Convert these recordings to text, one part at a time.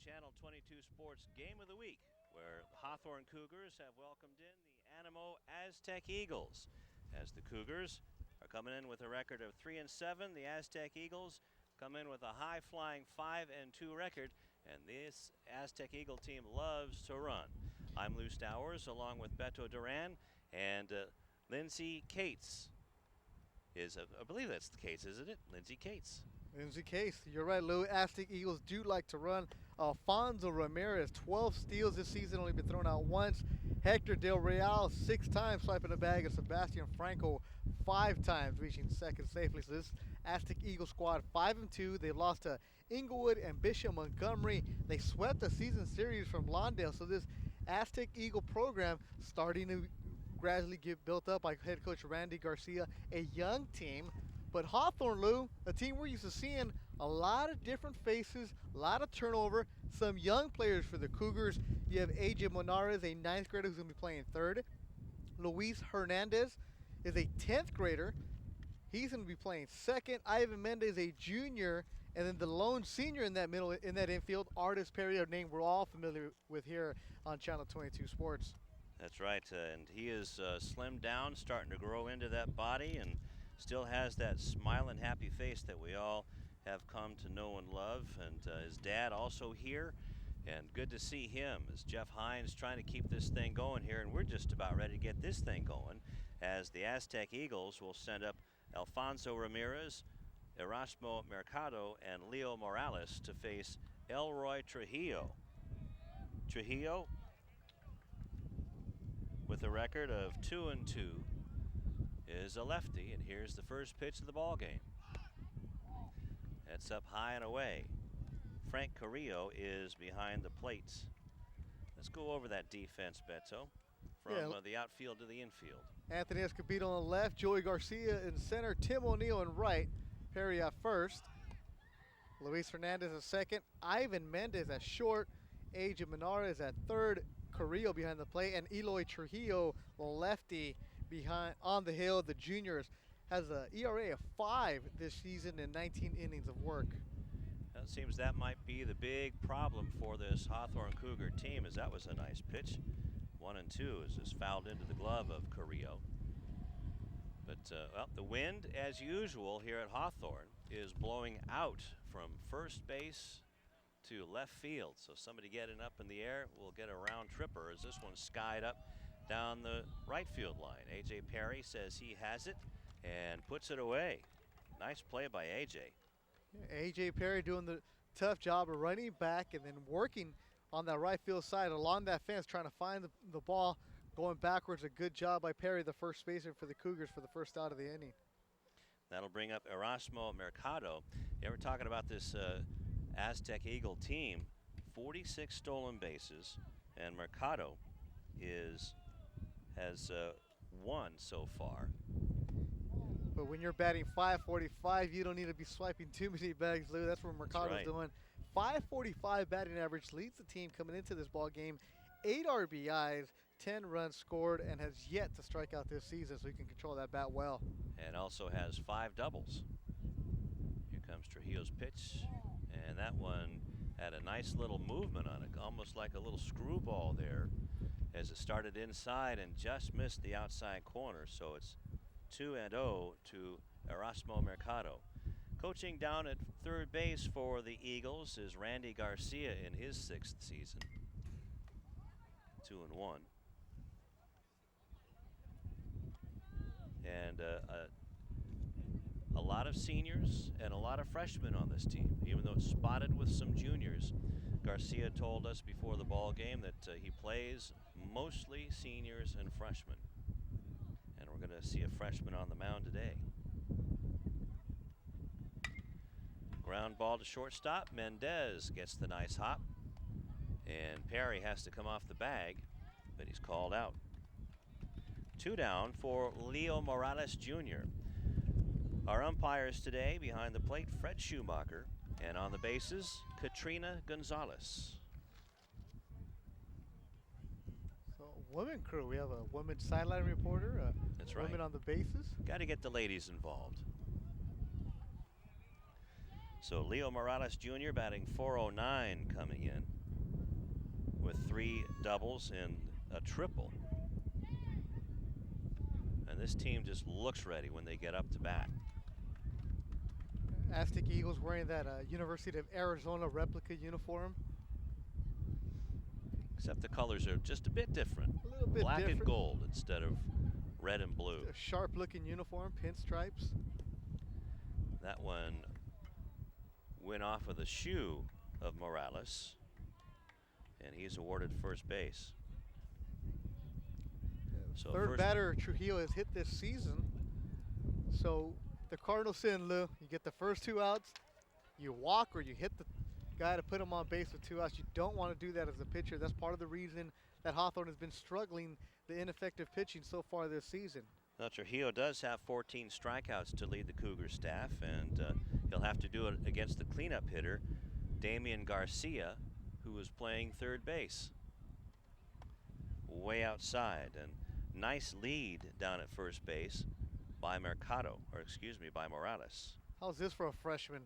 Channel 22 Sports Game of the Week, where the Hawthorne Cougars have welcomed in the Animo Aztec Eagles. As the Cougars are coming in with a record of 3-7, the Aztec Eagles come in with a high-flying 5-2 record, and this Aztec Eagle team loves to run. I'm Lou Stowers, along with Beto Duran, and Lindsay Cates is, I believe that's the case, isn't it? Lindsay Cates. Lindsay Case, you're right, Lou. Aztec Eagles do like to run. Alfonso Ramirez, 12 steals this season, only been thrown out once. Hector Del Real, 6 times swiping the bag, and Sebastian Franco, 5 times reaching second safely. So this Aztec Eagle squad, 5-2. They've lost to Inglewood and Bishop Montgomery. They swept the season series from Lawndale. So this Aztec Eagle program starting to gradually get built up by head coach Randy Garcia, a young team. But Hawthorne, Lou, a team we're used to seeing a lot of different faces, a lot of turnover, some young players for the Cougars. You have AJ Monares, a 9th grader who's going to be playing third. Luis Hernandez is a 10th grader. He's going to be playing second. Ivan Mendez, a junior. And then the lone senior in that infield, Artis Perry, a name we're all familiar with here on Channel 22 Sports. That's right, and he is slimmed down, starting to grow into that body, and still has that smiling, happy face that we all have come to know and love. And his dad also here, and good to see him as Jeff Hines trying to keep this thing going here. And we're just about ready to get this thing going as the Aztec Eagles will send up Alfonso Ramirez, Erasmo Mercado, and Leo Morales to face Elroy Trujillo. Trujillo with a record of 2-2. Is a lefty, and here's the first pitch of the ball game. That's up high and away. Frank Carrillo is behind the plate. Let's go over that defense, Beto, from the outfield to the infield. Anthony Escobedo on the left, Joey Garcia in center, Tim O'Neill in right, Perry at first, Luis Hernandez at second, Ivan Mendez at short, AJ Menares at third, Carrillo behind the plate, and Eloy Trujillo, the lefty, behind on the hill. The juniors has an ERA of 5 this season and 19 innings of work. It seems that might be the big problem for this Hawthorne Cougar team, as that was a nice pitch. 1-2 as this fouled into the glove of Carrillo. But well, the wind, as usual here at Hawthorne, is blowing out from first base to left field. So somebody getting up in the air will get a round tripper as this one's skied up down the right field line. AJ Perry says he has it and puts it away. Nice play by AJ. Yeah, AJ Perry doing the tough job of running back and then working on that right field side along that fence, trying to find the ball going backwards. A good job by Perry, the first baseman for the Cougars, for the first out of the inning. That'll bring up Erasmo Mercado. You ever talking about this Aztec Eagle team? 46 stolen bases, and Mercado has won so far. But when you're batting .545, you don't need to be swiping too many bags, Lou. That's what Mercado's doing. .545 batting average, leads the team coming into this ball game. 8 RBIs, 10 runs scored, and has yet to strike out this season, so he can control that bat well. And also has 5 doubles. Here comes Trujillo's pitch, and that one had a nice little movement on it, almost like a little screwball there, as it started inside and just missed the outside corner. So it's 2-0 to Erasmo Mercado. Coaching down at third base for the Eagles is Randy Garcia in his 6th season. 2-1. And a lot of seniors and a lot of freshmen on this team, even though it's spotted with some juniors. Garcia told us before the ball game that he plays mostly seniors and freshmen. And we're going to see a freshman on the mound today. Ground ball to shortstop. Mendez gets the nice hop. And Perry has to come off the bag, but he's called out. 2 down for Leo Morales Jr. Our umpires today behind the plate, Fred Schumacher, and on the bases, Katrina Gonzalez. So, women crew. We have a woman sideline reporter, That's right. Women on the bases. Got to get the ladies involved. So Leo Morales Jr. batting .409 coming in. doubles and a triple. And this team just looks ready when they get up to bat. Aztec Eagles wearing that University of Arizona replica uniform. Except the colors are just a bit different. A little bit Black different. and gold instead of red and blue. A sharp looking uniform, pinstripes. That one went off of the shoe of Morales, and he's awarded first base. So third batter Trujillo has hit this season. So the Cardinals send Lou. You get the first 2 outs, you walk or you hit the guy to put him on base with 2 outs. You don't want to do that as a pitcher. That's part of the reason that Hawthorne has been struggling, the ineffective pitching so far this season. Now Trujillo does have 14 strikeouts to lead the Cougar staff, and he'll have to do it against the cleanup hitter, Damian Garcia, who is playing third base. Way outside, and nice lead down at first base by by Morales. How's this for a freshman?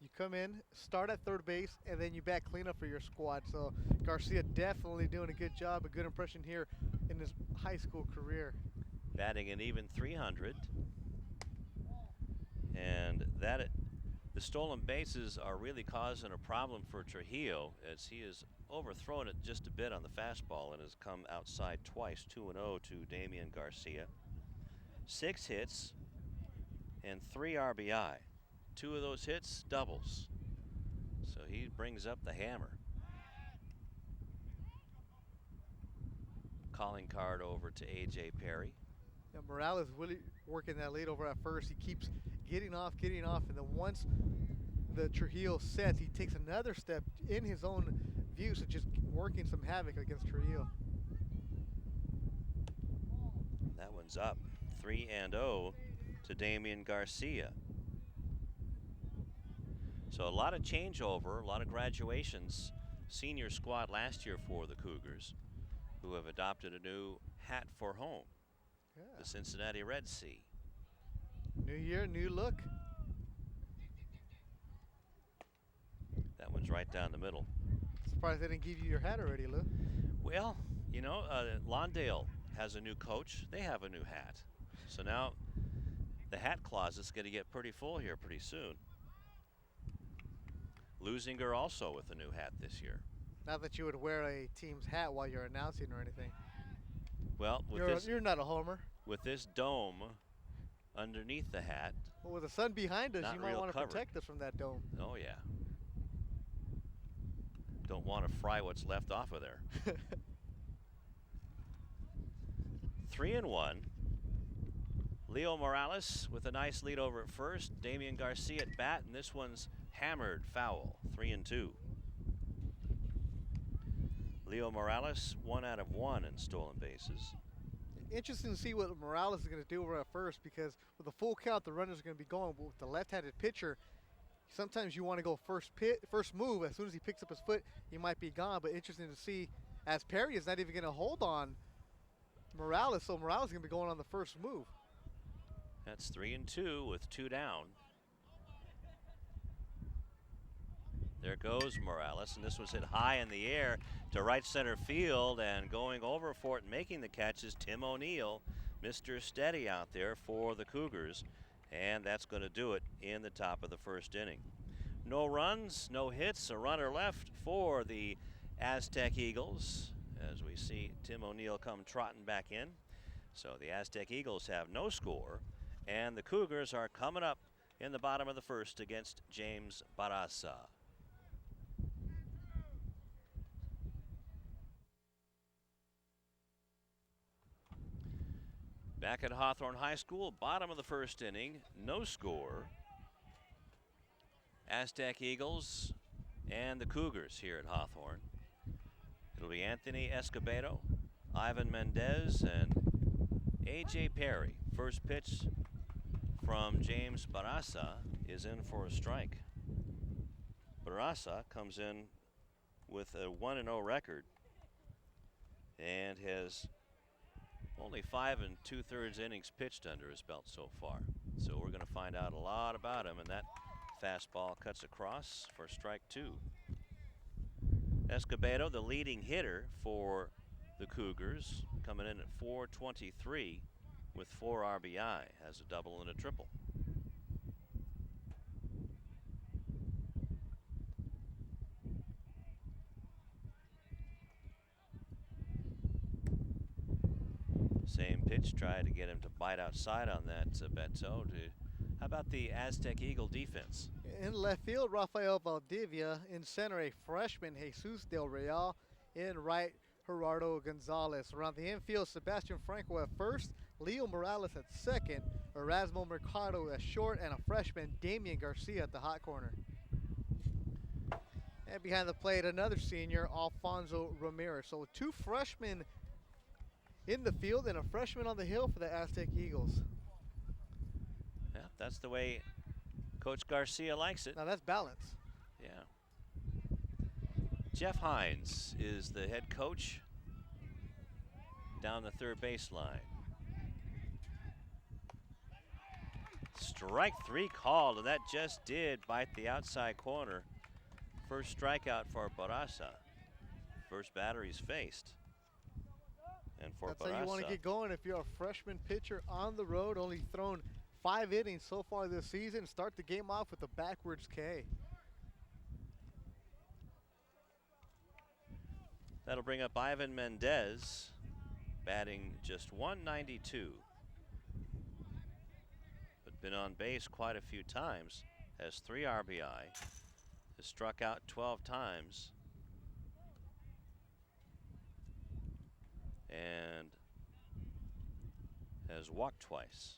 You come in, start at third base, and then you bat cleanup for your squad. So Garcia definitely doing a good job, a good impression here in his high school career. Batting an even .300, and the stolen bases are really causing a problem for Trujillo, as he has overthrown it just a bit on the fastball and has come outside twice, 2-0 to Damian Garcia. 6 hits and 3 RBI. 2 of those hits, doubles. So he brings up the hammer. Calling card over to A.J. Perry. Yeah, Morales really working that lead over at first. He keeps getting off, and then once the Trujillo sets, he takes another step in his own view, so just working some havoc against Trujillo. That one's up, 3-0 to Damian Garcia. So a lot of changeover, a lot of graduations. Senior squad last year for the Cougars, who have adopted a new hat for home. Yeah. The Cincinnati Red Sea. New year, new look. That one's right down the middle. Surprised they didn't give you your hat already, Lou. Well, you know, Lawndale has a new coach. They have a new hat. So now the hat closet's going to get pretty full here pretty soon. Lusinger also with a new hat this year. Not that you would wear a team's hat while you're announcing or anything. Well, you're not a homer. With this dome underneath the hat. Well, with the sun behind us, you might want to covered. protect us from that dome. Oh, yeah. Don't want to fry what's left off of there. 3-1. Leo Morales with a nice lead over at first. Damian Garcia at bat, and this one's hammered foul. 3-2. Leo Morales, 1 out of 1 in stolen bases. Interesting to see what Morales is going to do over at first, because with a full count, the runners are going to be going. But with the left-handed pitcher, sometimes you want to go first move. As soon as he picks up his foot, he might be gone. But interesting to see, as Perry is not even going to hold on Morales, so Morales is going to be going on the first move. That's 3-2 with 2 down. There goes Morales, and this was hit high in the air to right center field, and going over for it and making the catch is Tim O'Neill, Mr. Steady out there for the Cougars, and that's going to do it in the top of the first inning. No runs, no hits, a runner left for the Aztec Eagles, as we see Tim O'Neill come trotting back in. So the Aztec Eagles have no score, and the Cougars are coming up in the bottom of the first against James Barraza. Back at Hawthorne High School, bottom of the first inning, no score. Aztec Eagles and the Cougars here at Hawthorne. It'll be Anthony Escobedo, Ivan Mendez, and A.J. Perry. First pitch from James Barraza is in for a strike. Barraza comes in with a 1-0 record and has only 5 2/3 innings pitched under his belt so far. So we're going to find out a lot about him, and that fastball cuts across for strike 2. Escobedo, the leading hitter for the Cougars, coming in at .423 with 4 RBI, has a double and a triple. Same pitch, tried to get him to bite outside on that Beto. How about the Aztec Eagle defense? In left field, Rafael Valdivia. In center, a freshman, Jesus Del Real. In right, Gerardo Gonzalez. Around the infield, Sebastian Franco at first, Leo Morales at second, Erasmo Mercado at short, and a freshman, Damian Garcia at the hot corner. And behind the plate, another senior, Alfonso Ramirez. So 2 freshmen in the field and a freshman on the hill for the Aztec Eagles. Yeah, that's the way Coach Garcia likes it. Now that's balance. Yeah. Jeff Hines is the head coach down the third baseline. Strike 3 called, and that just did bite the outside corner. First strikeout for Barraza. First batter he's faced. And for That's Barraza, how you want to get going if you're a freshman pitcher on the road, only thrown 5 innings so far this season. Start the game off with a backwards K. that'll bring up Ivan Mendez, batting just .192. But been on base quite a few times, has 3 RBI, has struck out 12 times, and has walked twice.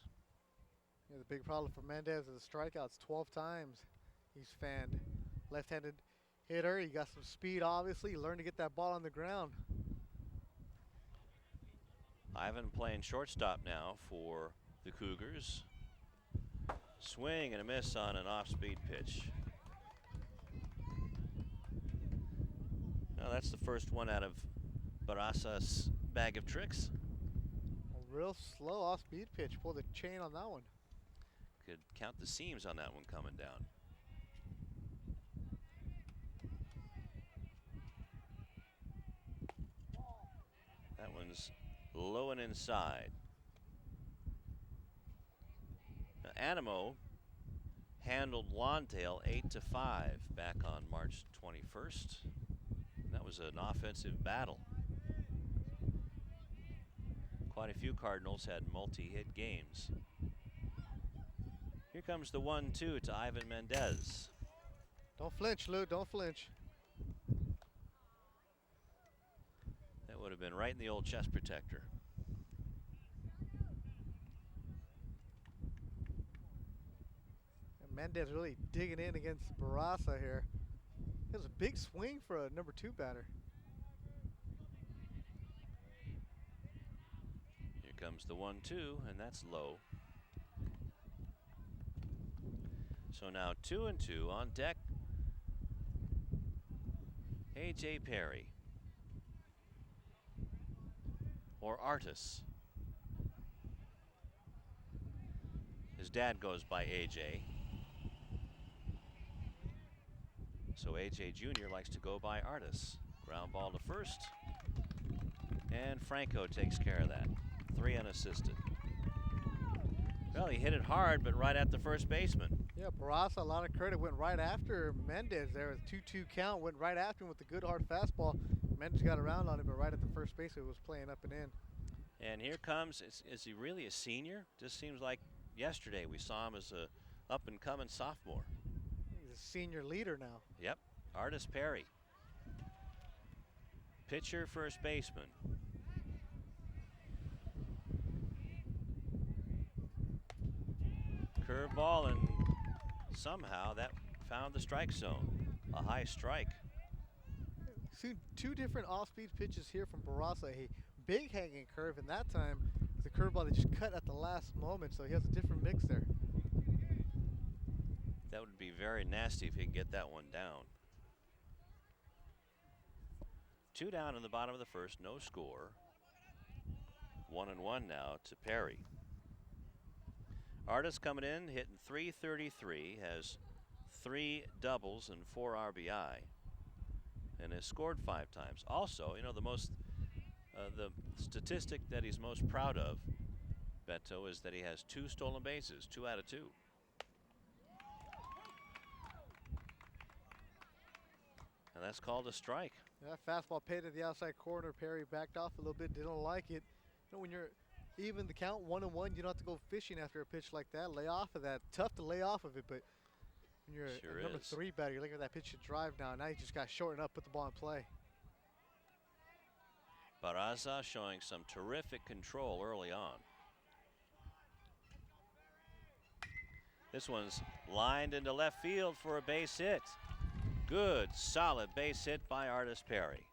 Yeah, the big problem for Mendez is the strikeouts 12 times he's fanned. Left-handed hitter, he got some speed obviously, he learned to get that ball on the ground. Ivan playing shortstop now for the Cougars. Swing and a miss on an off-speed pitch. Now that's the first one out of Barraza's bag of tricks. A real slow off-speed pitch, pull the chain on that one. Could count the seams on that one coming down. That one's low and inside. Now, Animo handled Lawndale 8-5 back on March 21st. That was an offensive battle. Quite a few Cardinals had multi-hit games. Here comes the 1-2 to Ivan Mendez. Don't flinch, Lou, don't flinch. That would have been right in the old chest protector. And Mendez really digging in against Barraza here. It was a big swing for a number 2 batter. Here comes the 1-2, and that's low. So now 2-2 on deck. A.J. Perry. Or Artis. His dad goes by A.J. So A.J. Jr. likes to go by Artis. Ground ball to first. And Franco takes care of that. 3 unassisted. Well, he hit it hard, but right at the first baseman. Yeah, Barraza, a lot of credit, went right after Mendez there. A 2-2 count, went right after him with the good hard fastball. Mendez got around on him, but right at the first base, it was playing up and in. And here comes, is he really a senior? Just seems like yesterday we saw him as a up-and-coming sophomore. He's a senior leader now. Yep, Artis Perry. Pitcher, first baseman. Curveball, and somehow that found the strike zone. A high strike. See 2 different off-speed pitches here from Barraza. A big hanging curve, and that time the curveball that just cut at the last moment, so he has a different mix there. That would be very nasty if he could get that one down. 2 down in the bottom of the first, no score. 1-1 now to Perry. Artis coming in, hitting .333, has 3 doubles and 4 RBI. and has scored 5 times. Also, you know, the statistic that he's most proud of, Beto, is that he has 2 stolen bases, 2 out of 2. And that's called a strike. Yeah, fastball paid to the outside corner. Perry backed off a little bit, didn't like it. You know, when you're even the count 1-1, you don't have to go fishing after a pitch like that. Lay off of that. Tough to lay off of it, but when you're Sure a number is. 3 batter, you're looking at that pitch to drive now. Now you just got to shorten up, put the ball in play. Barraza showing some terrific control early on. This one's lined into left field for a base hit. Good, solid base hit by Artis Perry.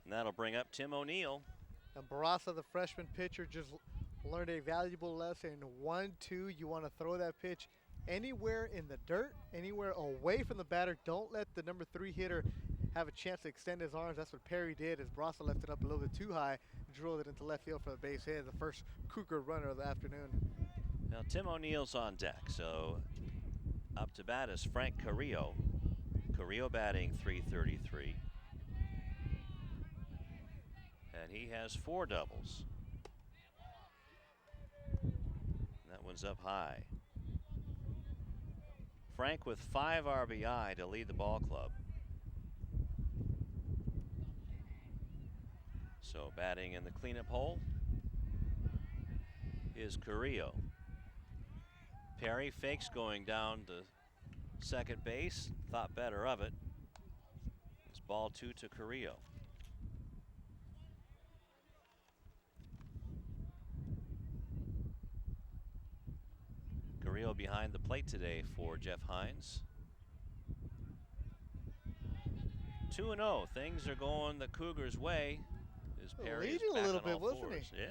And that'll bring up Tim O'Neill. And Barraza, the freshman pitcher, just learned a valuable lesson. 1-2, you want to throw that pitch anywhere in the dirt, anywhere away from the batter. Don't let the number 3 hitter have a chance to extend his arms. That's what Perry did as Barraza left it up a little bit too high, drilled it into left field for the base hit, the first Cougar runner of the afternoon. Now Tim O'Neill's on deck, so up to bat is Frank Carrillo. Carrillo batting .333. And he has 4 doubles. That one's up high. Frank with 5 RBI to lead the ball club. So batting in the cleanup hole is Carrillo. Perry fakes going down to second base, thought better of it. It's ball 2 to Carrillo. Carrillo behind the plate today for Jeff Hines. 2-0. Things are going the Cougars' way. As Perry is Leading back a little on bit, all wasn't fours. he? Yeah.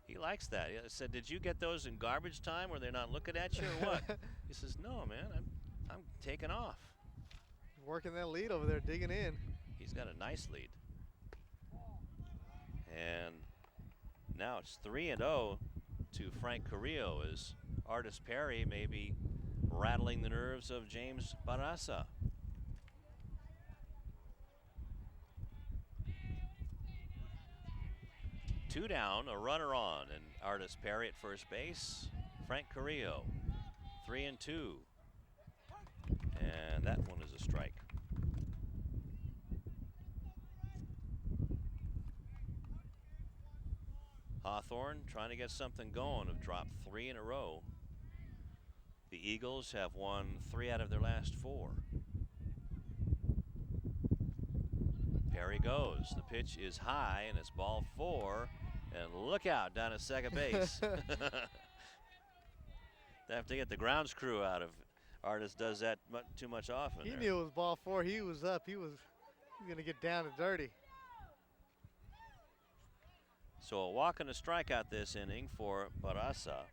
He likes that. He said, "Did you get those in garbage time where they're not looking at you or what?" He says, "No, man, I'm taking off." Working that lead over there, digging in. He's got a nice lead. And now it's 3-0 to Frank Carrillo as Artis Perry may be rattling the nerves of James Barraza. Two down, a runner on, and Artis Perry at first base. Frank Carrillo, 3-2. And that one is a strike. Hawthorne trying to get something going, have dropped 3 in a row. The Eagles have won 3 out of their last 4. Perry goes. The pitch is high and it's ball 4. And look out down at second base. They have to get the grounds crew out of Artis does that too much often. He knew it was ball 4. He was up. He was going to get down and dirty. So a walk and a strikeout this inning for Barraza.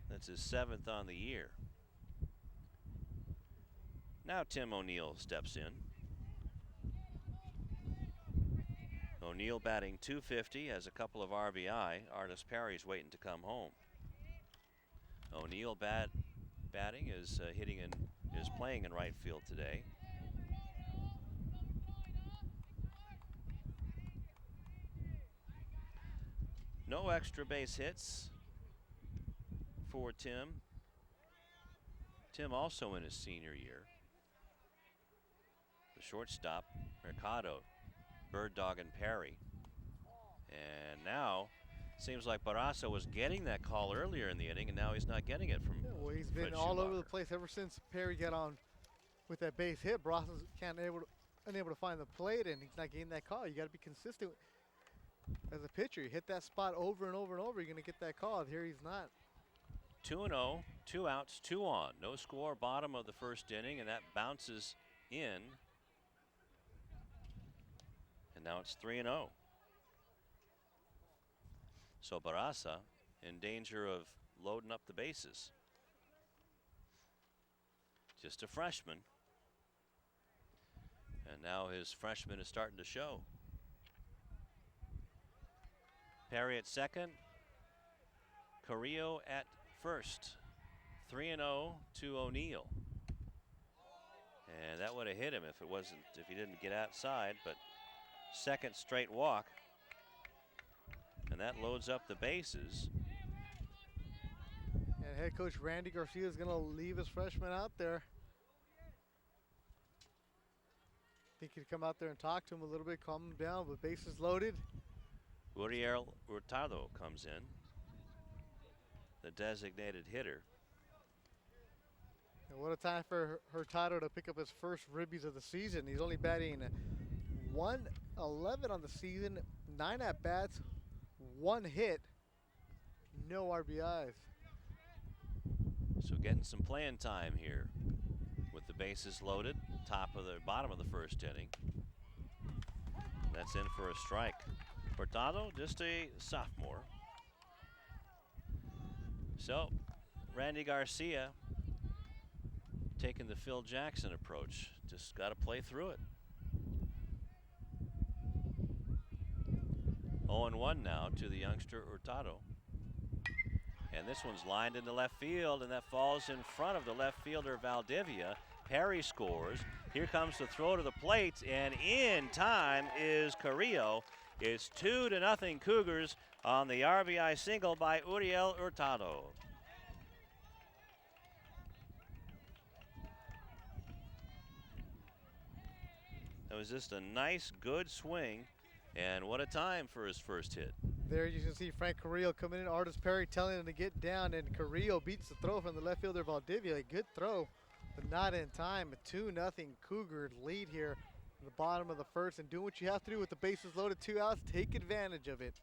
That's his 7th on the year. Now Tim O'Neill steps in. O'Neill batting .250, has a couple of RBI. Artis Perry's waiting to come home. O'Neill batting is playing in right field today. No extra base hits for Tim. Tim also in his senior year. The shortstop, Mercado, Bird Dog and Perry. And now, seems like Barraza was getting that call earlier in the inning, and now he's not getting it from Well, he's been Fred all over the Schumacher. place ever since Perry got on with that base hit. Barraza's unable to find the plate, and he's not getting that call. You got to be consistent as a pitcher. You hit that spot over and over and over, you're going to get that call. Here he's not. 2-0, 2 outs, 2 on. No score, bottom of the first inning, and that bounces in. And now it's 3-0. So Barraza in danger of loading up the bases. Just a freshman. And now his freshman is starting to show. Perry at second. Carrillo at first. 3-0 to O'Neill. And that would have hit him if he didn't get outside, but second straight walk. And that loads up the bases. And head coach Randy Garcia is going to leave his freshman out there. Think he'd come out there and talk to him a little bit, calm him down, but bases loaded. Uriel Hurtado comes in, the designated hitter. And what a time for Hurtado to pick up his first ribbies of the season. He's only batting .111 on the season, 9 at-bats, 1 hit, no RBIs. So getting some playing time here with the bases loaded, bottom of the first inning. That's in for a strike. Hurtado, just a sophomore. So Randy Garcia taking the Phil Jackson approach. Just got to play through it. 0-1 now to the youngster Hurtado. And this one's lined into left field, and that falls in front of the left fielder Valdivia. Perry scores. Here comes the throw to the plate, and in time is Carrillo. It's 2-0 Cougars on the RBI single by Uriel Hurtado. That was just a nice, good swing, and what a time for his first hit. There you can see Frank Carrillo coming in, Artis Perry telling him to get down, and Carrillo beats the throw from the left fielder Valdivia. A good throw, but not in time. A 2-0 Cougar lead here in the bottom of the first, and doing what you have to do with the bases loaded, 2 outs, take advantage of it.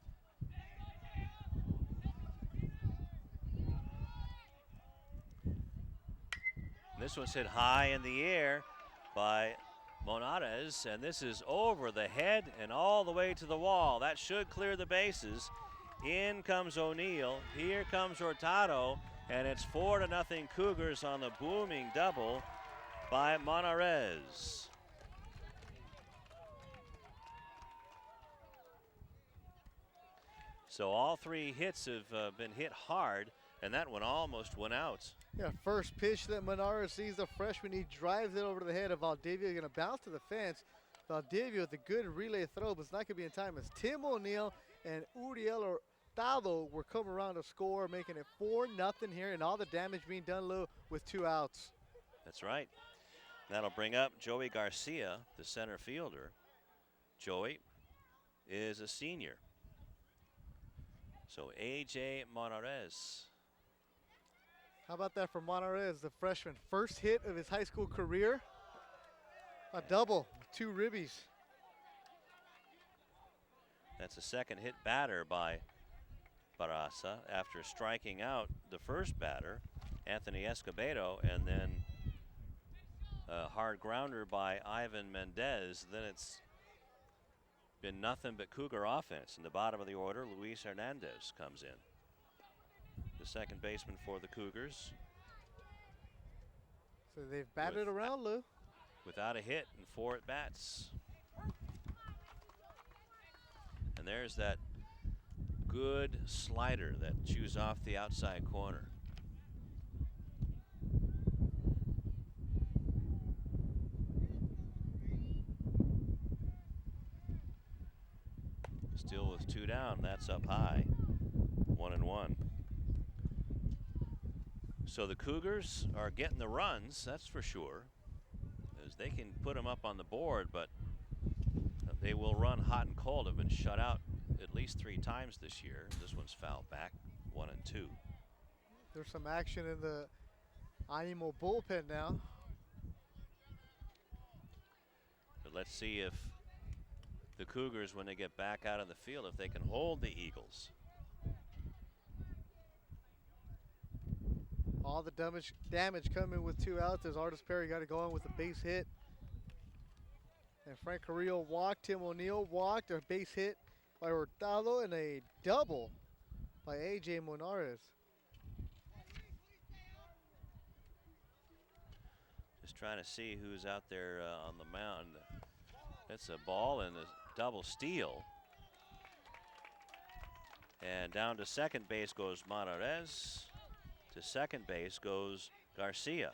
This one's hit high in the air by Monarez, and this is over the head and all the way to the wall. That should clear the bases. In comes O'Neill. Here comes Hurtado, and it's 4-0 Cougars on the booming double by Monarez. So all 3 hits have been hit hard, and that one almost went out. Yeah, first pitch that Monarez sees the freshman, he drives it over to the head of Valdivia, going to bounce to the fence. Valdivia with a good relay throw, but it's not going to be in time as Tim O'Neill and Uriel Hurtado were coming around to score, making it 4-0 here, and all the damage being done, Lou, with 2 outs. That's right. That'll bring up Joey Garcia, the center fielder. Joey is a senior. So A.J. Monarez. How about that for Monarez, the freshman? First hit of his high school career. A double, 2 ribbies. That's a second hit batter by Barraza after striking out the first batter, Anthony Escobedo, and then a hard grounder by Ivan Mendez. Then it's been nothing but Cougar offense. In the bottom of the order, Luis Hernandez comes in, the second baseman for the Cougars. So they've batted around, Lou. Without a hit and 4 at bats. And there's that good slider that chews off the outside corner. Still with 2 down, that's up high. 1-1. So the Cougars are getting the runs, that's for sure, as they can put them up on the board, but they will run hot and cold. Have been shut out at least 3 times this year. This one's fouled back, 1-2. There's some action in the Animo bullpen now. But let's see if the Cougars, when they get back out of the field, if they can hold the Eagles. All the damage coming with 2 outs as Artis Perry got it going with a base hit. And Frank Carrillo walked, Tim O'Neill walked, a base hit by Hurtado, and a double by A.J. Monarez. Just trying to see who's out there on the mound. That's a ball and a double steal. And down to second base goes Monarez. To second base goes Garcia.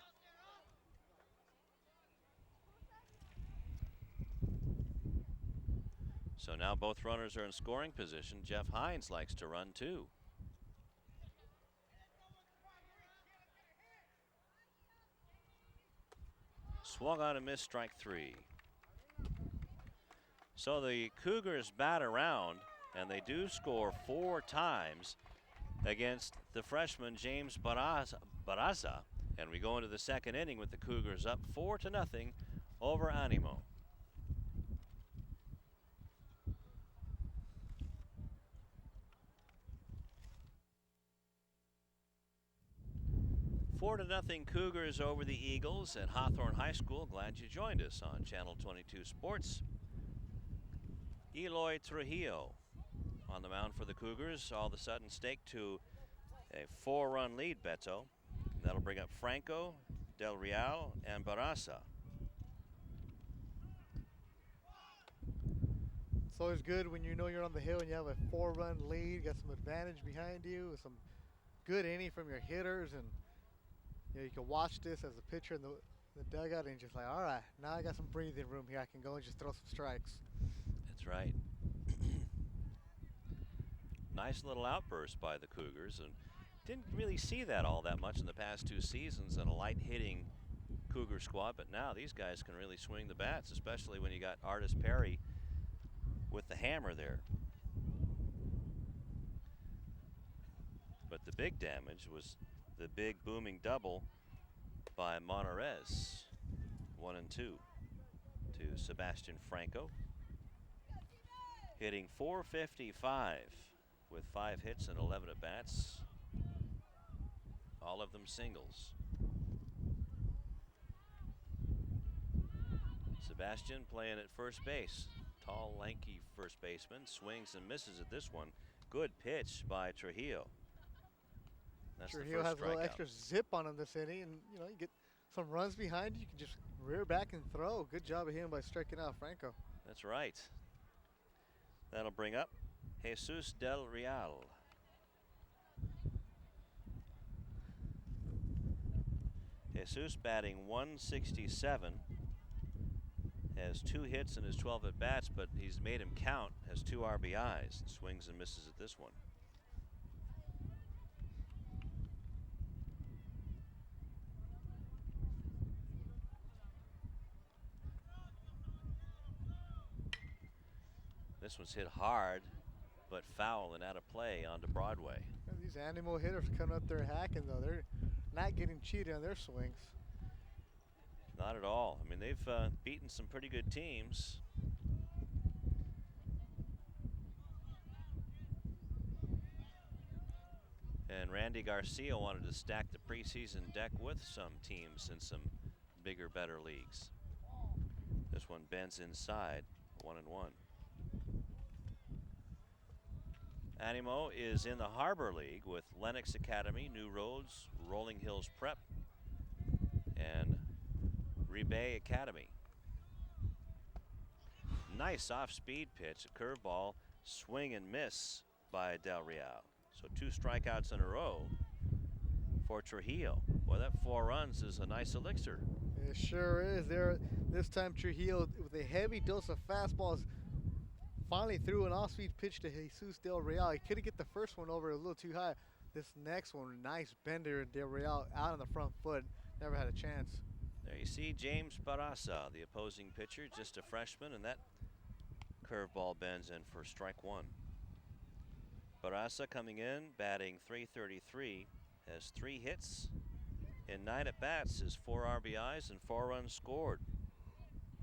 So now both runners are in scoring position. Jeff Hines likes to run too. Swung on and missed, strike 3. So the Cougars bat around, and they do score 4 times against the freshman James Barraza. And we go into the second inning with the Cougars up 4-0 over Animo. Four to nothing Cougars over the Eagles at Hawthorne High School. Glad you joined us on Channel 22 Sports. Eloy Trujillo on the mound for the Cougars. All of a sudden staked to a 4-run lead, Beto. That'll bring up Franco, Del Real, and Barraza. It's always good when you know you're on the hill and you have a 4-run lead, got some advantage behind you, some good inning from your hitters, and you can watch this as a pitcher in the dugout and just like, all right, now I got some breathing room here. I can go and just throw some strikes. That's right. Nice little outburst by the Cougars, and didn't really see that all that much in the past 2 seasons in a light hitting Cougar squad, but now these guys can really swing the bats, especially when you got Artis Perry with the hammer there. But the big damage was the big booming double by Monarez. 1-2 to Sebastian Franco. Hitting .455 with 5 hits and 11 at-bats. All of them singles. Sebastian playing at first base. Tall, lanky first baseman. Swings and misses at this one. Good pitch by Trujillo. That's Trujillo has a little extra zip on him this inning, and you get some runs behind you. You can just rear back and throw. Good job of him by striking out Franco. That's right. That'll bring up Jesus Del Real. Jesus batting .167. Has 2 hits in his 12 at-bats, but he's made him count. Has 2 RBIs. Swings and misses at this one. This one's hit hard, but foul and out of play onto Broadway. These Animo hitters coming up there hacking, though. They're not getting cheated on their swings. Not at all. I mean, they've beaten some pretty good teams. And Randy Garcia wanted to stack the preseason deck with some teams in some bigger, better leagues. This one bends inside, 1-1. Animo is in the Harbor League with Lenox Academy, New Roads, Rolling Hills Prep, and Rebay Academy. Nice off-speed pitch, a curveball, swing and miss by Del Real. So 2 strikeouts in a row for Trujillo. Boy, that 4 runs is a nice elixir. It sure is. This time Trujillo, with a heavy dose of fastballs, finally threw an off-speed pitch to Jesus Del Real. He couldn't get the first one over a little too high. This next one, nice bender, Del Real out on the front foot. Never had a chance. There you see James Barraza, the opposing pitcher, just a freshman, and that curveball bends in for strike 1. Barraza coming in, batting .333, has 3 hits in 9 at-bats, is 4 RBIs and 4 runs scored.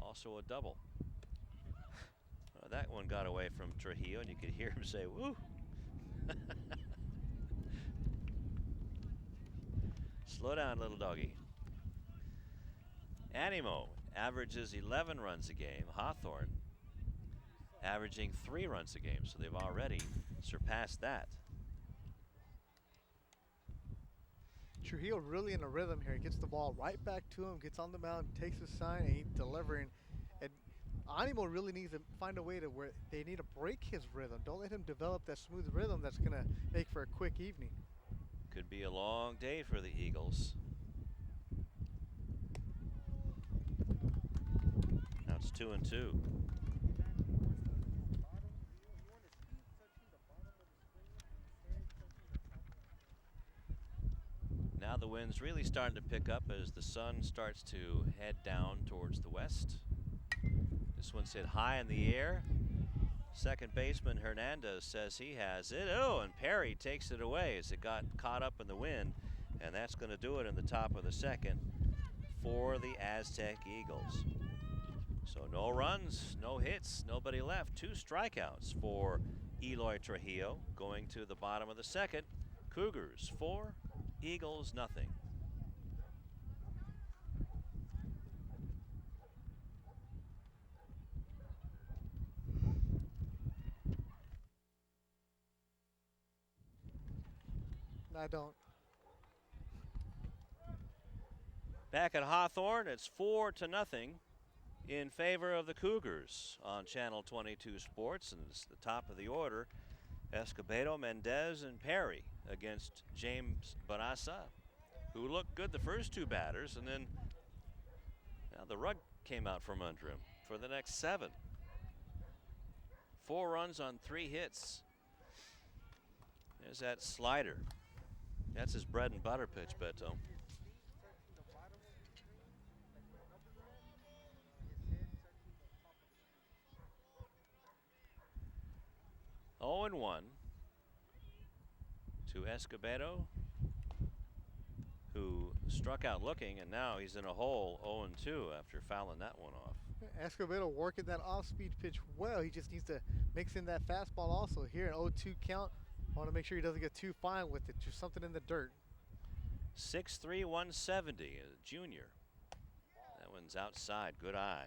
Also a double. That one got away from Trujillo, and you could hear him say, woo. Slow down, little doggy. Animo averages 11 runs a game. Hawthorne averaging 3 runs a game, so they've already surpassed that. Trujillo really in a rhythm here. He gets the ball right back to him, gets on the mound, takes his sign, and he's delivering. And Animo really needs to find a way to where they need to break his rhythm. Don't let him develop that smooth rhythm that's going to make for a quick evening. Could be a long day for the Eagles. Now it's 2-2. Now the wind's really starting to pick up as the sun starts to head down towards the west. This one's hit high in the air. Second baseman Hernandez says he has it. Oh, and Perry takes it away as it got caught up in the wind. And that's going to do it in the top of the second for the Aztec Eagles. So no runs, no hits, nobody left. 2 strikeouts for Eloy Trujillo going to the bottom of the second. Cougars 4, Eagles nothing. I don't. Back at Hawthorne, it's 4-0 in favor of the Cougars on Channel 22 Sports. And it's the top of the order. Escobedo, Mendez, and Perry against James Barraza, who looked good the first 2 batters, and then now the rug came out from under him for the next 7. 4 runs on 3 hits. There's that slider. That's his bread and butter pitch, Beto. Oh, and 1 to Escobedo, who struck out looking, and now he's in a hole 0-2 after fouling that one off. Escobedo working that off-speed pitch well. He just needs to mix in that fastball also. Here, an 0-2 count. I want to make sure he doesn't get too fine with it. Just something in the dirt. 6'3", 170, a junior. That one's outside. Good eye.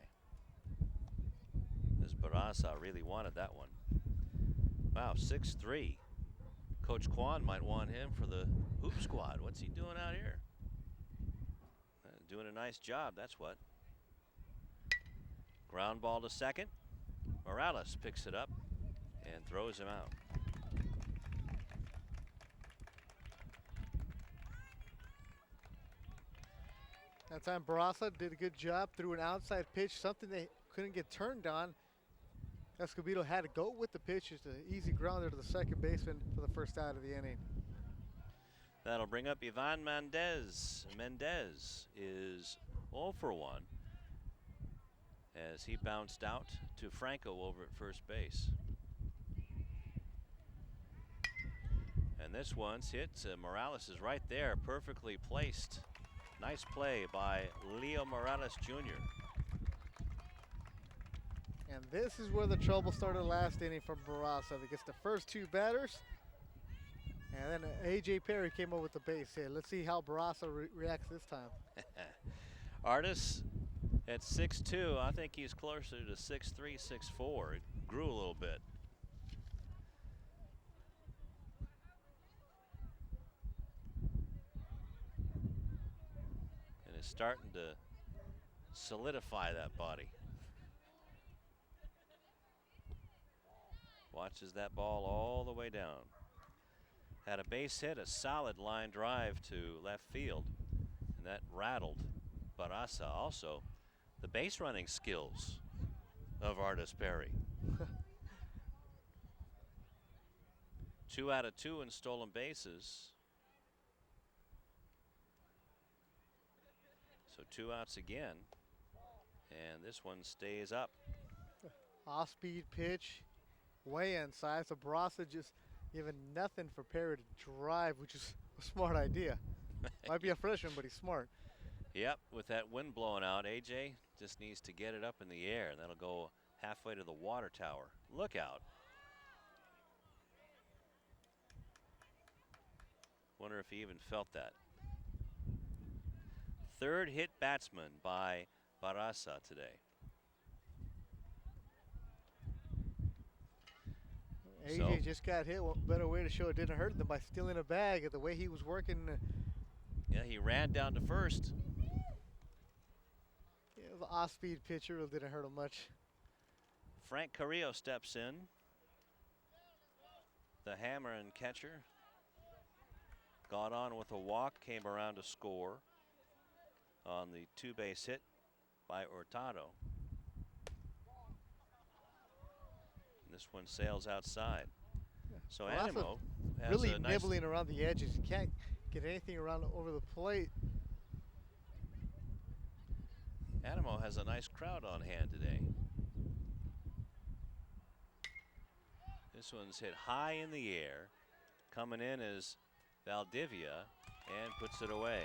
This Barraza really wanted that one. Wow, 6'3". Coach Kwan might want him for the hoop squad. What's he doing out here? Doing a nice job, that's what. Ground ball to second. Morales picks it up and throws him out. That time Barraza did a good job, threw an outside pitch, something they couldn't get turned on. Escobedo had to go with the pitch. It's an easy grounder to the second baseman for the first out of the inning. That'll bring up Ivan Mendez. Mendez is 0 for 1 as he bounced out to Franco over at first base. And this one's hit. Morales is right there, perfectly placed. Nice play by Leo Morales Jr. And this is where the trouble started last inning from Barraza. He gets the first 2 batters, and then A.J. Perry came over with the base hit. Let's see how Barraza reacts this time. Artis at 6'2". I think he's closer to 6'3", 6'4". It grew a little bit. And it's starting to solidify that body. Watches that ball all the way down. Had a base hit, a solid line drive to left field, and that rattled Barraza. Also, the base running skills of Artis Perry. 2 out of 2 in stolen bases. So 2 outs again, and this one stays up. Off-speed pitch, way inside. So Barraza just giving nothing for Perry to drive, which is a smart idea. Might be a freshman, but he's smart. Yep, with that wind blowing out, AJ just needs to get it up in the air, and that'll go halfway to the water tower. Look out. Wonder if he even felt that. 3rd hit batsman by Barraza today. AJ just got hit. What better way to show it didn't hurt than by stealing a bag at the way he was working. Yeah, he ran down to first. Yeah, it was an off-speed pitcher. Really didn't hurt him much. Frank Carrillo steps in. The hammer and catcher. Got on with a walk, came around to score on the two-base hit by Hurtado. This one sails outside. So Animo has really a nice nibbling around the edges. You can't get anything around over the plate. Animo has a nice crowd on hand today. This one's hit high in the air. Coming in is Valdivia and puts it away.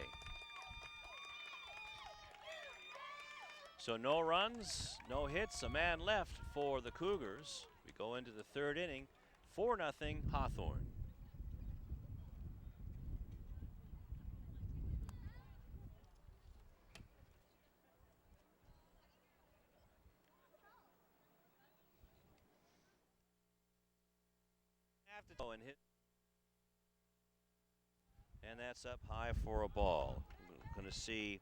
So no runs, no hits, a man left for the Cougars. We go into the third inning, 4-0 Hawthorne. Have to go and hit. And that's up high for a ball. We're going to see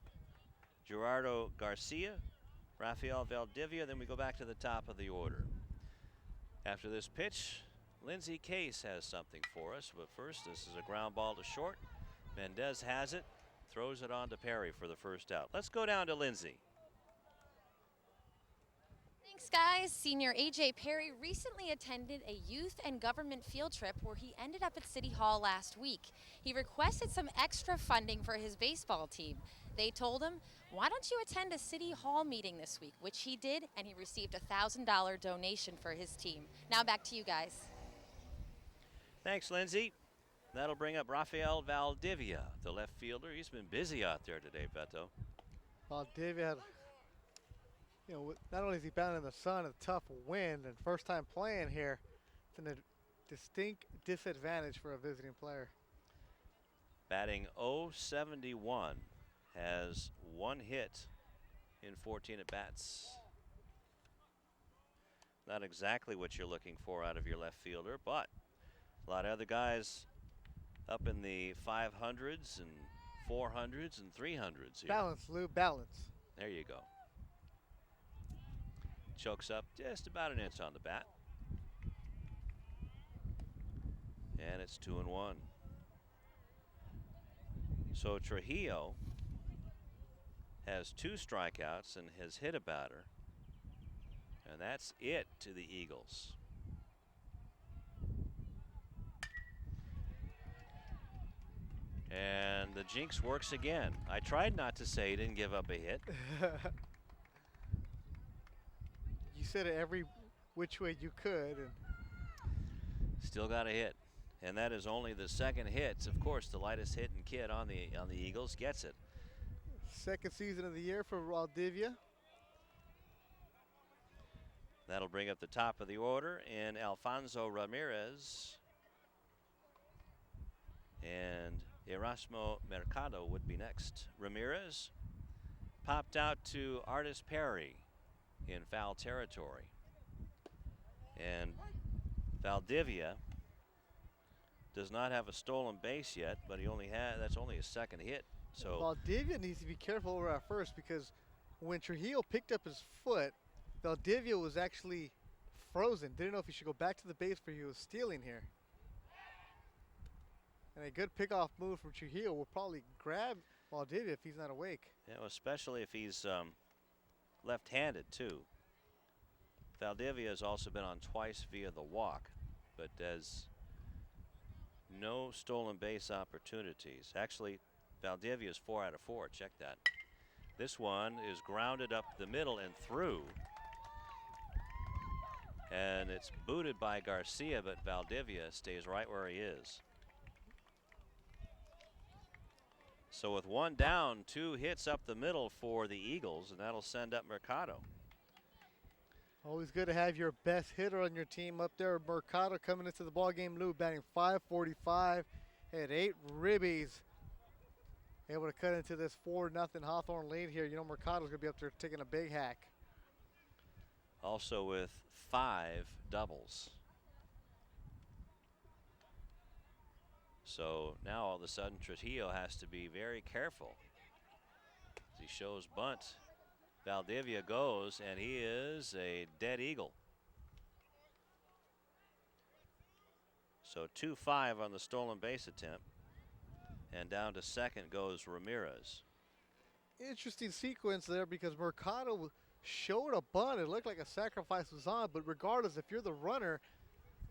Gerardo Garcia, Rafael Valdivia, then we go back to the top of the order. After this pitch, Lindsey Case has something for us, but first this is a ground ball to short. Mendez has it, throws it on to Perry for the first out. Let's go down to Lindsey. Thanks, guys. Senior A.J. Perry recently attended a youth and government field trip where he ended up at City Hall last week. He requested some extra funding for his baseball team. They told him, why don't you attend a City Hall meeting this week, which he did, and he received a $1,000 donation for his team. Now back to you guys. Thanks, Lindsey. That'll bring up Rafael Valdivia, the left fielder. He's been busy out there today, Beto. Valdivia had, not only is he bound in the sun, a tough wind, and first time playing here, it's a distinct disadvantage for a visiting player. Batting .071, has one hit in 14 at-bats. Not exactly what you're looking for out of your left fielder, but a lot of other guys up in the 500s and 400s and 300s here. Balance, Lou, balance. There you go. Chokes up just about an inch on the bat. And it's 2-1. So Trujillo has 2 strikeouts and has hit a batter. And that's it to the Eagles. And the jinx works again. I tried not to say he didn't give up a hit. You said it every which way you could. And still got a hit. And that is only the second hit. Of course, the lightest hitting kid on the Eagles gets it. Second season of the year for Valdivia. That'll bring up the top of the order and Alfonso Ramirez. And Erasmo Mercado would be next. Ramirez popped out to Artis Perry in foul territory. And Valdivia does not have a stolen base yet, but that's only his second hit. So Valdivia needs to be careful over at first, because when Trujillo picked up his foot, Valdivia was actually frozen. Didn't know if he should go back to the base where he was stealing here. And a good pickoff move from Trujillo will probably grab Valdivia if he's not awake. Yeah, well, especially if he's left-handed too. Valdivia has also been on twice via the walk, but has no stolen base opportunities. Actually, Valdivia is 4 out of 4. Check that. This one is grounded up the middle and through. And it's booted by Garcia, but Valdivia stays right where he is. So with one down, 2 hits up the middle for the Eagles, and that'll send up Mercado. Always good to have your best hitter on your team up there. Mercado coming into the ballgame, Lou, batting .545, had 8 ribbies. Able to cut into this 4-0 Hawthorne lead here. You know Mercado's going to be up there taking a big hack. Also with 5 doubles. So now all of a sudden Trujillo has to be very careful. As he shows bunt. Valdivia goes, and he is a dead eagle. So 2-5 on the stolen base attempt. And down to second goes Ramirez. Interesting sequence there because Mercado showed a bunt. It looked like a sacrifice was on, but regardless, if you're the runner,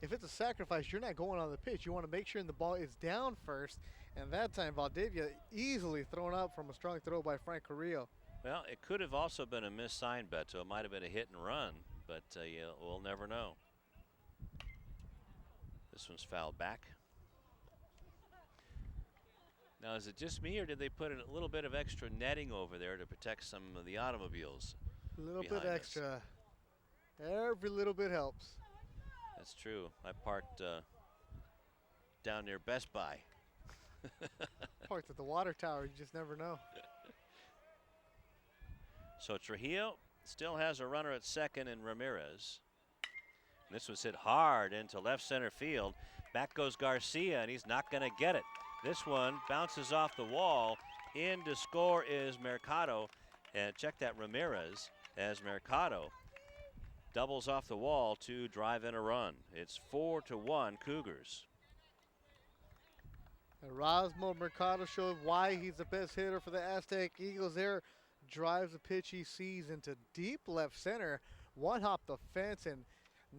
if it's a sacrifice, you're not going on the pitch. You want to make sure the ball is down first. And that time, Valdivia easily thrown out from a strong throw by Frank Carrillo. Well, it could have also been a missed sign, Beto. It might have been a hit and run, but yeah, we'll never know. This one's fouled back. Now, is it just me, or did they put a little bit of extra netting over there to protect some of the automobiles? A little bit behind us? extra. Every little bit helps. That's true. I parked down near Best Buy. Parked at the water tower. You just never know. So Trujillo still has a runner at second in Ramirez. And this was hit hard into left center field. Back goes Garcia, and he's not going to get it. This one bounces off the wall. In to score is Mercado. And check that, Ramirez, as Mercado doubles off the wall to drive in a run. It's 4-1 Cougars. Erasmo Mercado showed why he's the best hitter for the Aztec Eagles there. Drives the pitch he sees into deep left center. One hop the fence and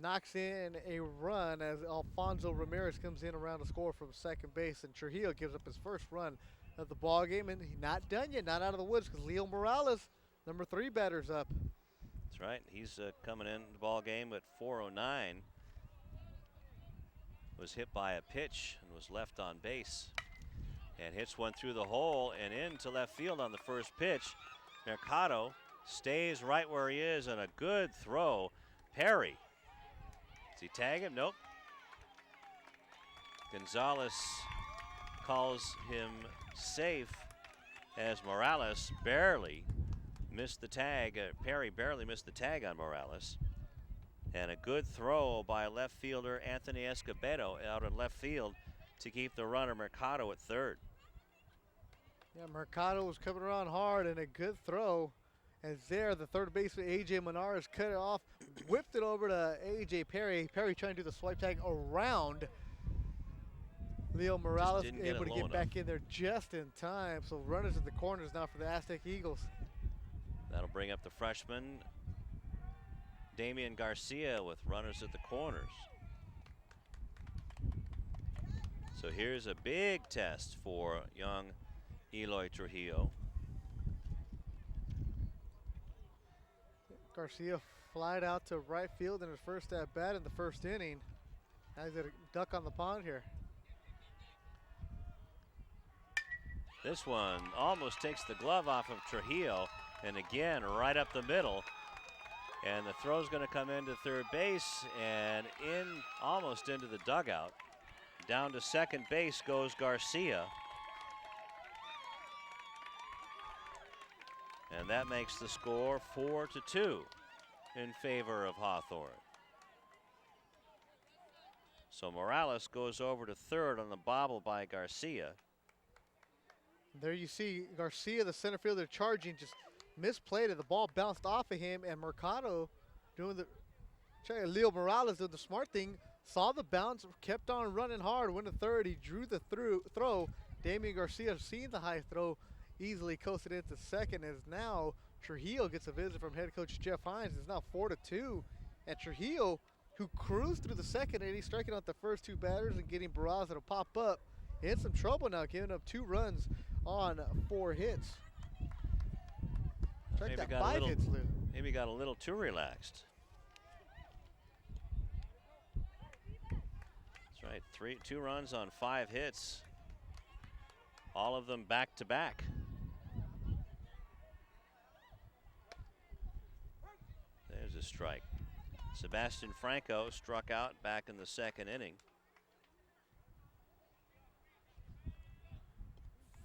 knocks in a run as Alfonso Ramirez comes in around to score from second base. And Trujillo gives up his first run of the ball game. And he's not done yet, not out of the woods, because Leo Morales, number 3 batter's up. That's right. He's coming in the ball game at 409. Was hit by a pitch and was left on base. And hits one through the hole and into left field on the first pitch. Mercado stays right where he is, and a good throw. Perry. Does he tag him? Nope. Gonzalez calls him safe as Morales barely missed the tag. Perry barely missed the tag on Morales. And a good throw by left fielder Anthony Escobedo out in left field to keep the runner Mercado at third. Yeah, Mercado was coming around hard, and a good throw. As there, the third baseman, A.J. Menarez, cut it off, whipped it over to A.J. Perry. Perry trying to do the swipe tag around Leo Morales, able to get back in there just in time. So runners at the corners now for the Aztec Eagles. That'll bring up the freshman, Damian Garcia, with runners at the corners. So here's a big test for young Eloy Trujillo. Garcia flied out to right field in his first at bat in the first inning. Now he's got a duck on the pond here. This one almost takes the glove off of Trujillo, and again right up the middle. And the throw's going to come into third base and in almost into the dugout. Down to second base goes Garcia. And that makes the score 4-2 in favor of Hawthorne. So Morales goes over to third on the bobble by Garcia. There you see Garcia, the center fielder, charging, just misplayed it. The ball bounced off of him, and Mercado doing the, Leo Morales doing the smart thing, saw the bounce, kept on running hard, went to third. He drew the throw. Damian Garcia, seeing the high throw, easily coasted into second, as now Trujillo gets a visit from head coach Jeff Hines. It's now 4-2, and Trujillo, who cruised through the second inning, striking out the first 2 batters and getting Barraza to pop up, in some trouble now, giving up 2 runs on 4 hits. Check that, 5 hits, Lou. Maybe got a little too relaxed. That's right, 2 runs on 5 hits. All of them back to back. There's a strike. Sebastian Franco struck out back in the second inning.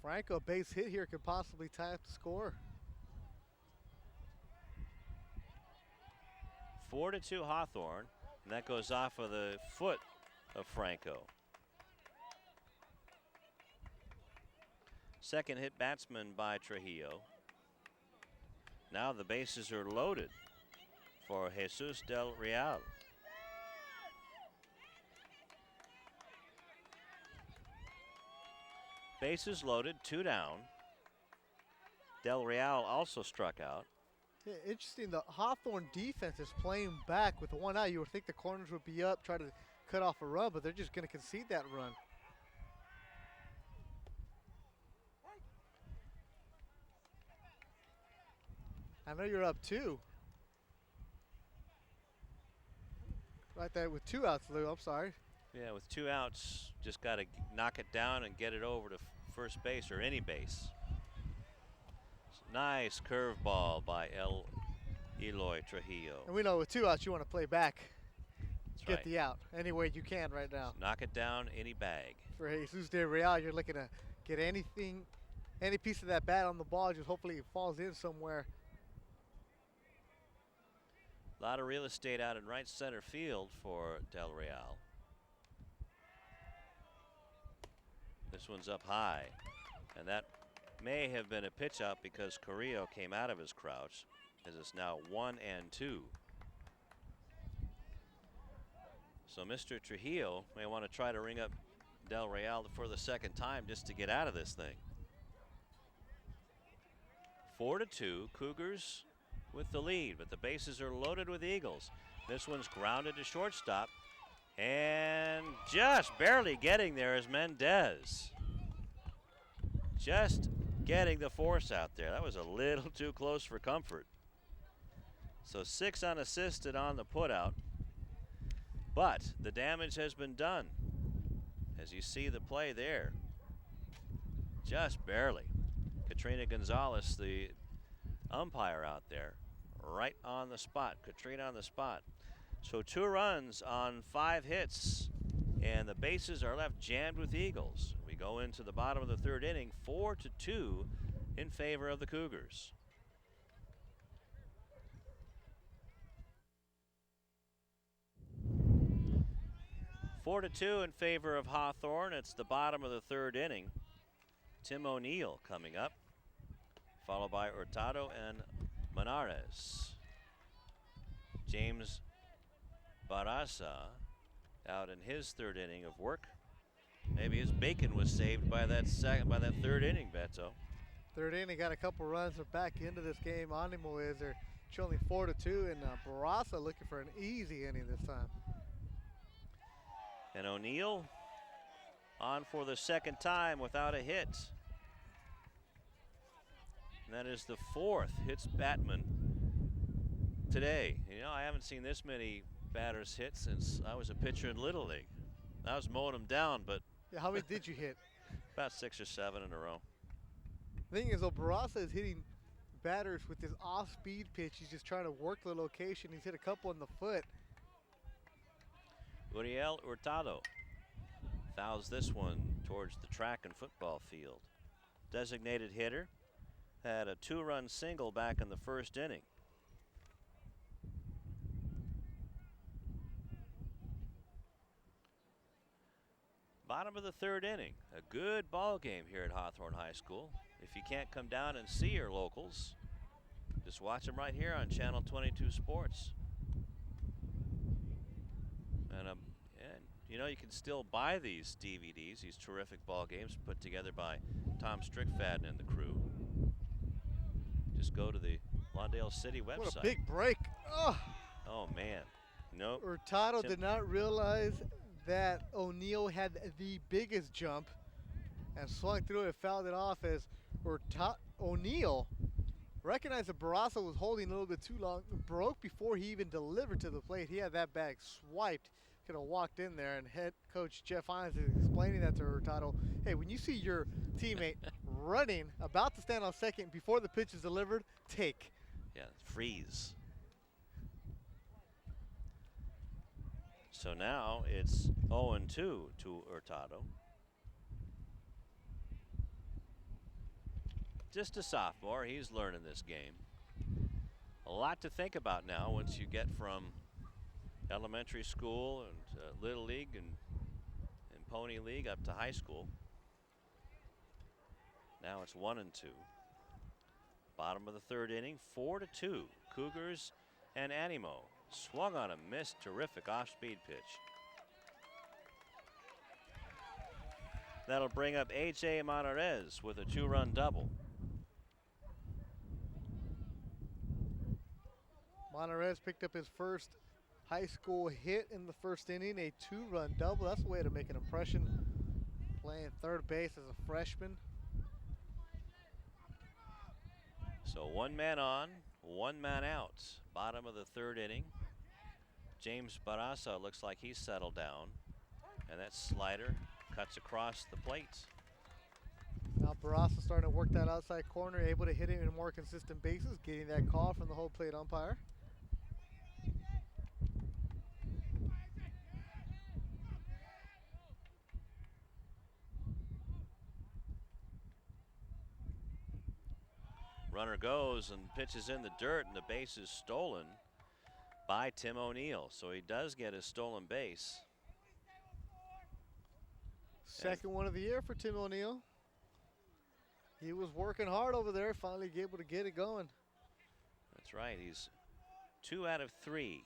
Franco, base hit here, could possibly tie up the score. 4-2 Hawthorne, and that goes off of the foot of Franco. Second hit batsman by Trujillo. Now the bases are loaded for Jesus del Real. Bases loaded, 2 down. Del Real also struck out. Yeah, interesting, the Hawthorne defense is playing back with 1 out. You would think the corners would be up, try to cut off a run, but they're just going to concede that run. I know you're up 2. Right there with 2 outs, Lou. I'm sorry. Yeah, with 2 outs, just got to knock it down and get it over to first base or any base. Nice curveball by Eloy Trujillo. And we know with 2 outs, you want to play back. That's Get right. the out any way you can right now. Just knock it down, any bag. For Jesus Del Real, you're looking to get anything, any piece of that bat on the ball, just hopefully it falls in somewhere. A lot of real estate out in right center field for Del Real. This one's up high, and that may have been a pitch out because Carrillo came out of his crouch, as it's now 1-2. So Mr. Trujillo may want to try to ring up Del Real for the second time just to get out of this thing. 4-2, Cougars with the lead, but the bases are loaded with Eagles. This one's grounded to shortstop, and just barely getting there is Mendez. Just getting the force out there. That was a little too close for comfort. So 6 unassisted on the putout, but the damage has been done. As you see the play there, just barely. Katrina Gonzalez, the umpire out there, right on the spot. Katrina on the spot. So 2 runs on 5 hits, and the bases are left jammed with Eagles. We go into the bottom of the 3rd inning, 4-2 in favor of the Cougars. Four to two in favor of Hawthorne. It's the bottom of the 3rd inning. Tim O'Neill coming up, followed by Hurtado and Manares. James Barraza out in his 3rd inning of work. Maybe his bacon was saved by that 3rd inning, Beto. 3rd inning, got a couple runs. They're back into this game. Animo is. They're trailing 4-2, and Barraza looking for an easy inning this time. And O'Neill on for the 2nd time without a hit. And that is the 4th hits Batman today. You know, I haven't seen this many batters hit since I was a pitcher in Little League. I was mowing them down, but Yeah, how many did you hit? about 6 or 7 in a row. The thing is, though, Barraza is hitting batters with this off-speed pitch. He's just trying to work the location. He's hit a couple in the foot. Uriel Hurtado fouls this one towards the track and football field. Designated hitter, had a 2-run single back in the 1st inning. Bottom of the 3rd inning. A good ball game here at Hawthorne High School. If you can't come down and see your locals, just watch them right here on Channel 22 Sports. And you know, you can still buy these DVDs, these terrific ball games put together by Tom Strickfadden and the crew. Just go to the Lawndale City website. What a big break. Oh, man. Nope. Hurtado did not realize that O'Neill had the biggest jump and swung through it, fouled it off as O'Neill recognized that Barraza was holding a little bit too long, broke before he even delivered to the plate. He had that bag swiped, could have walked in there, and head coach Jeff Hines is explaining that to Hurtado. Hey, when you see your teammate running, about to stand on second before the pitch is delivered, take. Yeah, freeze. So now it's 0-2 to Hurtado. Just a sophomore, he's learning this game. A lot to think about now once you get from elementary school and Little League and Pony League up to high school. Now it's 1-2. Bottom of the 3rd inning, 4-2. Cougars and Animo. Swung on a missed, terrific off-speed pitch. That'll bring up A.J. Monterez with a 2-run double. Monterez picked up his first high school hit in the first inning, a 2-run double. That's a way to make an impression, playing third base as a freshman. So 1 man on, 1 man out. Bottom of the 3rd inning. James Barraza looks like he's settled down. And that slider cuts across the plate. Now Barraza starting to work that outside corner, able to hit it in more consistent bases, getting that call from the home plate umpire. Runner goes and pitches in the dirt, and the base is stolen by Tim O'Neill. So he does get his stolen base. Second one of the year for Tim O'Neill. He was working hard over there, finally able to get it going. That's right, he's 2 out of 3.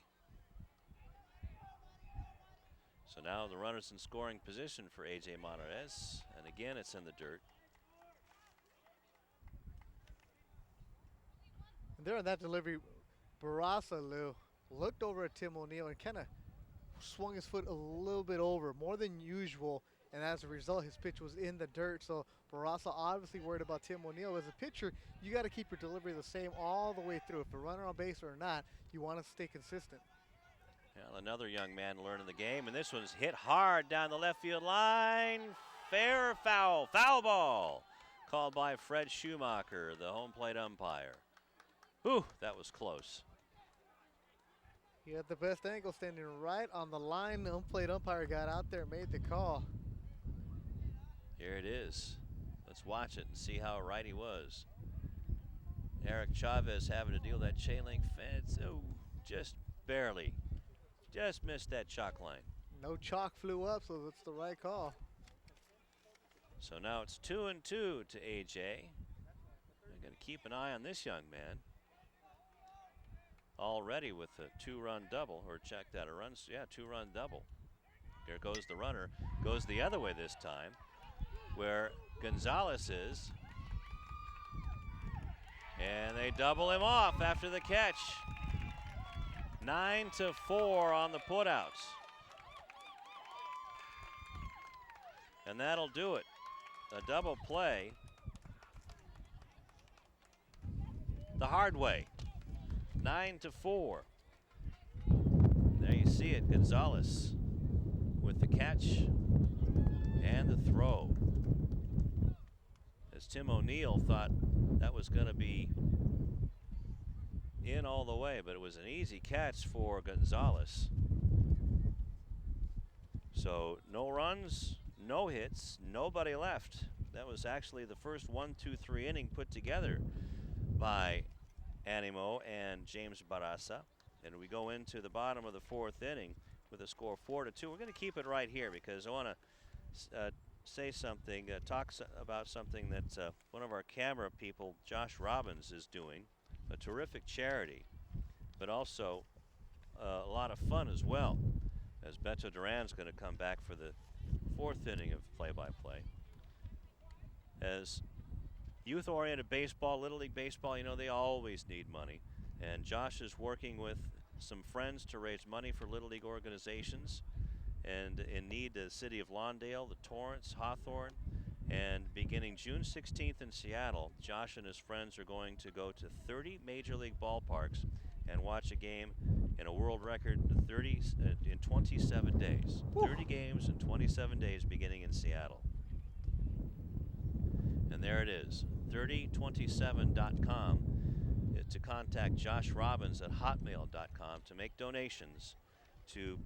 So now the runner's in scoring position for A.J. Monterez, and again it's in the dirt. And there on that delivery, Barraza, Lou, looked over at Tim O'Neill and kind of swung his foot a little bit over, more than usual. And as a result, his pitch was in the dirt. So Barraza obviously worried about Tim O'Neill. As a pitcher, you got to keep your delivery the same all the way through. If a runner on base or not, you want to stay consistent. Well, another young man learning the game, and this one's hit hard down the left field line. Fair or foul? Foul ball. Called by Fred Schumacher, the home plate umpire. Whew, that was close. He had the best angle, standing right on the line. The home plate umpire got out there and made the call. Here it is. Let's watch it and see how right he was. Eric Chavez having to deal with that chain link fence. Oh, just barely. Just missed that chalk line. No chalk flew up, so that's the right call. So now it's 2-2 to AJ. I'm going to keep an eye on this young man. Already with a 2-run double, or check that, 2-run double. Here goes the runner, goes the other way this time, where Gonzalez is. And they double him off after the catch. 9-4 on the putouts. And that'll do it. A double play the hard way. 9-4. There you see it, Gonzalez with the catch and the throw. As Tim O'Neill thought that was going to be in all the way, but it was an easy catch for Gonzalez. So no runs, no hits, nobody left. That was actually the first 1-2-3 inning put together by Animo and James Barraza. And we go into the bottom of the 4th inning with a score 4-2. We're going to keep it right here because I want to say something, about something that one of our camera people, Josh Robbins, is doing. A terrific charity, but also a lot of fun as well, as Beto Duran's going to come back for the 4th inning of play-by-play. As youth-oriented baseball, Little League baseball, you know, they always need money. And Josh is working with some friends to raise money for Little League organizations and in need the city of Lawndale, the Torrance, Hawthorne. And beginning June 16th in Seattle, Josh and his friends are going to go to 30 major league ballparks and watch a game in a world record in 27 days. Woo. 30 games in 27 days beginning in Seattle. And there it is, 3027.com to contact Josh Robbins at hotmail.com to make donations to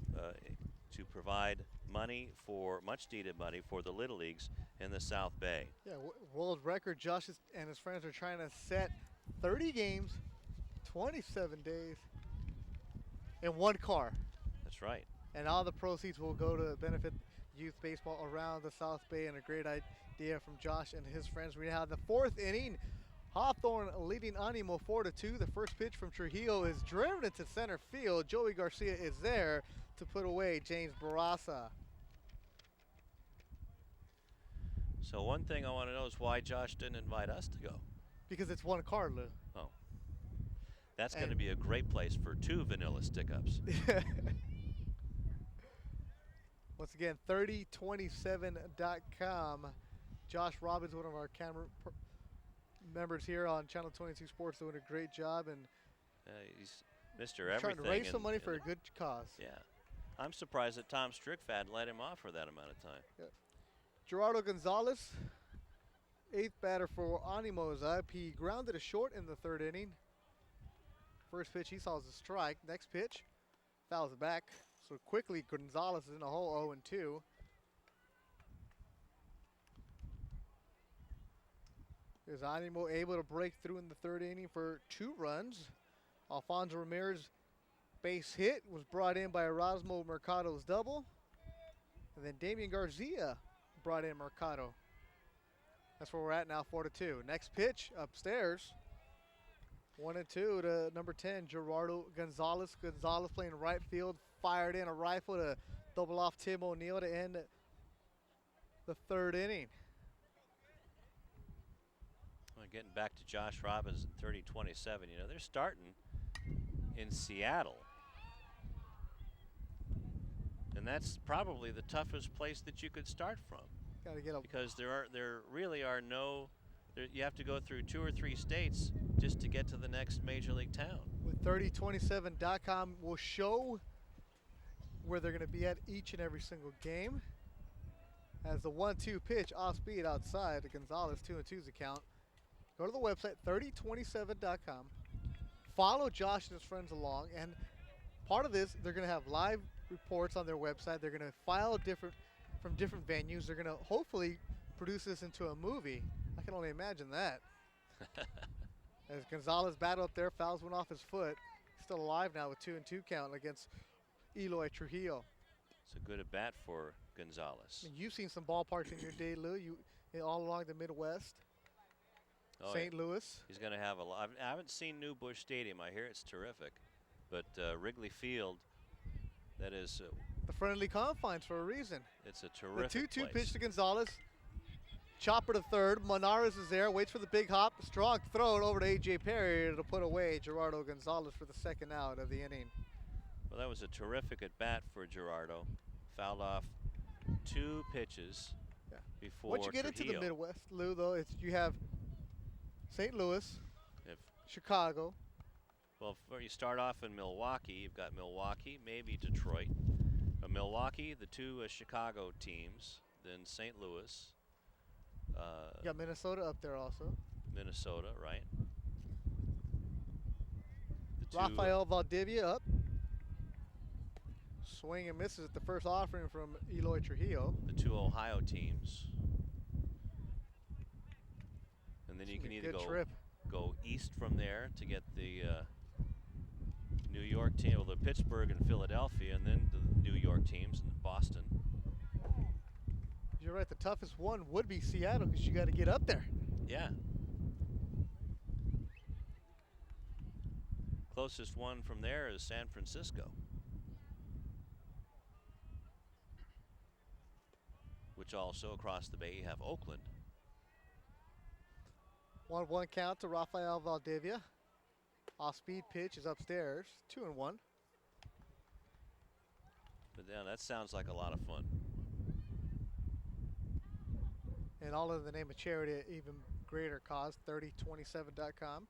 provide money for, much needed money for the Little Leagues in the South Bay. Yeah, world record. Josh and his friends are trying to set 30 games, 27 days in one car. That's right. And all the proceeds will go to benefit youth baseball around the South Bay, and a great idea from Josh and his friends. We have the 4th inning. Hawthorne leading Animo 4-2. The first pitch from Trujillo is driven into center field. Joey Garcia is there to put away James Barraza. So one thing I want to know is why Josh didn't invite us to go. Because it's one card, Lou. Oh. That's going to be a great place for 2 vanilla stick-ups. Once again, 3027.com. Josh Robbins, one of our camera members here on Channel 22 Sports, doing a great job. And He's Mr. Everything. Trying to raise some money for a good cause. Yeah. I'm surprised that Tom Strickfad let him off for that amount of time. Yeah. Gerardo Gonzalez, 8th batter for Animo, is up. He grounded a short in the 3rd inning. First pitch he saw is a strike. Next pitch, fouls it back. So quickly, Gonzalez is in a hole, 0-2. Is Animo able to break through in the 3rd inning for 2 runs? Alfonso Ramirez base hit was brought in by Erasmo Mercado's double. And then Damian Garcia brought in Mercado. That's where we're at now, 4-2. Next pitch upstairs. 1-2 to number 10, Gerardo Gonzalez. Gonzalez playing right field, fired in a rifle to double off Tim O'Neill to end the 3rd inning. Well, getting back to Josh Robbins at 30-27, you know, they're starting in Seattle. And that's probably the toughest place that you could start from. Gotta get because there really are no, you have to go through 2 or 3 states just to get to the next major league town. With 3027.com will show where they're going to be at each and every single game. As the 1-2 pitch off speed outside to Gonzalez, 2-2's account. Go to the website 3027.com. Follow Josh and his friends along, and part of this, they're going to have live reports on their website. They're going to file from different venues. They're going to hopefully produce this into a movie. I can only imagine that. As Gonzalez battled up there, fouls one off his foot. Still alive now with 2-2 count against Eloy Trujillo. It's a good at bat for Gonzalez. I mean, you've seen some ballparks in your day, Lou. All along the Midwest. Oh, St. yeah. Louis. He's going to have a lot. I haven't seen New Busch Stadium. I hear it's terrific. But Wrigley Field, that is. The friendly confines for a reason. It's a terrific The 2-2 place. pitch to Gonzalez. Chopper to 3rd. Monarez is there. Waits for the big hop. Strong throw over to A.J. Perry to put away Gerardo Gonzalez for the 2nd out of the inning. Well, that was a terrific at bat for Gerardo. Fouled off 2 pitches before Once you get Trujillo. into the Midwest, Lou, though, you have St. Louis, Chicago. Well, you start off in Milwaukee. You've got Milwaukee, maybe Detroit. Milwaukee, the 2 Chicago teams, then St. Louis. You got Minnesota up there also. Minnesota, right. Rafael Valdivia up. Swing and misses at the first offering from Eloy Trujillo. The 2 Ohio teams. And then you can either go east from there to get the New York team, well, the Pittsburgh and Philadelphia, and then the New York teams in Boston. You're right, the toughest one would be Seattle because you got to get up there. Yeah. Closest one from there is San Francisco, which also across the bay you have Oakland. 1-1 count to Rafael Valdivia. Off-speed pitch is upstairs, 2-1. But yeah, that sounds like a lot of fun. And all in the name of charity, even greater cause, 3027.com.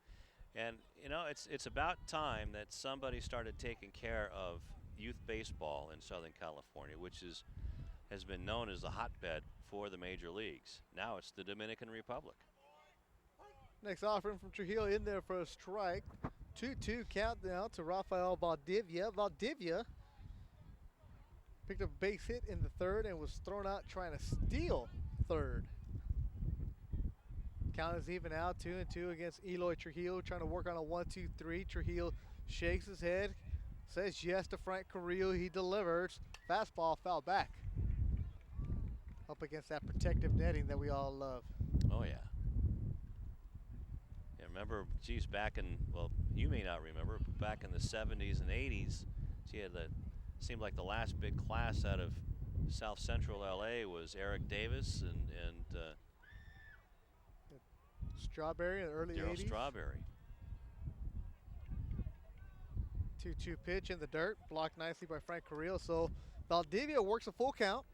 And you know, it's about time that somebody started taking care of youth baseball in Southern California, which has been known as the hotbed for the major leagues. Now it's the Dominican Republic. Next offering from Trujillo in there for a strike. 2-2 count now to Rafael Valdivia. Valdivia picked up a base hit in the 3rd and was thrown out trying to steal 3rd. Count is even out, 2-2 against Eloy Trujillo, trying to work on a 1-2-3. Trujillo shakes his head, says yes to Frank Carrillo. He delivers. Fastball foul back. Up against that protective netting that we all love. Oh, yeah. Yeah, remember, geez, back in, well, you may not remember, but back in the 70s and 80s, seemed like the last big class out of South Central LA was Eric Davis and Strawberry in the early Daryl 80s. Strawberry. 2-2 pitch in the dirt, blocked nicely by Frank Carrillo. So Valdivia works a full count.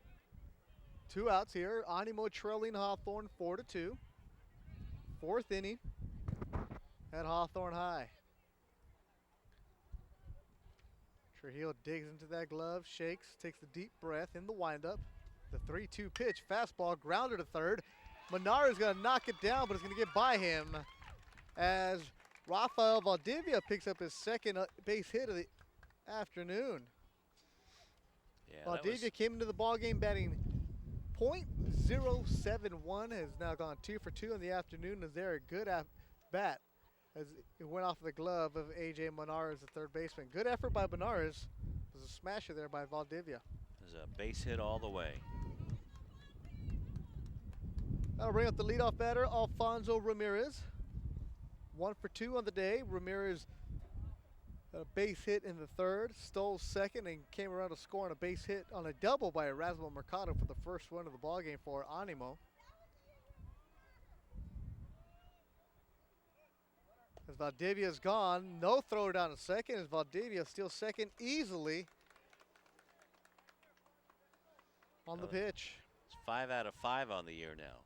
2 outs here. Animo trailing Hawthorne 4-2. 4th inning at Hawthorne High. Trujillo digs into that glove, shakes, takes a deep breath in the windup. The 3-2 pitch, fastball, grounder to third. Menard is going to knock it down, but it's going to get by him as Rafael Valdivia picks up his second base hit of the afternoon. Yeah, Valdivia came into the ballgame batting .071, has now gone 2 for 2 in the afternoon. Is there a good bat as it went off the glove of A.J. Menard, the third baseman. Good effort by Menard. There's a smasher there by Valdivia. There's a base hit all the way. That'll bring up the leadoff batter, Alfonso Ramirez. 1 for 2 on the day. Ramirez a base hit in the third, stole second, and came around to score on a base hit on a double by Erasmo Mercado for the first win of the ballgame for Animo. As Valdivia's gone, no throw down to second, as Valdivia steals second easily on the pitch. It's 5 out of 5 on the year now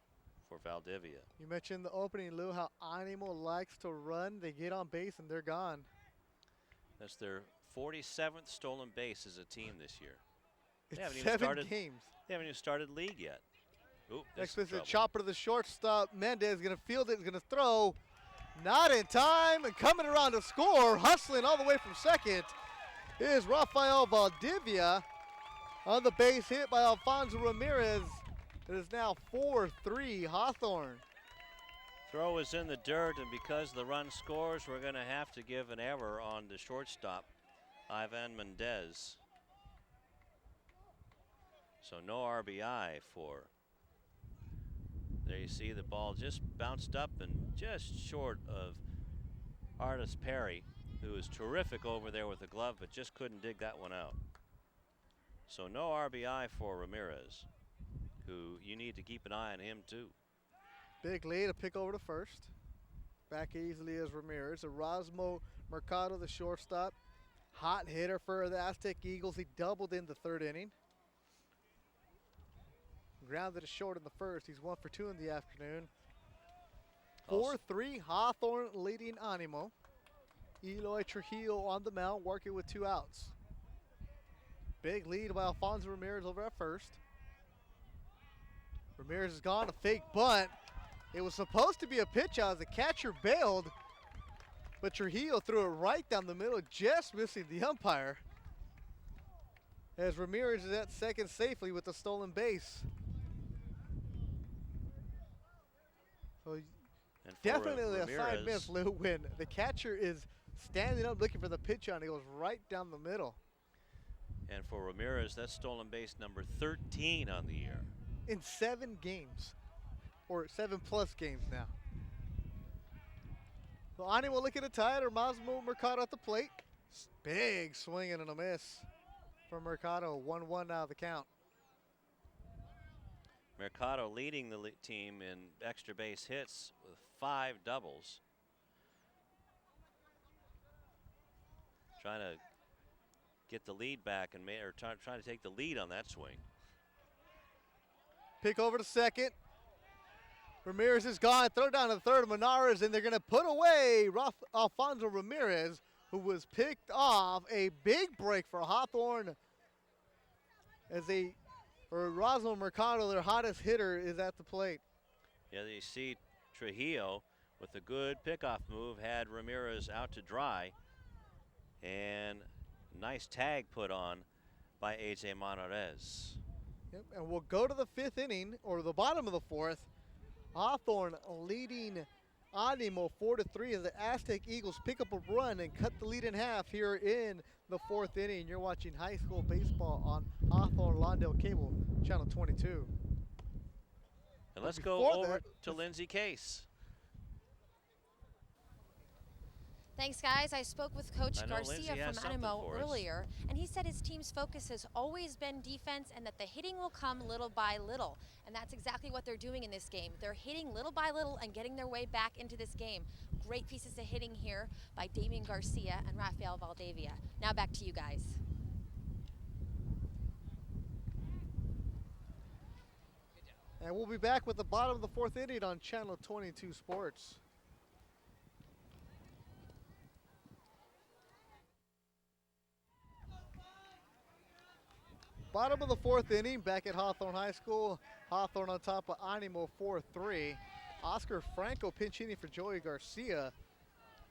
for Valdivia. You mentioned the opening, Lou, how Animo likes to run. They get on base and they're gone. That's their 47th stolen base as a team this year. It's haven't even 7 started- games. They haven't even started league yet. Oop, Next this pitch, a is trouble. chopper to the shortstop. Mendez is going to field it, is going to throw. Not in time, and coming around to score, hustling all the way from second, is Rafael Valdivia on the base hit by Alfonso Ramirez. It is now 4-3 Hawthorne. Throw is in the dirt, and because the run scores, we're going to have to give an error on the shortstop, Ivan Mendez. So no RBI for. There you see the ball just bounced up and just short of Artis Perry, who is terrific over there with the glove, but just couldn't dig that one out. So no RBI for Ramirez, who you need to keep an eye on him too. Big lead, a pick over to first. Back easily as Ramirez. Erasmo Mercado, the shortstop. Hot hitter for the Aztec Eagles. He doubled in the third inning. Grounded it short in the first. He's 1 for 2 in the afternoon. 4-3 Hawthorne leading Animo. Eloy Trujillo on the mound, working with 2 outs. Big lead by Alfonso Ramirez over at first. Ramirez is gone, a fake bunt. It was supposed to be a pitch out as the catcher bailed, but Trujillo threw it right down the middle, just missing the umpire. As Ramirez is at second safely with the stolen base. So And for definitely a side Ramirez, miss, Lou, when the catcher is standing up looking for the pitch on, he goes right down the middle. And for Ramirez, that's stolen base number 13 on the year. In 7 games, or 7+ games now. So Animo looking to tie it, or Erasmo Mercado at the plate. Big swing and a miss for Mercado. 1-1 now the count. Mercado leading the team in extra base hits with 5 doubles. Trying to get the lead back and trying to take the lead on that swing. Pick over to second. Ramirez is gone. Throw down to the third. Menarez, and they're going to put away Alfonso Ramirez, who was picked off. A big break for Hawthorne as Erasmo Mercado, their hottest hitter, is at the plate. Yeah, you see Trujillo with a good pickoff move had Ramirez out to dry, and nice tag put on by A.J. Monarez. Yep, and we'll go to the 5th inning, or the bottom of the 4th. Hawthorne leading Animo 4-3 as the Aztec Eagles pick up a run and cut the lead in half here in the 4th inning. You're watching high school baseball on Hawthorne Lawndale Cable, Channel 22. And let's before go over that, to Lindsay Case. Thanks, guys. I spoke with Coach I know Garcia Lindsay has from something Animo for us. earlier, and he said his team's focus has always been defense and that the hitting will come little by little. And that's exactly what they're doing in this game. They're hitting little by little and getting their way back into this game. Great pieces of hitting here by Damian Garcia and Rafael Valdavia. Now back to you guys. And we'll be back with the bottom of the fourth inning on Channel 22 Sports. Bottom of the fourth inning, back at Hawthorne High School. Hawthorne on top of Animo 4-3. Oscar Franco pinch hitting for Joey Garcia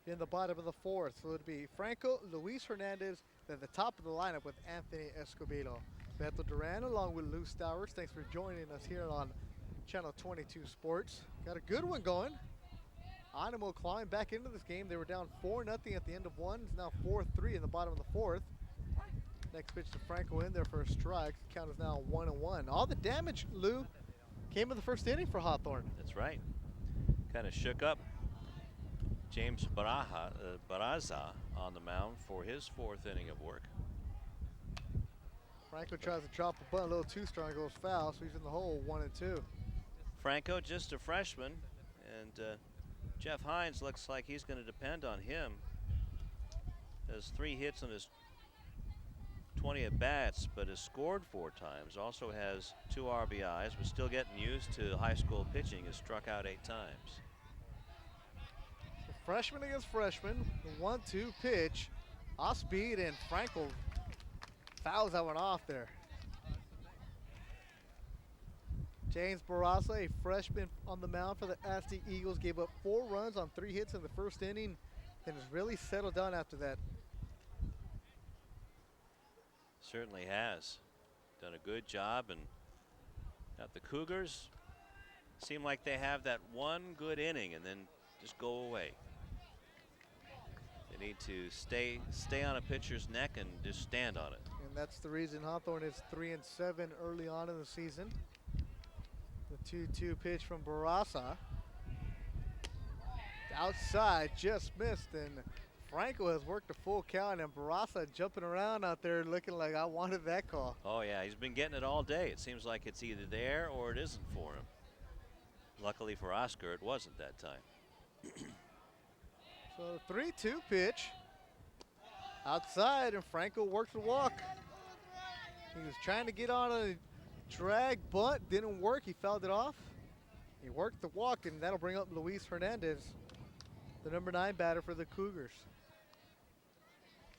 in the bottom of the fourth. So it'll be Franco, Luis Hernandez, then the top of the lineup with Anthony Escobedo. Beto Duran along with Lou Stowers. Thanks for joining us here on Channel 22 Sports. Got a good one going. Animo climbed back into this game. They were down 4-0 at the end of one. It's now 4-3 in the bottom of the fourth. Next pitch to Franco in there for a strike. The count is now 1-1. All the damage, Lou, came in the first inning for Hawthorne. That's right. Kind of shook up James Baraza on the mound for his fourth inning of work. Franco tries to drop a bunt a little too strong, goes foul, so he's in the hole, 1-2. Franco, just a freshman, and Jeff Hines looks like he's going to depend on him. Has 3 hits on his 20 at-bats, but has scored 4 times. Also has 2 RBIs, but still getting used to high school pitching. Has struck out 8 times. So freshman against freshman, the 1-2 pitch. Off speed, and Franco fouls that one off there. James Barraza, a freshman on the mound for the Aztec Eagles, gave up 4 runs on 3 hits in the first inning, and has really settled down after that. Certainly has. Done a good job, and got the Cougars seem like they have that one good inning and then just go away. They need to stay on a pitcher's neck and just stand on it. And that's the reason Hawthorne is 3-7 early on in the season. The 2-2 pitch from Barraza. Outside, just missed, and Franco has worked a full count, and Barraza jumping around out there looking like I wanted that call. Oh yeah, he's been getting it all day. It seems like it's either there or it isn't for him. Luckily for Oscar, it wasn't that time. So 3-2 pitch. Outside, and Franco works the walk. He was trying to get on a drag bunt, didn't work, he fouled it off. He worked the walk, and that'll bring up Luis Hernandez, the number 9 batter for the Cougars.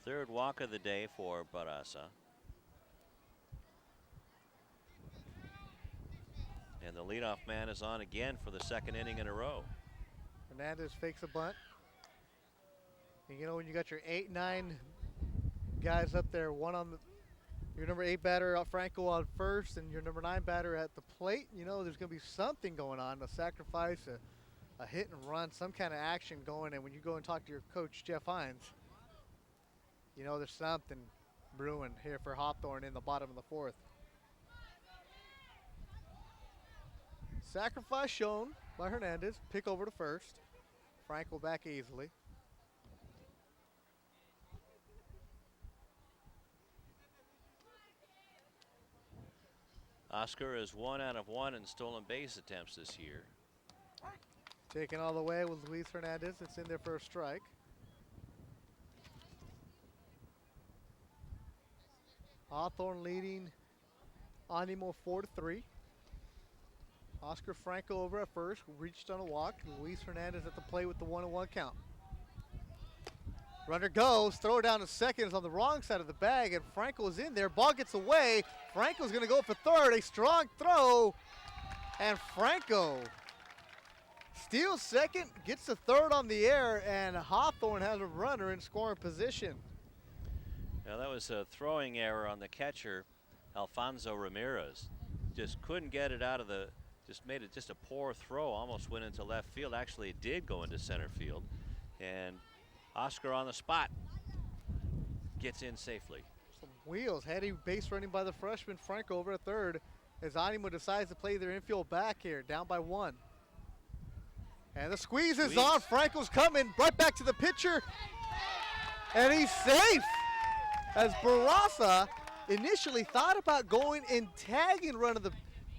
3rd walk of the day for Barraza. And the leadoff man is on again for the 2nd inning in a row. Hernandez fakes a bunt. And you know, when you got your 8-9 guys up there, one on your number 8 batter Franco on first and your number 9 batter at the plate, you know there's going to be something going on, a sacrifice, a hit and run, some kind of action going. And when you go and talk to your coach, Jeff Hines, you know there's something brewing here for Hawthorne in the bottom of the 4th. Sacrifice shown by Hernandez. Pick over to first. Franco back easily. Oscar is 1 out of 1 in stolen base attempts this year. Taken all the way with Luis Hernandez. It's in there for a strike. Hawthorne leading Animo 4-3. Oscar Franco over at first, reached on a walk. Luis Hernandez at the plate with the 1-1 count. Runner goes, throw down to second, is on the wrong side of the bag, and Franco is in there. Ball gets away. Franco's gonna go for third, a strong throw, and Franco steals second, gets the third on the air, and Hawthorne has a runner in scoring position. Now that was a throwing error on the catcher, Alfonso Ramirez. Just couldn't get it out of the, just made it just a poor throw, almost went into left field. Actually, it did go into center field. And Oscar on the spot gets in safely. Some wheels, heady base running by the freshman Franco over at third as Animo decides to play their infield back here, down by 1. And the squeeze is on. Franco's coming right back to the pitcher. And he's safe. As Barraza initially thought about going and tagging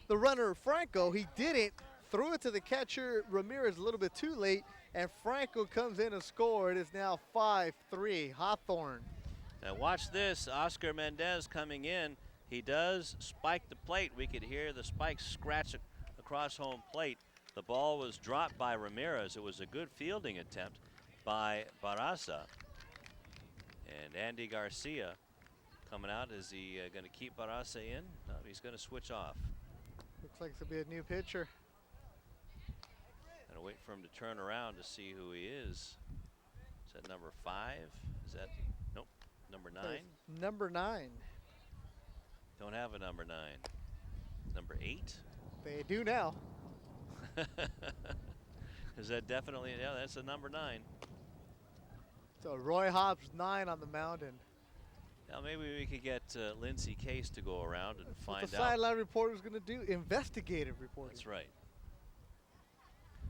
the runner Franco, he didn't. Threw it to the catcher Ramirez a little bit too late, and Franco comes in and scored. It is now 5-3 Hawthorne. Now watch this, Oscar Mendez coming in. He does spike the plate. We could hear the spike scratch across home plate. The ball was dropped by Ramirez. It was a good fielding attempt by Barraza. And Andy Garcia coming out. Is he going to keep Barraza in? No, he's going to switch off. Looks like it's going to be a new pitcher. Gonna wait for him to turn around to see who he is. Is that number 5? Is that, nope, number 9? Number 9. Don't have a number 9. Number 8? They do now. Is that definitely, yeah, that's a number 9. So Roy Hobbs 9 on the mound, and now maybe we could get Lindsey Case to go around and find what the out. sideline reporter is going to do, investigative reporting. That's right.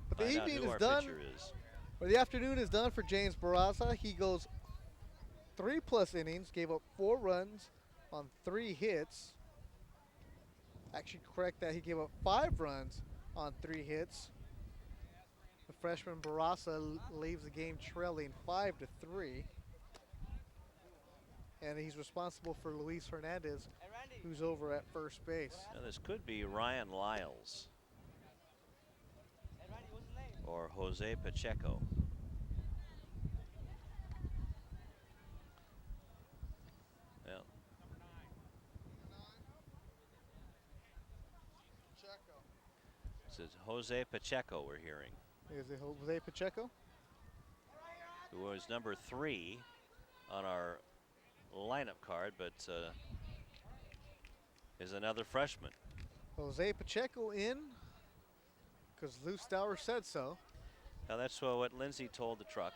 But the Find out evening who is our done, pitcher is. or the afternoon is done for James Barraza. He goes 3+ innings, gave up 4 runs on 3 hits. Actually, correct that, he gave up 5 runs on 3 hits. The freshman Barraza leaves the game trailing 5-3. And he's responsible for Luis Hernandez, who's over at first base. Now this could be Ryan Lyles or Jose Pacheco. Well, this is Jose Pacheco we're hearing, Is it Jose Pacheco? who was number 3 on our lineup card, but is another freshman. Jose Pacheco in, because Lou Stauer said so. Now that's what Lindsay told the truck.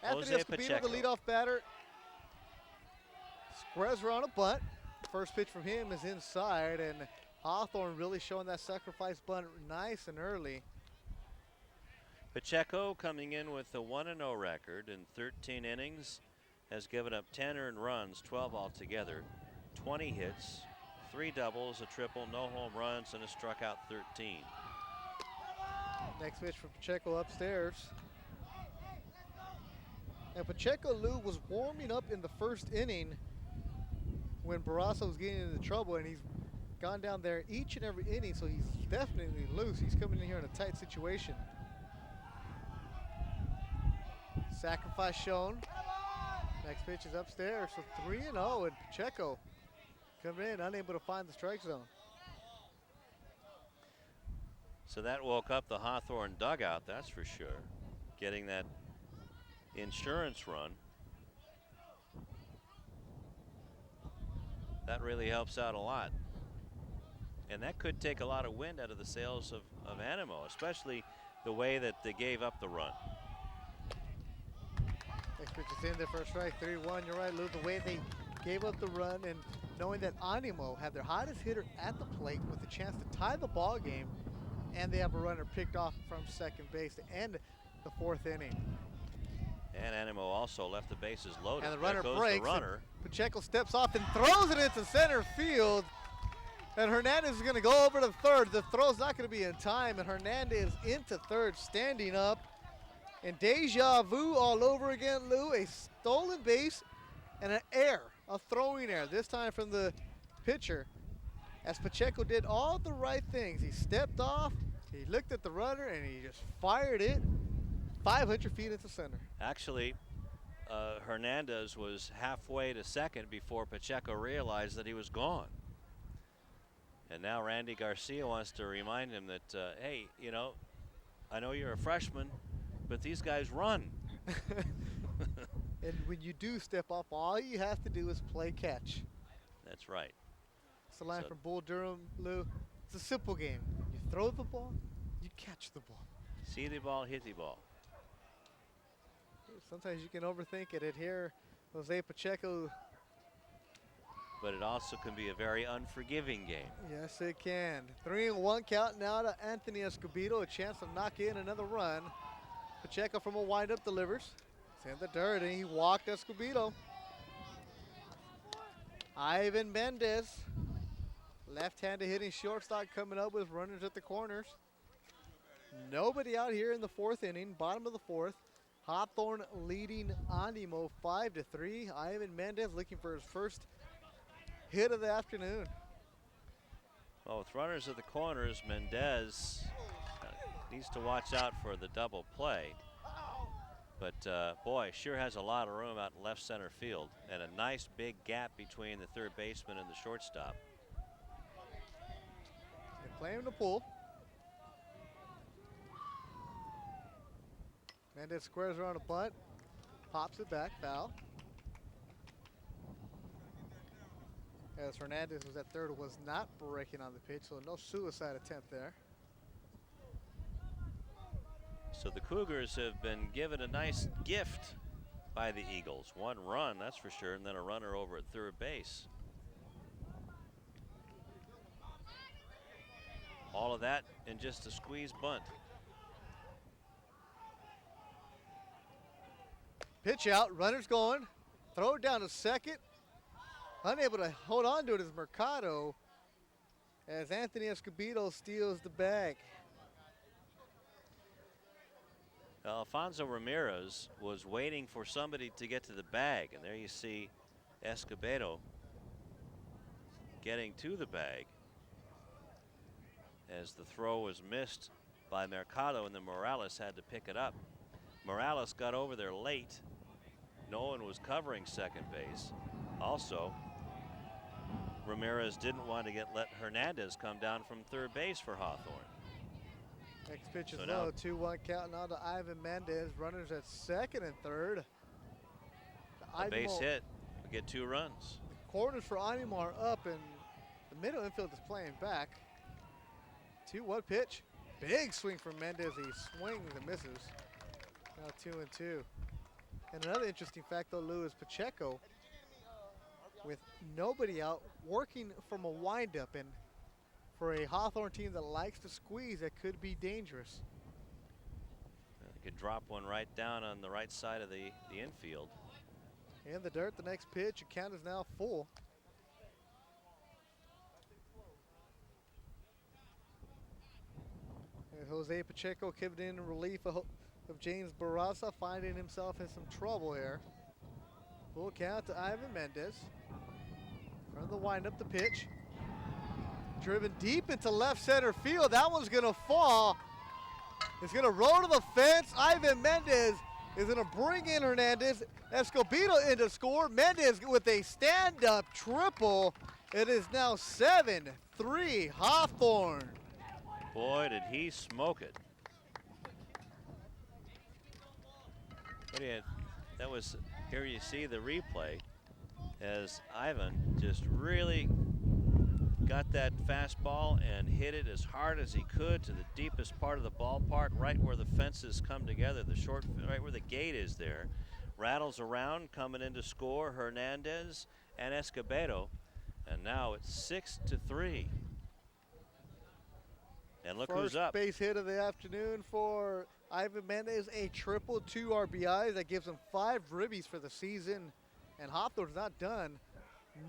Anthony Jose Escobedo, Pacheco. the leadoff batter, squares around a bunt. First pitch from him is inside, and Hawthorne really showing that sacrifice bunt nice and early. Pacheco coming in with a 1-0 record in 13 innings, has given up 10 earned runs, 12 altogether, 20 hits, 3 doubles, a triple, no home runs, and has struck out 13. Next pitch from Pacheco upstairs. And Pacheco, Lou, was warming up in the first inning when Barraza was getting into trouble, and he's gone down there each and every inning, so he's definitely loose. He's coming in here in a tight situation. Sacrifice shown. Next pitch is upstairs, so 3-0, and Pacheco coming in, unable to find the strike zone. So that woke up the Hawthorne dugout, that's for sure. Getting that insurance run. That really helps out a lot. And that could take a lot of wind out of the sails of Animo, especially the way that they gave up the run. Next pitch is in there for a strike, 3-1. You're right, Lou, the way they gave up the run and knowing that Animo had their hottest hitter at the plate with a chance to tie the ball game, and they have a runner picked off from second base to end the 4th inning. And Animo also left the bases loaded. And the runner there goes breaks. The runner. Pacheco steps off and throws it into center field. And Hernandez is going to go over to third. The throw's not going to be in time, and Hernandez into third, standing up. And deja vu all over again, Lou. A stolen base and an error, a throwing error, this time from the pitcher. As Pacheco did all the right things. He stepped off, he looked at the runner, and he just fired it 500 feet into center. Actually, Hernandez was halfway to second before Pacheco realized that he was gone. And now Randy Garcia wants to remind him that, hey, you know, I know you're a freshman, but these guys run. And when you do step off, all you have to do is play catch. That's right. It's the line So- from Bull Durham, Lou. It's a simple game. You throw the ball, you catch the ball. See the ball, hit the ball. Sometimes you can overthink it. And here, Jose Pacheco. But it also can be a very unforgiving game. Yes, it can. 3-1 count now to Anthony Escobedo. A chance to knock in another run. Pacheco from a windup delivers. It's in the dirt, and he walked Escobedo. Ivan Mendez, left-handed hitting shortstop, coming up with runners at the corners. Nobody out here in the 4th inning, bottom of the 4th. Hawthorne leading Animo 5-3. Ivan Mendez looking for his first hit of the afternoon. Well, with runners at the corners, Mendez needs to watch out for the double play. But boy, sure has a lot of room out in left center field, and a nice big gap between the third baseman and the shortstop. They're playing the pull. Mendez squares around a bunt, pops it back, foul. As Hernandez was at third, was not breaking on the pitch, so no suicide attempt there. So the Cougars have been given a nice gift by the Eagles. 1 run, that's for sure, and then a runner over at third base. All of that in just a squeeze bunt. Pitch out, runners going. Throw it down to second. Unable to hold on to it is Mercado as Anthony Escobedo steals the bag. Alfonso Ramirez was waiting for somebody to get to the bag, and there you see Escobedo getting to the bag as the throw was missed by Mercado, and then Morales had to pick it up. Morales got over there late. No one was covering second base. Also, Ramirez didn't want to let Hernandez come down from third base for Hawthorne. Next pitch is So low, now 2-1 count now to Ivan Mendez. Runners at second and third. a base hit, we get 2 runs. The corners for Animo are up, and the middle infield is playing back. 2-1 pitch. Big swing from Mendez. He swings and misses. Now 2-2. And another interesting fact, though, Lou, is Pacheco, with nobody out, working from a windup, and for a Hawthorne team that likes to squeeze, that could be dangerous. He could drop one right down on the right side of the infield. In the dirt, the next pitch, the count is now full. And Jose Pacheco coming in relief of James Barraza, finding himself in some trouble here. Full count to Ivan Mendez. From the windup, the pitch. Driven deep into left center field. That one's gonna fall. It's gonna roll to the fence. Ivan Mendez is gonna bring in Hernandez. Escobedo in to score. Mendez with a stand-up triple. It is now 7-3 Hawthorne. Boy, did he smoke it. But that was, here you see the replay as Ivan just really got that fastball and hit it as hard as he could to the deepest part of the ballpark, right where the fences come together, right where the gate is there. Rattles around, coming in to score Hernandez and Escobedo, and now it's 6-3. And look who's up. First base hit of the afternoon for Ivan Mendez, a triple, 2 RBIs. That gives him 5 ribbies for the season. And Hawthorne's not done.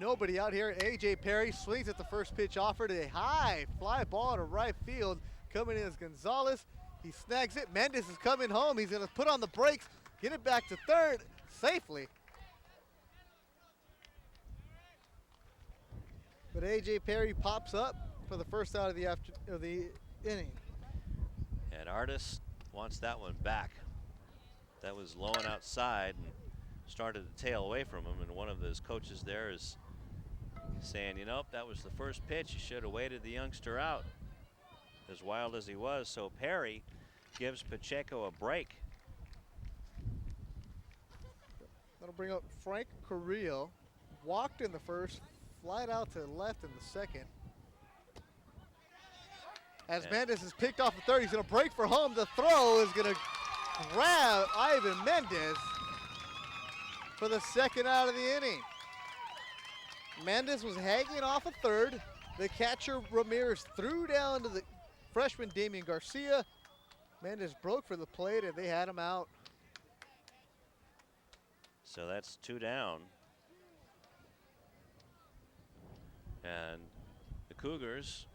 Nobody out here. A.J. Perry swings at the first pitch offered. A high fly ball to right field. Coming in is Gonzalez. He snags it. Mendez is coming home. He's going to put on the brakes, get it back to third safely. But A.J. Perry pops up for the first out of the inning. And Artis wants that one back. That was low and outside and started to tail away from him, and one of his coaches there is saying, you know, that was the first pitch. You should have waited the youngster out, as wild as he was. So Perry gives Pacheco a break. That'll bring up Frank Carrillo. Walked in the first, flied out to the left in the second. As Mendez is picked off the third, he's going to break for home. The throw is going to grab Ivan Mendez for the second out of the inning. Mendez was hanging off a third. The catcher Ramirez threw down to the freshman Damian Garcia. Mendes broke for the plate, and they had him out. So that's 2 down. And the Cougars,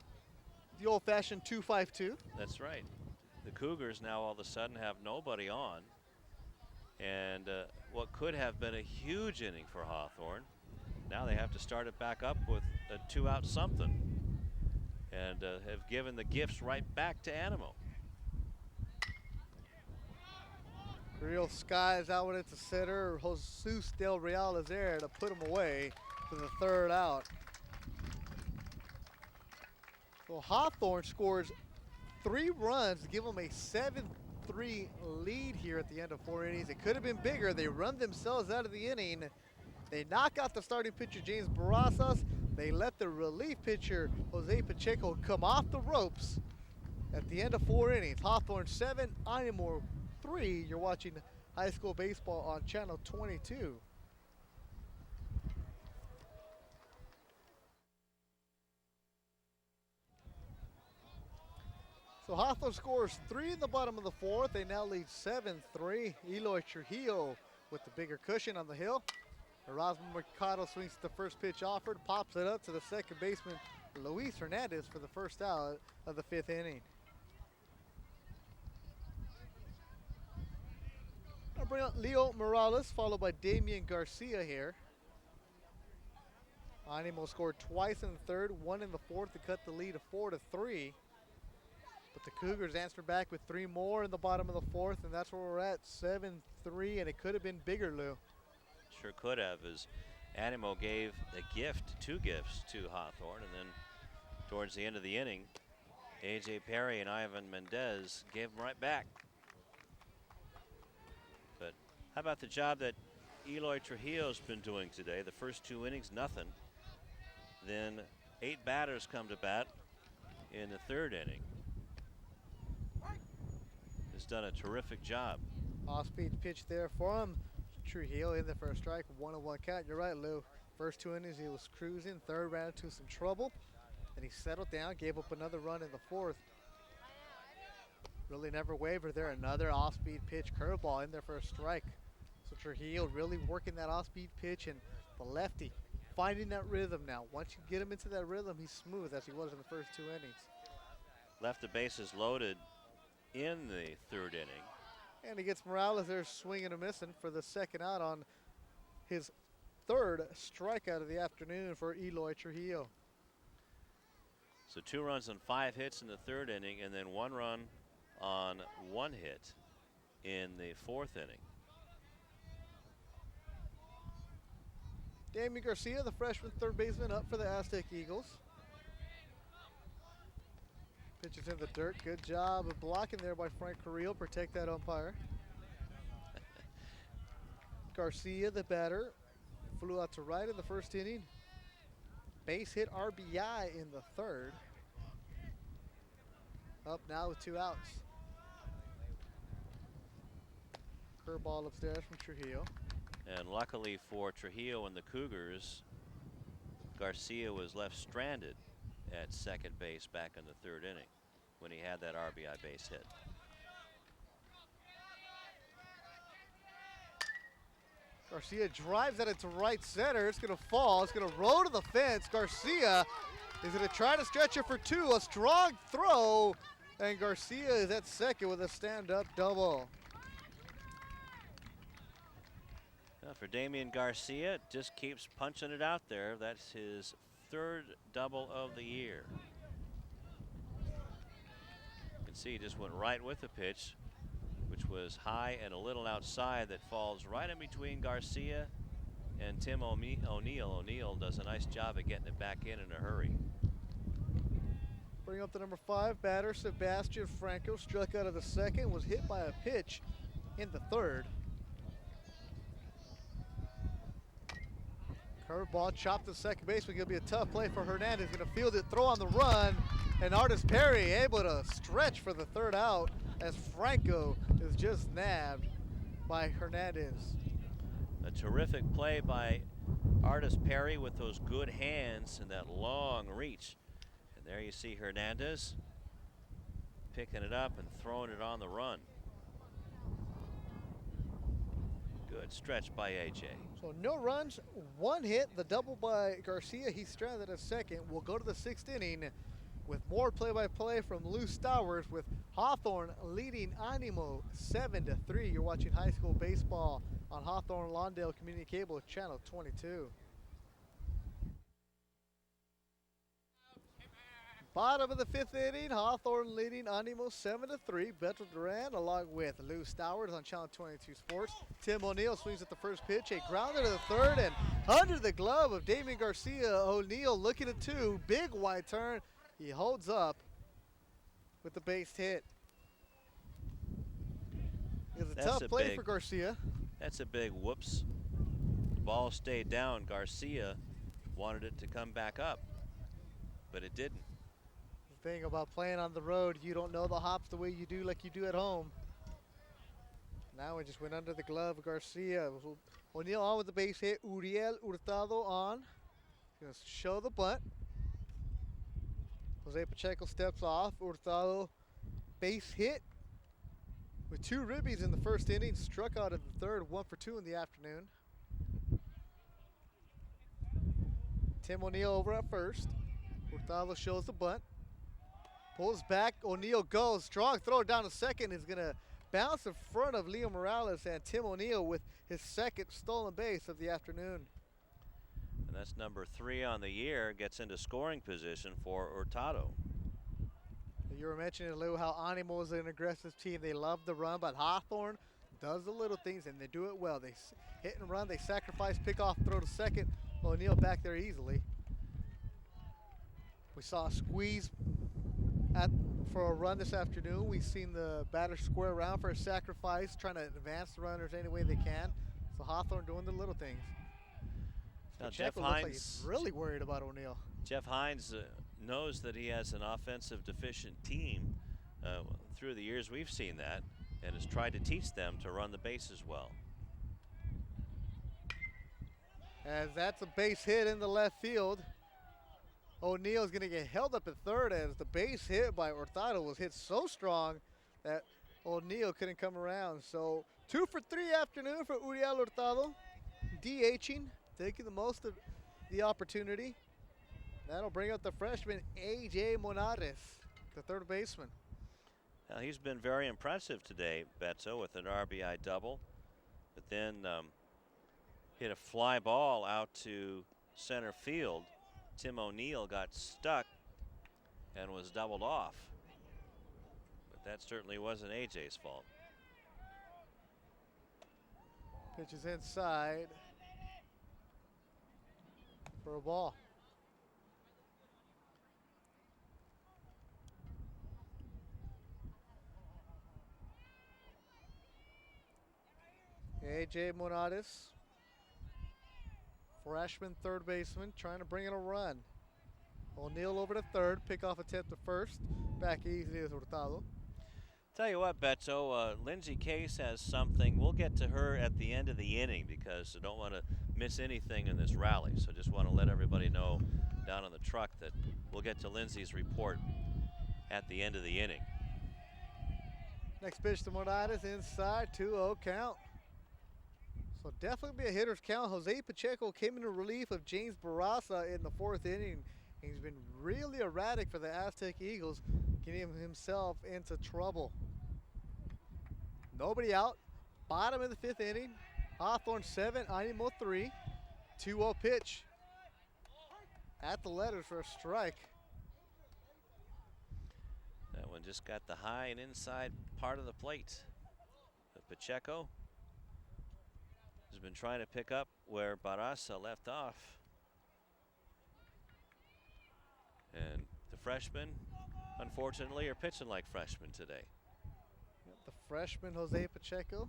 The old-fashioned 2-5-2. that's right. The Cougars now all of a sudden have nobody on. And what could have been a huge inning for Hawthorne, now they have to start it back up with a 2-out something. And have given the gifts right back to Animo. Real skies out when it's a center. Jesus Del Real is there to put him away for the 3rd out. So Hawthorne scores 3 runs to give them a 7-3 lead here at the end of 4 innings. It could have been bigger. They run themselves out of the inning. They knock out the starting pitcher, James Barrazas. They let the relief pitcher, Jose Pacheco, come off the ropes at the end of 4 innings. Hawthorne 7, Animo 3. You're watching high school baseball on channel 22. So Hawthorne scores 3 in the bottom of the 4th. They now lead 7-3. Eloy Trujillo with the bigger cushion on the hill. Erasmo Mercado swings the first pitch offered, pops it up to the second baseman, Luis Hernandez, for the 1st out of the 5th inning. I'll bring up Leo Morales, followed by Damian Garcia here. Animo scored twice in the 3rd, 1 in the 4th to cut the lead to 4-3. But the Cougars answered back with 3 more in the bottom of the 4th, and that's where we're at, 7-3, and it could have been bigger, Lou. Sure could have, as Animo gave a gift, 2 gifts to Hawthorne, and then towards the end of the inning, A.J. Perry and Ivan Mendez gave them right back. But how about the job that Eloy Trujillo's been doing today? The first 2 innings, nothing. Then 8 batters come to bat in the 3rd inning. Has done a terrific job. Off-speed pitch there for him. Trujillo in the first strike, 1-1 count. You're right, Lou. First 2 innings he was cruising. 3rd ran into some trouble. Then he settled down, gave up another run in the 4th. Really never wavered there. Another off-speed pitch, curveball in there for a strike. So Trujillo really working that off-speed pitch, and the lefty finding that rhythm now. Once you get him into that rhythm, he's smooth as he was in the first 2 innings. Left the bases loaded in the 3rd inning. And he gets Morales there swinging and missing for the 2nd out on his 3rd strikeout of the afternoon for Eloy Trujillo. So 2 runs on 5 hits in the 3rd inning, and then 1 run on 1 hit in the 4th inning. Damian Garcia, the freshman 3rd baseman, up for the Aztec Eagles. Pitches in the dirt. Good job of blocking there by Frank Carrillo. Protect that umpire. Garcia, the batter, flew out to right in the 1st inning. Base hit RBI in the 3rd. Up now with 2 outs. Curveball upstairs from Trujillo. And luckily for Trujillo and the Cougars, Garcia was left stranded at 2nd base back in the 3rd inning when he had that RBI base hit. Garcia drives that into right center. It's going to fall. It's going to roll to the fence. Garcia is going to try to stretch it for 2. A strong throw. And Garcia is at 2nd with a stand-up double. For Damian Garcia, just keeps punching it out there. That's his 3rd double of the year. You can see he just went right with the pitch, which was high and a little outside, that falls right in between Garcia and Tim O'Neill. O'Neill does a nice job of getting it back in a hurry. Bring up the number 5 batter, Sebastian Franco, struck out of the 2nd, was hit by a pitch in the 3rd. Curveball chopped to 2nd base. It's going to be a tough play for Hernandez. Going to field it, throw on the run, and Artis Perry able to stretch for the 3rd out as Franco is just nabbed by Hernandez. A terrific play by Artis Perry with those good hands and that long reach. And there you see Hernandez picking it up and throwing it on the run. Good stretch by AJ. So no runs, 1 hit, the double by Garcia. He's stranded at second. We'll go to the 6th inning with more play-by-play from Lou Stowers with Hawthorne leading Animo 7-3. You're watching high school baseball on Hawthorne Lawndale Community Cable, channel 22. Bottom of the 5th inning, Hawthorne leading Animo 7-3. Beto Duran along with Lou Stowers on channel 22 Sports. Tim O'Neill swings at the first pitch, a grounder to the third, and under the glove of Damian Garcia, O'Neill looking at 2, big wide turn. He holds up with the base hit. It's a tough play for Garcia. That's a big whoops. The ball stayed down. Garcia wanted it to come back up, but it didn't. The thing about playing on the road, you don't know the hops the way you do like you do at home. Now it just went under the glove of Garcia. O'Neill on with the base hit. Uriel Hurtado on. He's going to show the bunt. Jose Pacheco steps off. Hurtado base hit with 2 ribbies in the 1st inning. Struck out in the 3rd, 1 for 2 in the afternoon. Tim O'Neill over at first. Hurtado shows the bunt. Pulls back. O'Neill goes. Strong throw down to second. Is going to bounce in front of Leo Morales, and Tim O'Neill with his 2nd stolen base of the afternoon. And that's number 3 on the year, gets into scoring position for Hurtado. You were mentioning, Lou, how Animo is an aggressive team. They love the run, but Hawthorne does the little things, and they do it well. They hit and run. They sacrifice, pick off, throw to second. O'Neill back there easily. We saw a squeeze for a run this afternoon. We've seen the batter square around for a sacrifice, trying to advance the runners any way they can. So Hawthorne doing the little things. Now Jeff Hines like he's really worried about O'Neill. Jeff Hines knows that he has an offensive deficient team. Through the years we've seen that, and has tried to teach them to run the bases well. As that's a base hit in the left field. O'Neill's going to get held up at 3rd as the base hit by Hurtado was hit so strong that O'Neill couldn't come around. So 2 for 3 afternoon for Uriel Hurtado. DHing, taking the most of the opportunity. That'll bring up the freshman AJ Monares, the 3rd baseman. Now he's been very impressive today, Beto, with an RBI double, but then hit a fly ball out to center field. Tim O'Neill got stuck and was doubled off, but that certainly wasn't AJ's fault. Pitch is inside for a ball. AJ Monares, freshman 3rd baseman, trying to bring in a run. O'Neill over to 3rd, pick off attempt to 1st. Back easily as Hurtado. Tell you what, Beto, Lindsay Case has something. We'll get to her at the end of the inning because I don't want to miss anything in this rally. So just want to let everybody know down on the truck that we'll get to Lindsay's report at the end of the inning. Next pitch to Monares, inside, 2-0 count. So definitely be a hitter's count. Jose Pacheco came into relief of James Barraza in the 4th inning. He's been really erratic for the Aztec Eagles, getting himself into trouble. Nobody out. Bottom of the 5th inning. Hawthorne 7, Animo 3. 2-0 pitch. At the letters for a strike. That one just got the high and inside part of the plate. But Pacheco has been trying to pick up where Barraza left off. And the freshmen, unfortunately, are pitching like freshmen today. The freshman, Jose Pacheco.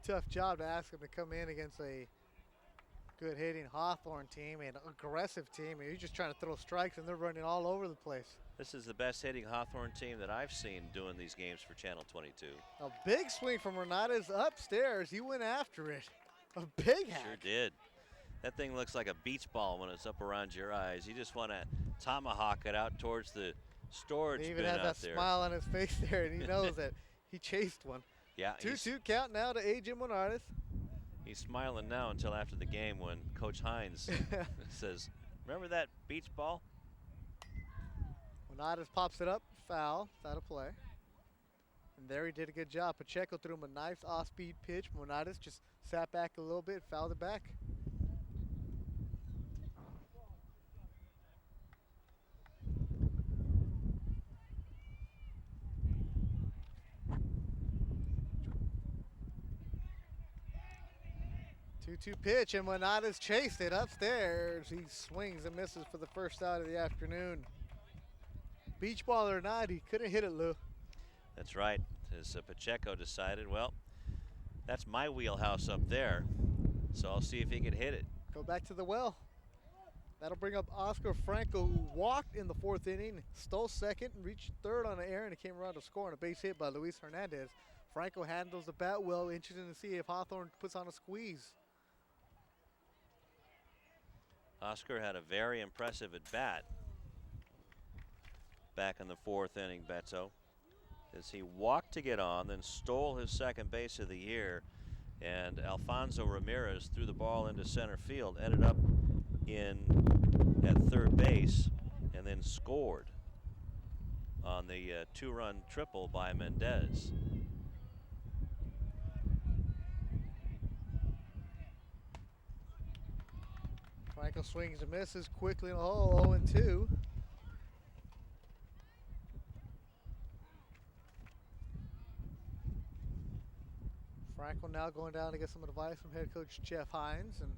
Tough job to ask him to come in against a good hitting Hawthorne team, an aggressive team. You're just trying to throw strikes and they're running all over the place. This is the best hitting Hawthorne team that I've seen doing these games for Channel 22. A big swing from Hernandez upstairs. He went after it. A big hack. Sure did. That thing looks like a beach ball when it's up around your eyes. You just want to tomahawk it out towards the Storage He even bin has out that there. smile on his face there, and he knows that he chased one. Yeah, 2-2 count now to A.J. Monardes. he's smiling now until after the game when Coach Hines says, "Remember that beach ball?" Monardes pops it up, foul, it's out of play. And there he did a good job. Pacheco threw him a nice off-speed pitch. Monardes just sat back a little bit, fouled it back. Two-two pitch, and Monardes chased it upstairs. He swings and misses for the first out of the afternoon. Beach ball or not, he couldn't hit it, Lou. That's right. As Pacheco decided, well, that's my wheelhouse up there, so I'll see if he can hit it. Go back to the well. That'll bring up Oscar Franco, who walked in the fourth inning, stole second, and reached third on an error, and he came around to score on a base hit by Luis Hernandez. Franco handles the bat well. Interesting to see if Hawthorne puts on a squeeze. Oscar had a very impressive at bat back in the fourth inning, Beto, as he walked to get on, then stole his second base of the year, and Alfonso Ramirez threw the ball into center field, ended up in at third base, and then scored on the two-run triple by Mendez. Franco swings and misses quickly in the hole, 0-2. Franco now going down to get some advice from head coach Jeff Hines. And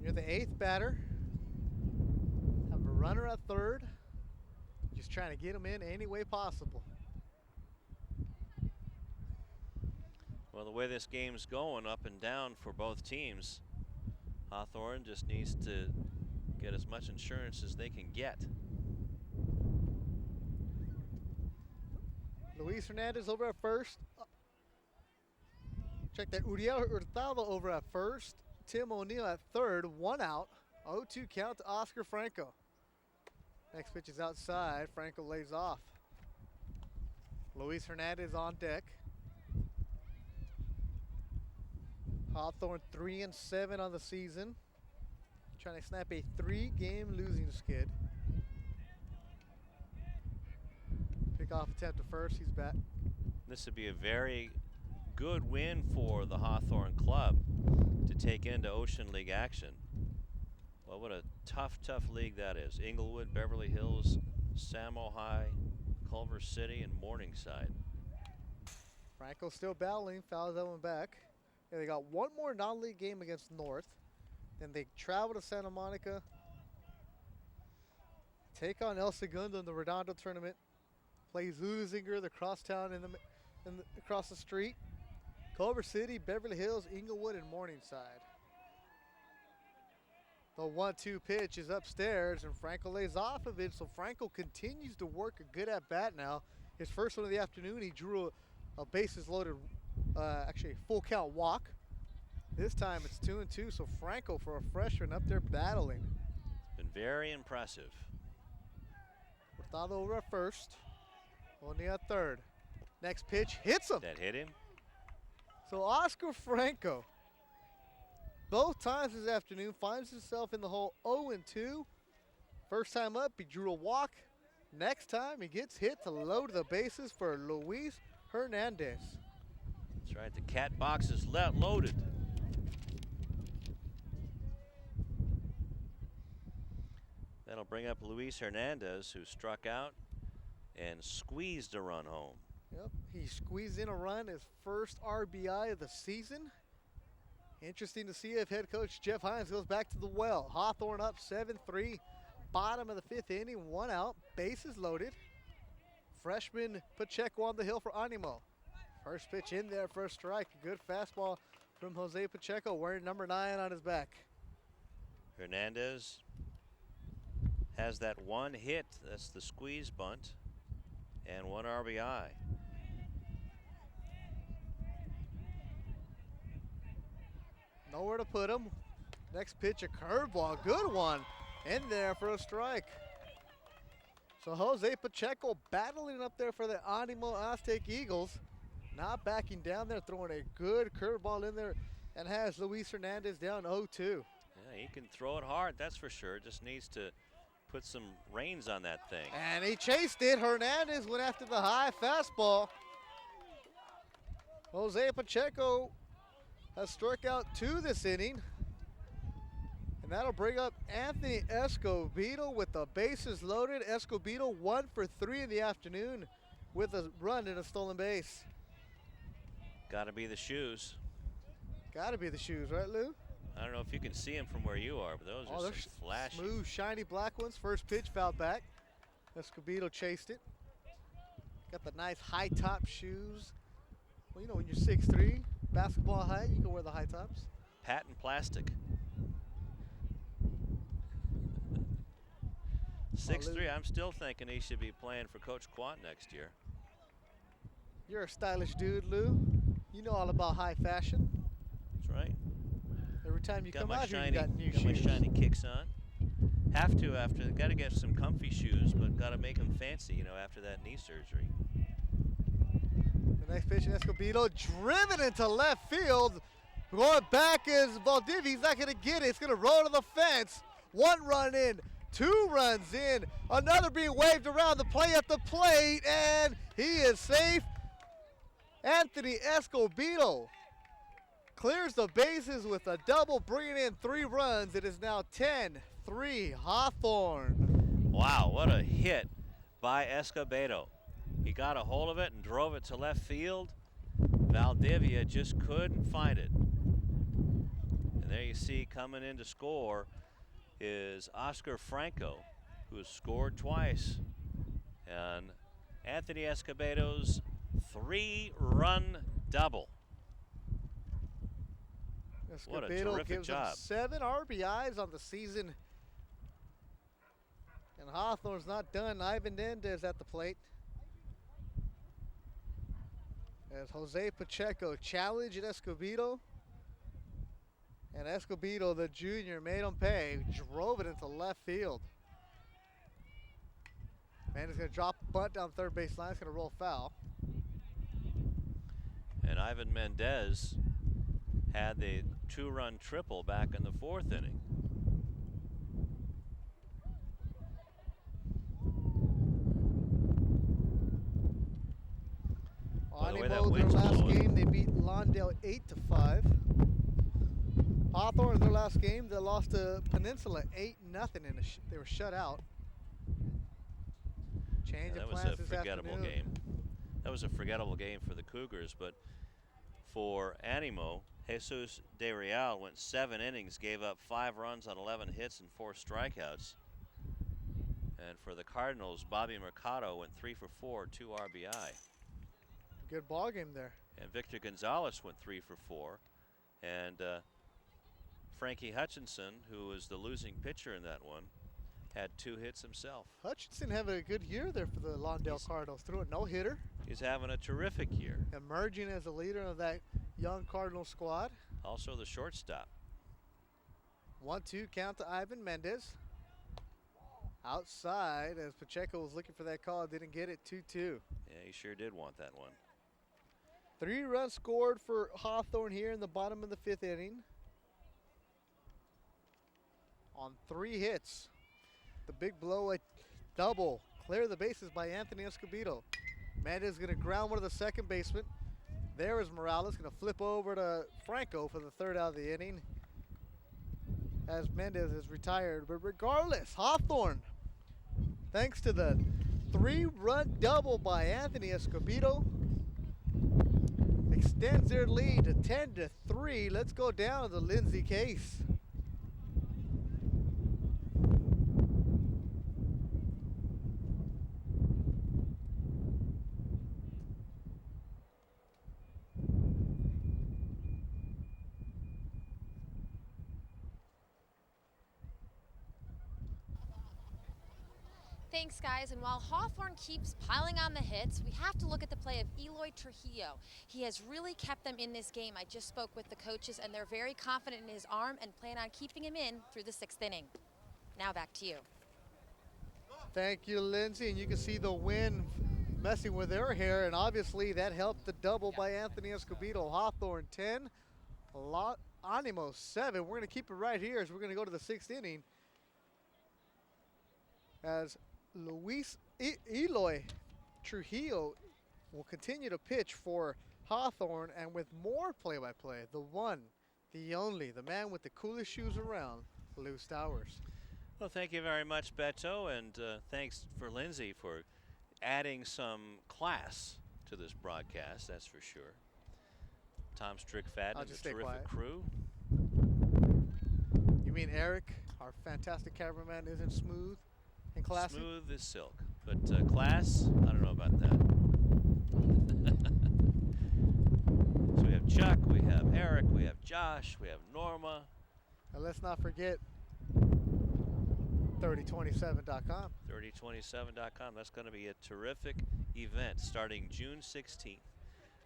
you're the eighth batter. Have a runner at third. Just trying to get him in any way possible. Well, the way this game's going, up and down for both teams, Hawthorne just needs to get as much insurance as they can get. Luis Hernandez over at first. Check that. Uriel Hurtado over at first. Tim O'Neill at third. One out. 0-2 count to Oscar Franco. Next pitch is outside. Franco lays off. Luis Hernandez on deck. Hawthorne 3-7 on the season. Trying to snap a 3-game losing skid. Off attempt to first, he's back. This would be a very good win for the Hawthorne club to take into Ocean League action. Well, what a tough league that is. Inglewood, Beverly Hills, Samo High, Culver City, and Morningside. Franco still battling, fouls that one back. Yeah, they got one more non-league game against North. Then they travel to Santa Monica, take on El Segundo in the Redondo tournament. Plays Luzinger, the crosstown across the street. Culver City, Beverly Hills, Inglewood, and Morningside. The 1-2 pitch is upstairs, and Franco lays off of it, so Franco continues to work a good at-bat now. His first one of the afternoon, he drew a bases-loaded, actually a full-count walk. This time it's 2-2, so Franco, for a freshman, up there battling. It's been very impressive. Hurtado over at first. Only at third. Next pitch hits him. That hit him. So Oscar Franco, both times this afternoon, finds himself in the hole 0-2. First time up, he drew a walk. Next time, he gets hit to load the bases for Luis Hernandez. That's right, the cat box is loaded. That'll bring up Luis Hernandez, who struck out and squeezed a run home. Yep, he squeezed in a run, his first RBI of the season. Interesting to see if head coach Jeff Hines goes back to the well. Hawthorne up 7-3, bottom of the fifth inning, one out, bases loaded. Freshman Pacheco on the hill for Animo. First pitch in there for a strike, a good fastball from Jose Pacheco, wearing number 9 on his back. Hernandez has that one hit, that's the squeeze bunt, and one RBI. Nowhere to put him. Next pitch, a curveball, good one, in there for a strike. So Jose Pacheco battling up there for the Animo Aztec Eagles. Not backing down there, throwing a good curveball in there, and has Luis Hernandez down 0-2. Yeah, he can throw it hard, that's for sure. Just needs to put some reins on that thing. And he chased it. Hernandez went after the high fastball. Jose Pacheco has struck out 2 this inning. And that'll bring up Anthony Escobedo with the bases loaded. Escobedo 1 for 3 in the afternoon with a run and a stolen base. Got to be the shoes. Got to be the shoes, right, Lou? I don't know if you can see them from where you are, but those are some flashy. Smooth, shiny black ones. First pitch fouled back. Escobedo chased it. Got the nice high top shoes. Well, you know, when you're 6'3", basketball height, you can wear the high tops. Patent plastic. 6'3", I'm still thinking he should be playing for Coach Quant next year. You're a stylish dude, Lou. You know all about high fashion. That's right. Every time you Got come my out here, shiny, you got new got my shoes. shiny kicks on. Have to after, got to get some comfy shoes, but got to make them fancy, you know, after that knee surgery. The next pitch, Escobedo driven into left field. Going back is Valdivia. He's not going to get it. It's going to roll to the fence. 1 run in, 2 runs in. Another being waved around the play at the plate, and he is safe. Anthony Escobedo clears the bases with a double, bringing in 3 runs. It is now 10-3 Hawthorne. Wow, what a hit by Escobedo. He got a hold of it and drove it to left field. Valdivia just couldn't find it. And there you see coming in to score is Oscar Franco, who has scored twice. And Anthony Escobedo's 3-run double. What a Escobedo terrific gives job. him 7 RBIs on the season. And Hawthorne's not done. Ivan Mendez at the plate. As Jose Pacheco challenged Escobedo. And Escobedo, the junior, made him pay. Drove it into left field. Man is going to drop a bunt down third base line. It's going to roll foul. And Ivan Mendez had the 2-run triple back in the 4th inning. Animo, their last game, they beat Lawndale 8-5. Hawthorne, their last game, they lost to Peninsula 8-0. They were shut out. Change of plans this afternoon. That was a forgettable game. That was a forgettable game for the Cougars, but for Animo, Jesus De Real went 7 innings, gave up 5 runs on 11 hits and 4 strikeouts. And for the Cardinals, Bobby Mercado went 3 for 4, 2 RBI. Good ball game there. And Victor Gonzalez went 3 for 4. And Frankie Hutchinson, who was the losing pitcher in that one, had 2 hits himself. Hutchinson having a good year there for the Lawndale Cardinals. Threw a no-hitter. He's having a terrific year. Emerging as a leader of that young Cardinal squad. Also the shortstop. 1-2 count to Ivan Mendez. Outside as Pacheco was looking for that call, didn't get it. 2-2. Yeah, he sure did want that one. 3 runs scored for Hawthorne here in the bottom of the 5th inning. On 3 hits. The big blow, a double. Clear the bases by Anthony Escobedo. Mendez going to ground one of the second baseman. There is Morales going to flip over to Franco for the 3rd out of the inning. As Mendez is retired. But regardless, Hawthorne, thanks to the 3-run double by Anthony Escobedo, extends their lead to 10-3. Let's go down to the Lindsay case. Thanks, guys. And while Hawthorne keeps piling on the hits, we have to look at the play of Eloy Trujillo. He has really kept them in this game. I just spoke with the coaches, and they're very confident in his arm and plan on keeping him in through the 6th inning. Now back to you. Thank you, Lindsay. And you can see the wind messing with their hair, and obviously that helped the double by Anthony Escobedo. Hawthorne 10, Animo 7. We're going to keep it right here as we're going to go to the 6th inning as Eloy Trujillo will continue to pitch for Hawthorne, and with more play-by-play, the one, the only, the man with the coolest shoes around, Lou Stowers. Well, thank you very much, Beto, and thanks for Lindsay for adding some class to this broadcast, that's for sure. Tom Strickfadden and a terrific crew. You mean Eric, our fantastic cameraman, isn't smooth and classy? Smooth as silk, but class, I don't know about that. So we have Chuck, we have Eric, we have Josh, we have Norma. And let's not forget 3027.com. 3027.com. That's going to be a terrific event starting June 16th.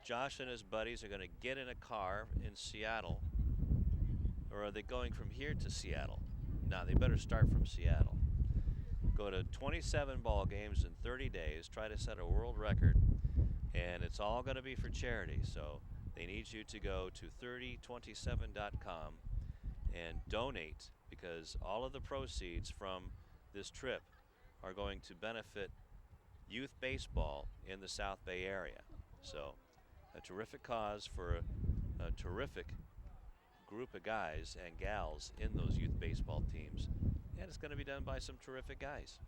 Josh and his buddies are going to get in a car in Seattle. Or are they going from here to Seattle? No, they better start from Seattle. Go to 27 ball games in 30 days, try to set a world record, and it's all going to be for charity. So they need you to go to 3027.com and donate, because all of the proceeds from this trip are going to benefit youth baseball in the South Bay area. So a terrific cause for a terrific group of guys and gals in those youth baseball teams, and it's going to be done by some terrific guys.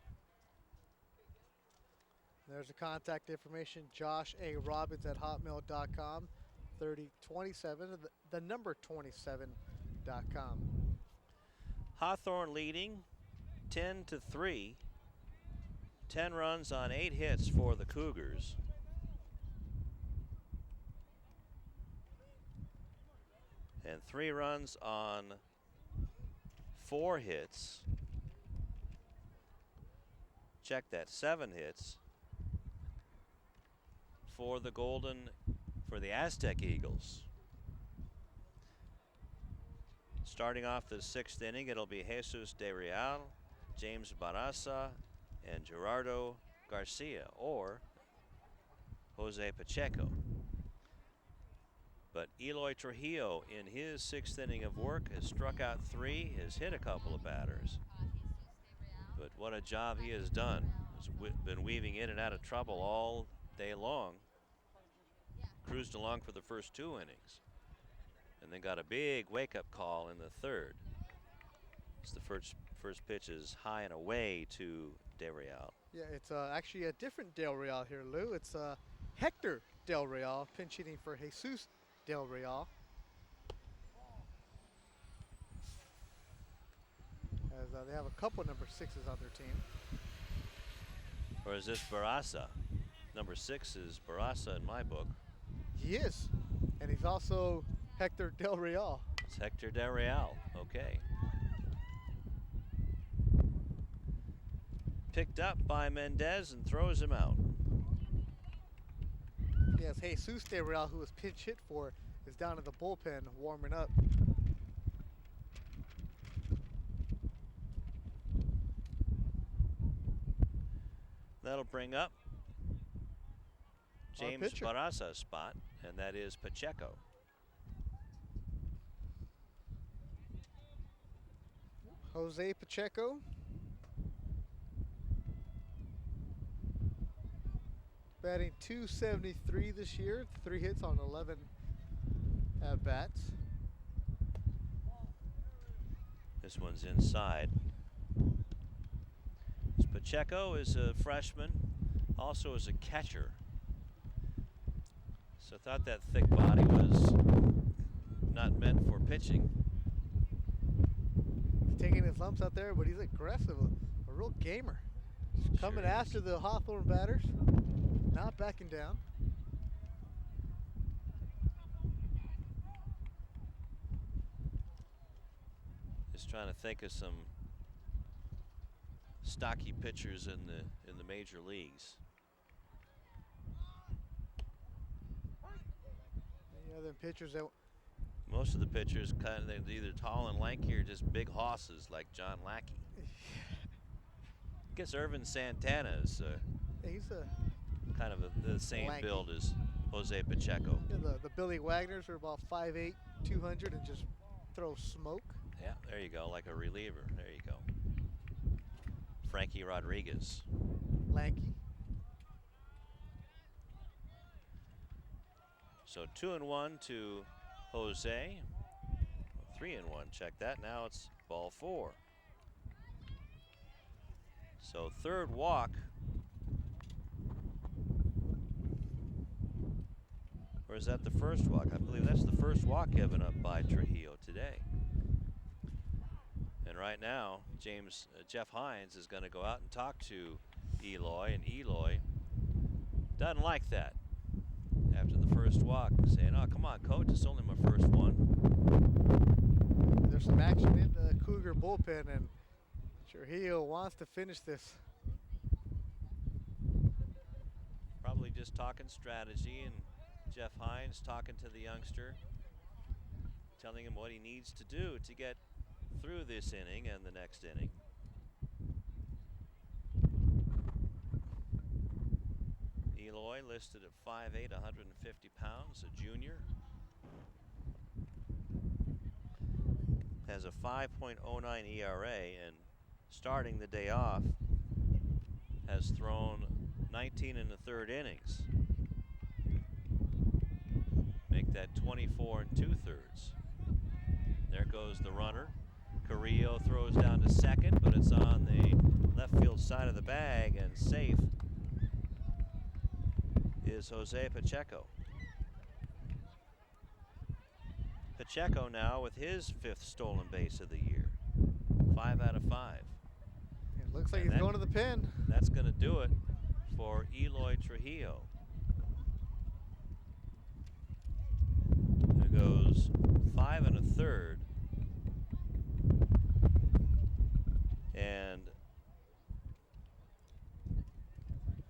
There's the contact information, Josh A. Robbins at hotmail.com, 3027, the number 27.com. Hawthorne leading 10-3. 10 runs on 8 hits for the Cougars. And 3 runs on 4 hits. Check that, 7 hits for the Aztec Eagles. Starting off the 6th inning, it'll be Jesus De Real, James Barraza, and Gerardo Garcia, or Jose Pacheco. But Eloy Trujillo, in his 6th inning of work, has struck out 3, has hit a couple of batters. But what a job he has done. He's been weaving in and out of trouble all day long. Cruised along for the first 2 innings. And then got a big wake-up call in the 3rd. It's the first pitch is high and away to Del Real. Yeah, it's actually a different Del Real here, Lou. It's Hector Del Real pinch hitting for Jesus Del Real. As they have a couple number 6s on their team. Or is this Barraza? Number 6 is Barraza in my book. He is. And he's also Hector Del Real. It's Hector Del Real, okay. Picked up by Mendez and throws him out. Yes, Jesus Del Real, who was pinch hit for, is down in the bullpen warming up. That'll bring up James Barraza's spot, and that is Pacheco. Jose Pacheco. Batting .273 this year, 3 hits on 11 at-bats. This one's inside. Pacheco is a freshman, also is a catcher. So I thought that thick body was not meant for pitching. He's taking his lumps out there, but he's aggressive, a real gamer. Just coming after the Hawthorne batters, not backing down. Just trying to think of some stocky pitchers in the major leagues. Any other pitchers that? Most of the pitchers they're either tall and lanky or just big hosses like John Lackey. guess Irvin Santana is Yeah, he's a kind of the same lanky. build as Jose Pacheco. Yeah, the Billy Wagners are about 5'8", 200, and just throw smoke. Yeah, there you go, like a reliever. There you go. Frankie Rodriguez. Lanky. So 2-1 to Jose. 3-1, check that. Now it's ball 4. So third walk. Or is that the first walk? I believe that's the first walk given up by Trujillo today. And right now, Jeff Hines is going to go out and talk to Eloy, and Eloy doesn't like that. After the first walk, saying, "Oh, come on, coach, it's only my first one." There's some action in the Cougar bullpen, and Trujillo wants to finish this. Probably just talking strategy, and Jeff Hines talking to the youngster, telling him what he needs to do to get through this inning and the next inning. Eloy listed at 5'8", 150 pounds, a junior. Has a 5.09 ERA, and starting the day off has thrown 19 in the third innings. Make that 24 2/3. There goes the runner. Carrillo throws down to second, but it's on the left field side of the bag, and safe is Jose Pacheco. Pacheco now with his 5th stolen base of the year. 5 out of 5. It looks like he's going to the pin. That's going to do it for Eloy Trujillo. There goes 5 1/3. And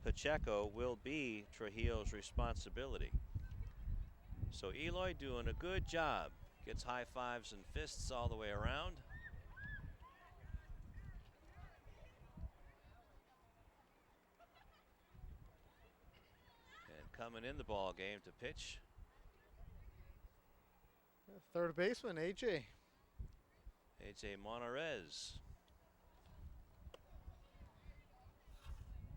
Pacheco will be Trujillo's responsibility. So Eloy doing a good job. Gets high fives and fists all the way around. And coming in the ball game to pitch, Third baseman, AJ. AJ Monarez.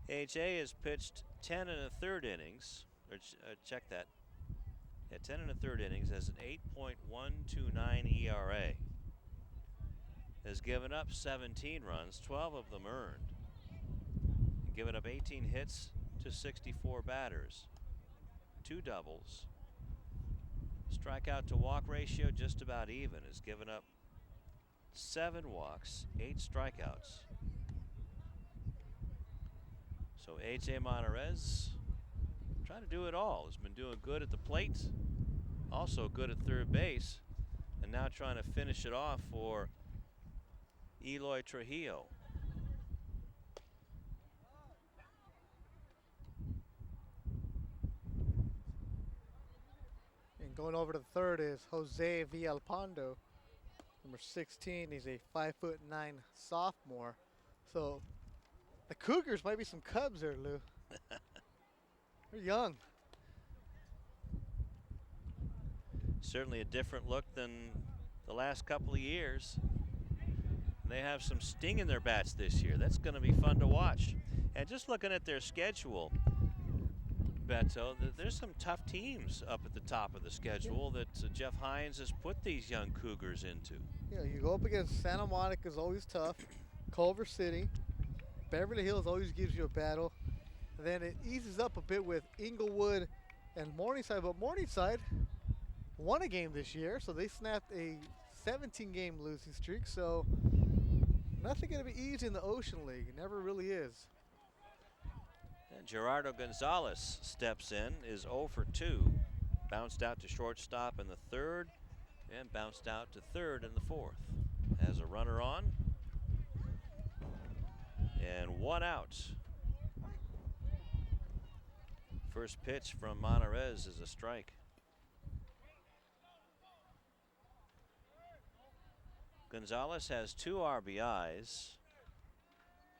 AJ has pitched 10 1/3 innings. Check that. Yeah, 10 1/3 innings, has an 8.129 ERA. Has given up 17 runs, 12 of them earned. Given up 18 hits to 64 batters. 2 doubles. Strikeout to walk ratio just about even. Has given up 7 walks, 8 strikeouts. So AJ Monarez trying to do it all. Has been doing good at the plate, also good at third base, and now trying to finish it off for Eloy Trujillo. And going over to the third is Jose Villalpando, number 16. He's a 5'9" sophomore. So the Cougars might be some Cubs there, Lou. They're young. Certainly a different look than the last couple of years. They have some sting in their bats this year. That's going to be fun to watch. And just looking at their schedule, Beto, there's some tough teams up at the top of the schedule that Jeff Hines has put these young Cougars into. Yeah, you go up against Santa Monica is always tough. Culver City. Beverly Hills always gives you a battle. And then it eases up a bit with Inglewood and Morningside. But Morningside won a game this year, so they snapped a 17-game losing streak. So nothing going to be easy in the Ocean League. It never really is. And Gerardo Gonzalez steps in, is 0 for 2. Bounced out to shortstop in the third and bounced out to third in the fourth. Has a runner on and 1 out. First pitch from Monarez is a strike. Gonzalez has 2 RBIs,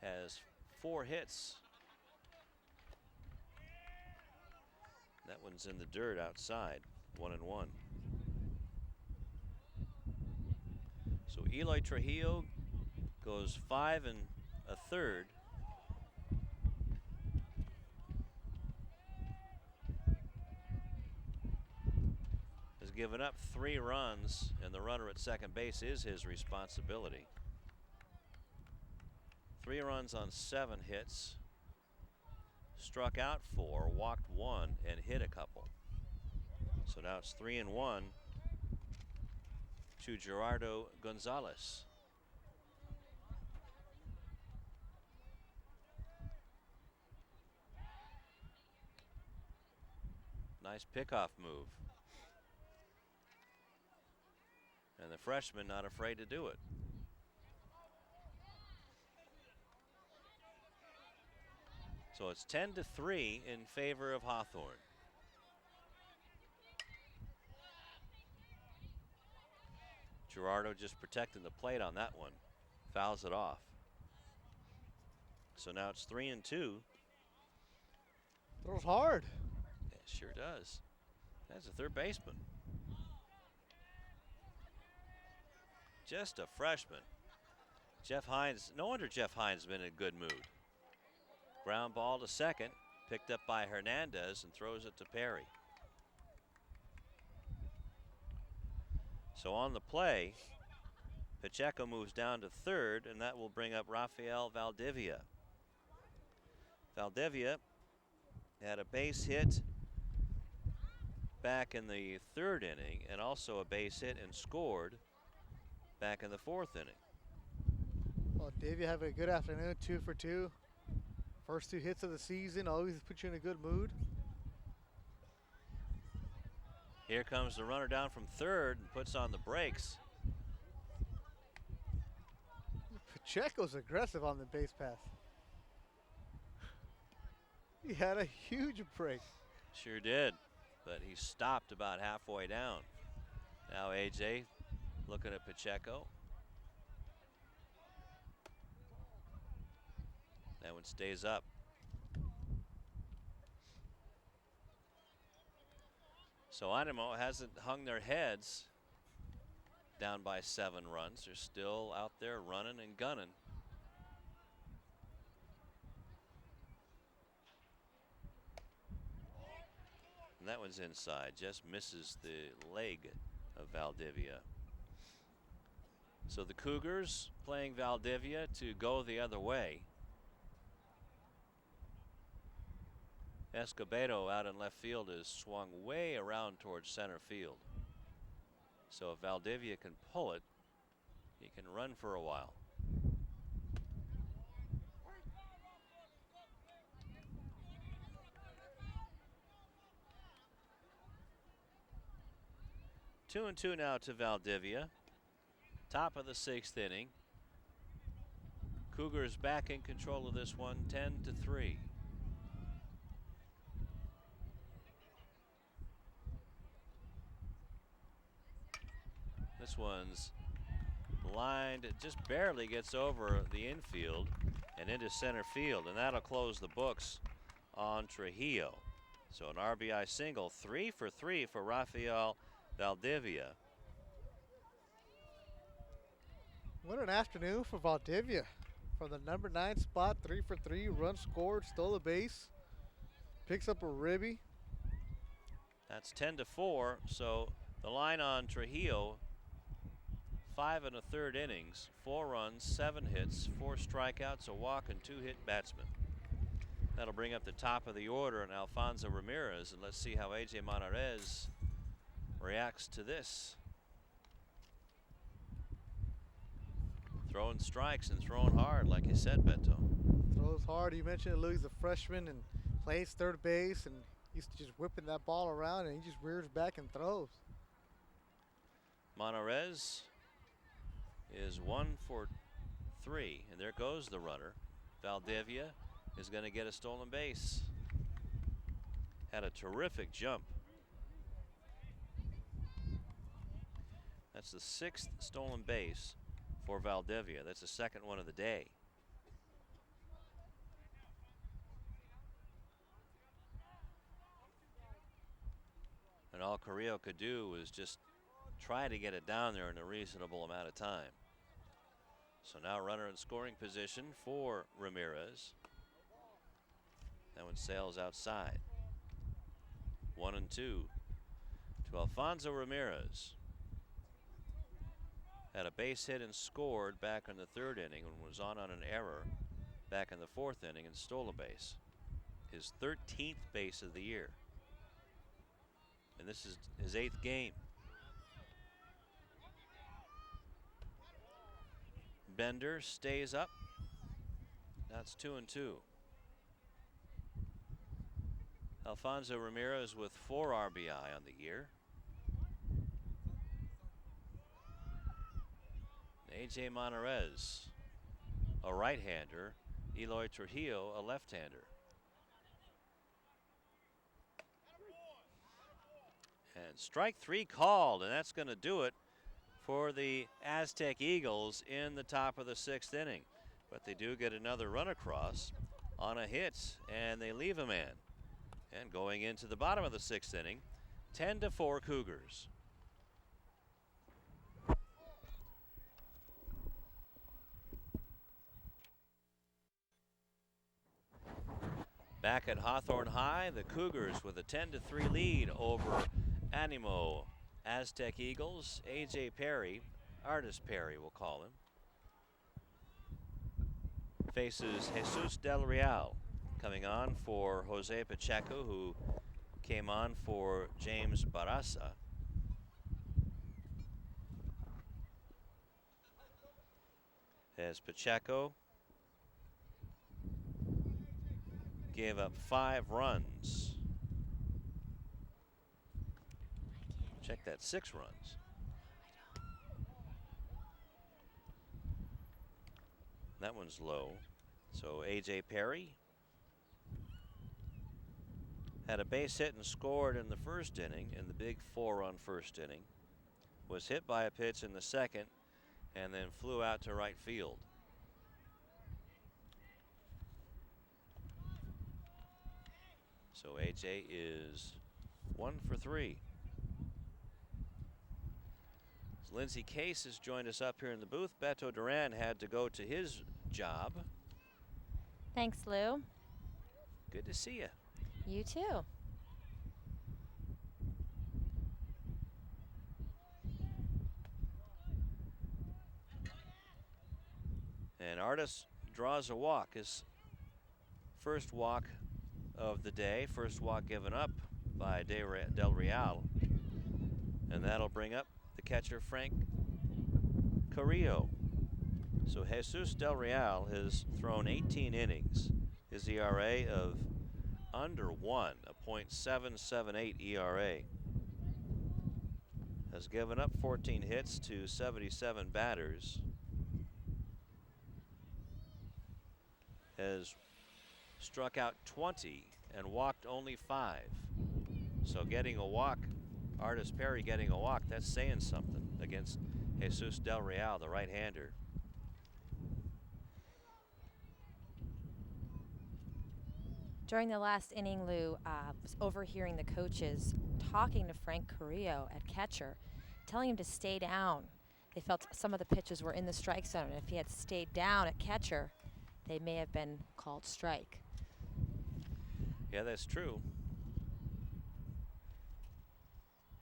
has 4 hits. That one's in the dirt outside, 1-1. So Eloy Trujillo goes 5 1/3. Has given up 3 runs, and the runner at second base is his responsibility. 3 runs on 7 hits. Struck out 4, walked 1, and hit a couple. So now it's 3-1 to Gerardo Gonzalez. Nice pickoff move. And the freshman not afraid to do it. So it's 10-3 in favor of Hawthorne. Gerardo just protecting the plate on that one. Fouls it off. So now it's 3-2. Throws hard. It sure does. That's a third baseman. Just a freshman. Jeff Hines, no wonder Jeff Hines has been in a good mood. Ground ball to second, picked up by Hernandez and throws it to Perry. So on the play, Pacheco moves down to third, and that will bring up Rafael Valdivia. Valdivia had a base hit back in the 3rd inning and also a base hit and scored back in the 4th inning. Well, Davey having a good afternoon, 2 for 2. First 2 hits of the season, always puts you in a good mood. Here comes the runner down from third and puts on the brakes. Pacheco's aggressive on the base pass. He had a huge break. Sure did, but he stopped about halfway down. Now AJ looking at Pacheco. That one stays up. So Animo hasn't hung their heads down by 7 runs. They're still out there running and gunning. And that one's inside, just misses the leg of Valdivia. So the Cougars playing Valdivia to go the other way. Escobedo out in left field is swung way around towards center field. So if Valdivia can pull it, he can run for a while. Two and two now to Valdivia. Top of the 6th inning. Cougars back in control of this one, 10-3. This one's lined, it just barely gets over the infield and into center field, and that'll close the books on Trujillo. So an RBI single, 3 for 3 for Rafael Valdivia. What an afternoon for Valdivia. From the number 9 spot, 3 for 3, run scored, stole a base, picks up a ribby. That's 10-4, so the line on Trujillo, 5 1/3 innings, 4 runs, 7 hits, 4 strikeouts, a walk, and 2 hit batsmen. That'll bring up the top of the order and Alfonso Ramirez, and let's see how AJ Monarez reacts to this. Throwing strikes and throwing hard, like you said, Beto. Throws hard. You mentioned Louis, a freshman, and plays third base, and used to just whipping that ball around, and he just rears back and throws. Monarez is 1 for 3, and there goes the runner. Valdivia is going to get a stolen base. Had a terrific jump. That's the 6th stolen base for Valdivia. That's the 2nd one of the day. all Carrillo could do was just try to get it down there in a reasonable amount of time. So now runner in scoring position for Ramirez. That one sails outside. 1-2 to Alfonso Ramirez. Had a base hit and scored back in the third inning and was on an error back in the fourth inning and stole a base. His 13th base of the year. And this is his 8th game. Bender stays up. That's 2-2. Alfonso Ramirez with 4 RBI on the year. AJ Monterez, a right-hander. Eloy Trujillo, a left-hander. And strike 3 called, and that's going to do it for the Aztec Eagles in the top of the 6th inning. But they do get another run across on a hit, and they leave a man. And going into the bottom of the 6th inning, 10-4 Cougars. Back at Hawthorne High, the Cougars with a 10-3 lead over Animo Aztec Eagles. AJ Perry, Artis Perry we'll call him, faces Jesus Del Real, coming on for Jose Pacheco, who came on for James Barraza. As Pacheco gave up 5 runs. Check that, 6 runs. That one's low. So AJ Perry had a base hit and scored in the first inning, in the big 4-run first inning. Was hit by a pitch in the second and then flew out to right field. So AJ is 1 for 3. Lindsey Case has joined us up here in the booth. Beto Duran had to go to his job. Thanks, Lou. Good to see you. You too. And Artis draws a walk, his first walk of the day, first walk given up by Del Real. And that'll bring up the catcher, Frank Carrillo. So Jesus Del Real has thrown 18 innings. His ERA of under 1, a .778 ERA. Has given up 14 hits to 77 batters. Has struck out 20 and walked only 5. So getting a walk, Artis Perry getting a walk, that's saying something against Jesus Del Real, the right-hander. During the last inning, Lou was overhearing the coaches talking to Frank Carrillo at catcher, telling him to stay down. They felt some of the pitches were in the strike zone, and if he had stayed down at catcher, they may have been called strike. Yeah, that's true.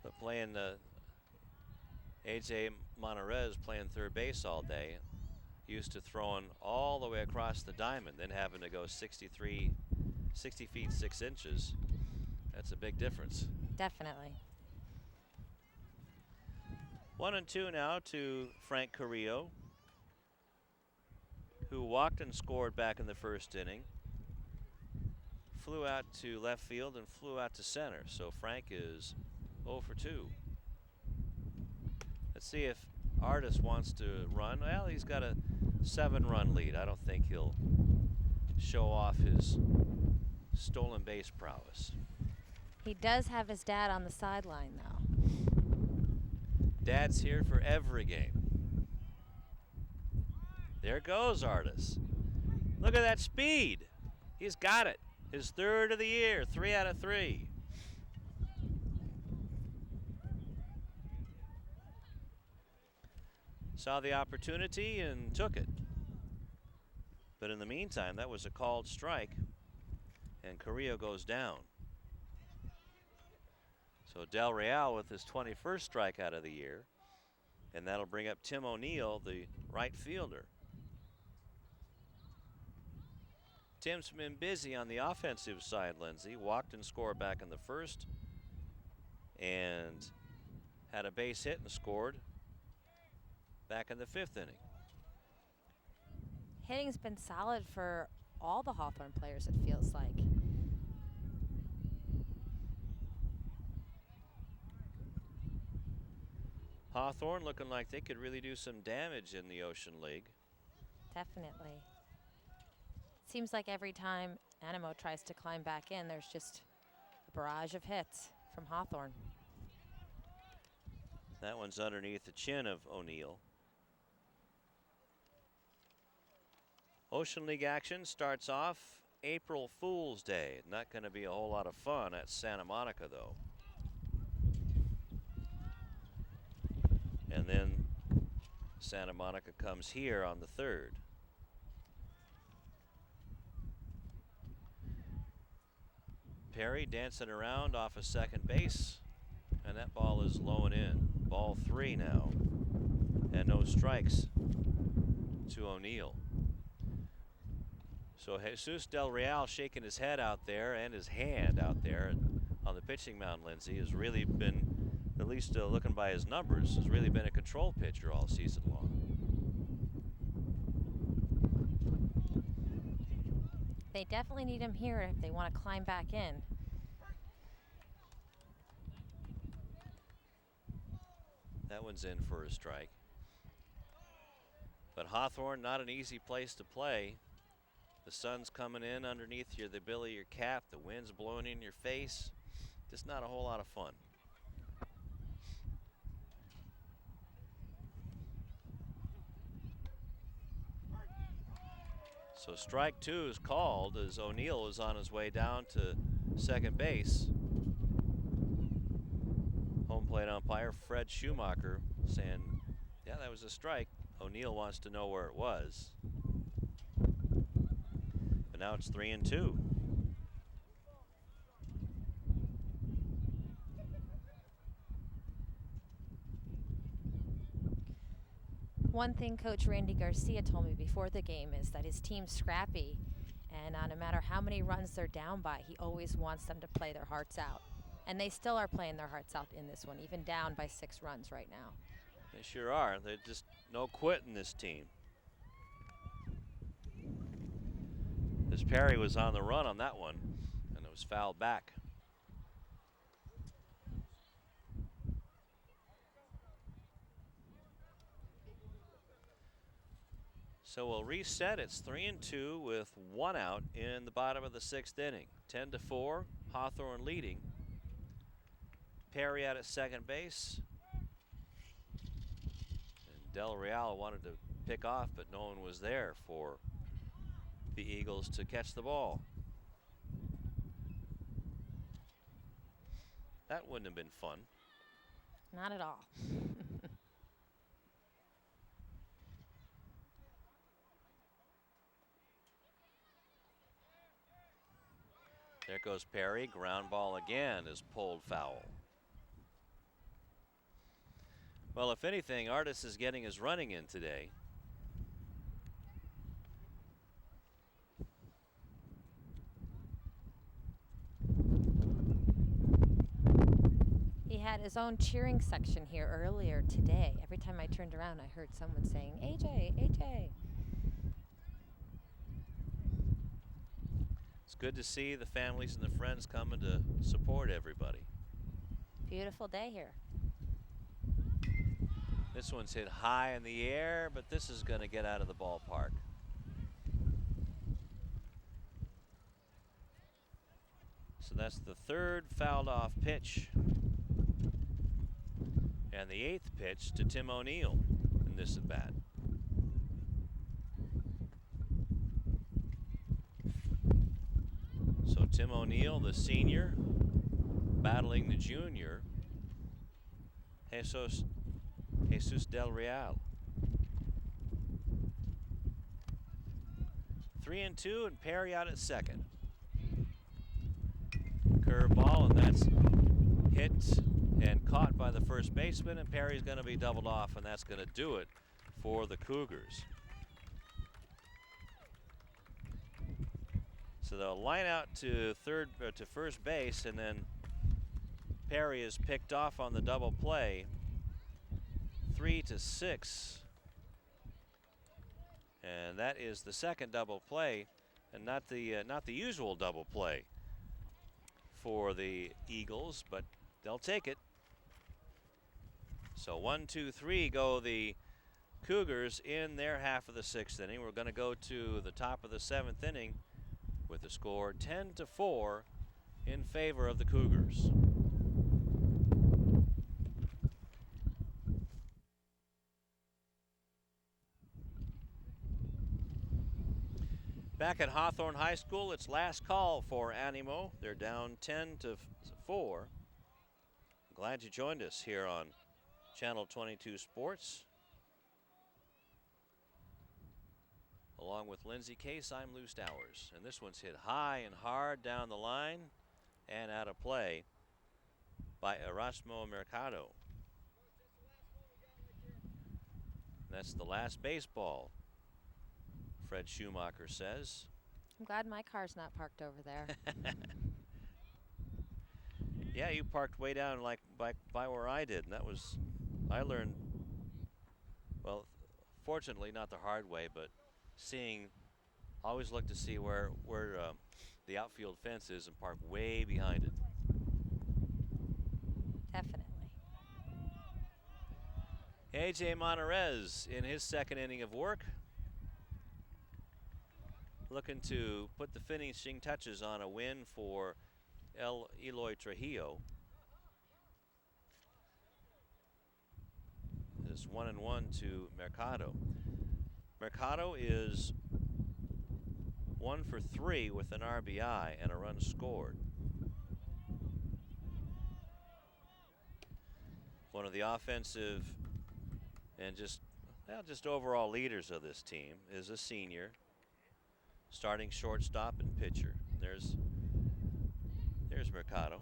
But playing AJ Monterez playing third base all day, used to throwing all the way across the diamond, then having to go 60 feet 6 inches. That's a big difference. Definitely. 1-2 now to Frank Carrillo, who walked and scored back in the first inning. Flew out to left field and flew out to center. So Frank is 0 for 2. Let's see if Artis wants to run. Well, he's got a 7-run lead. I don't think he'll show off his stolen base prowess. He does have his dad on the sideline, though. Dad's here for every game. There goes Artis. Look at that speed. He's got it. His 3rd of the year, 3 out of 3. saw the opportunity and took it. But in the meantime, that was a called strike, and Carrillo goes down. So Del Real with his 21st strikeout of the year, and that'll bring up Tim O'Neill, the right fielder. Tim's been busy on the offensive side, Lindsay. Walked and scored back in the first, and had a base hit and scored back in the 5th inning. Hitting's been solid for all the Hawthorne players, it feels like. Hawthorne looking like they could really do some damage in the Ocean League. Definitely. Seems like every time Animo tries to climb back in, there's just a barrage of hits from Hawthorne. That one's underneath the chin of O'Neill. Ocean League action starts off April Fool's Day. Not going to be a whole lot of fun at Santa Monica, though. And then Santa Monica comes here on the 3rd. Perry dancing around off of second base, and that ball is low and in. Ball 3 now, and no strikes to O'Neill. So Jesus Del Real shaking his head out there and his hand out there on the pitching mound, Lindsay, has really been, at least looking by his numbers, has really been a control pitcher all season long. They definitely need him here if they want to climb back in. That one's in for a strike. But Hawthorne, not an easy place to play. The sun's coming in underneath the bill of your cap. The wind's blowing in your face. Just not a whole lot of fun. So strike 2 is called as O'Neill is on his way down to second base. Home plate umpire Fred Schumacher saying, yeah, that was a strike. O'Neill wants to know where it was. But now it's 3-2. One thing Coach Randy Garcia told me before the game is that his team's scrappy, and no matter how many runs they're down by, he always wants them to play their hearts out. And they still are playing their hearts out in this one, even down by 6 runs right now. They sure are. They're just no quitting this team. As Perry was on the run on that one, and it was fouled back. So we'll reset. It's 3-2 with 1 out in the bottom of the 6th inning. 10-4, Hawthorne leading. Perry out at second base. And Del Real wanted to pick off, but no one was there for the Eagles to catch the ball. That wouldn't have been fun. Not at all. There goes Perry. Ground ball again is pulled foul. Well, if anything, Artis is getting his running in today. He had his own cheering section here earlier today. Every time I turned around, I heard someone saying, AJ, AJ. It's good to see the families and the friends coming to support everybody. Beautiful day here. This one's hit high in the air, but this is going to get out of the ballpark. So that's the 3rd fouled off pitch. And the 8th pitch to Tim O'Neill in this at bat. So Tim O'Neill, the senior, battling the junior, Jesus Del Real. 3-2, and Perry out at second. Curveball, and that's hit and caught by the first baseman, and Perry's going to be doubled off, and that's going to do it for the Cougars. So they'll line out to first base, and then Perry is picked off on the double play. 3-6, and that is the second double play, and not the usual double play for the Eagles, but they'll take it. So 1, 2, 3 go the Cougars in their half of the sixth inning. We're going to go to the top of the seventh inning with the score 10-4 in favor of the Cougars. Back at Hawthorne High School, it's last call for Animo. They're down 10-4. Glad you joined us here on Channel 22 Sports. Along with Lindsay Case, I'm Lou Stowers. And this one's hit high and hard down the line and out of play by Erasmo Mercado. That's the last baseball, Fred Schumacher says. I'm glad my car's not parked over there. Yeah, you parked way down like by where I did, and I learned, well, fortunately not the hard way, but always look to see where the outfield fence is and park way behind it. Definitely. AJ Monterez in his second inning of work, looking to put the finishing touches on a win for Eloy Trujillo. It's 1-1 to Mercado. Mercado is 1 for 3 with an RBI and a run scored. One of the offensive and just overall leaders of this team is a senior, starting shortstop and pitcher. There's Mercado.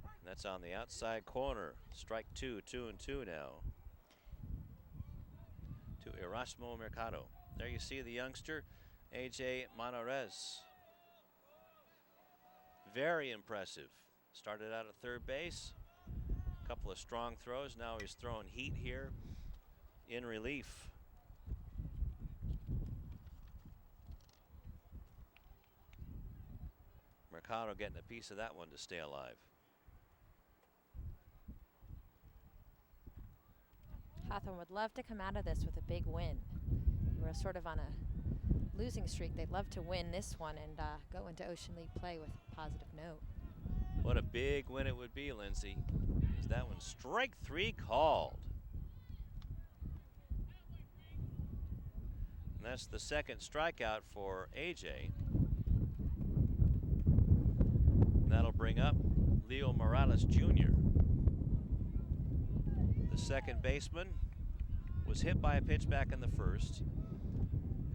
And that's on the outside corner. Strike 2, 2-2 now to Erasmo Mercado. There you see the youngster, AJ Monterez. Very impressive. Started out at third base. A couple of strong throws. Now he's throwing heat here in relief. Mercado getting a piece of that one to stay alive. Hawthorne would love to come out of this with a big win. We're sort of on a losing streak. They'd love to win this one and go into Ocean League play with a positive note. What a big win it would be, Lindsay. Is that one strike 3 called? And that's the second strikeout for AJ. That'll bring up Leo Morales Jr. The second baseman was hit by a pitch back in the first,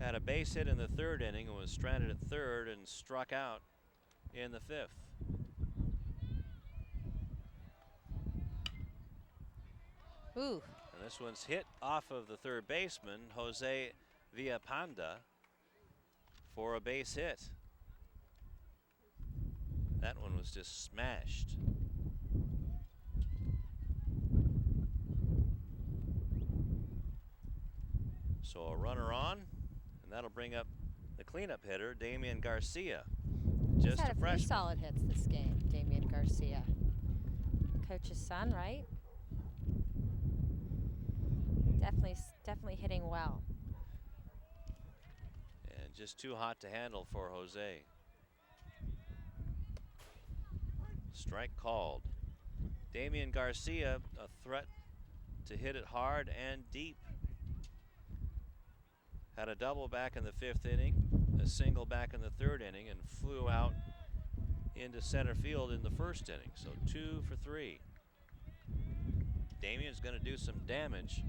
had a base hit in the third inning and was stranded at third and struck out in the fifth. Ooh. And this one's hit off of the third baseman, Jose Villapanda, for a base hit. That one was just smashed. So a runner on, and that'll bring up the cleanup hitter, Damian Garcia. Just had a a few freshman. solid hits this game, Damian Garcia. Coach's son, right? Definitely hitting well. And just too hot to handle for Jose. Strike called. Damian Garcia, a threat to hit it hard and deep. Had a double back in the fifth inning, a single back in the third inning, and flew out into center field in the first inning. So 2 for 3. Damian's going to do some damage.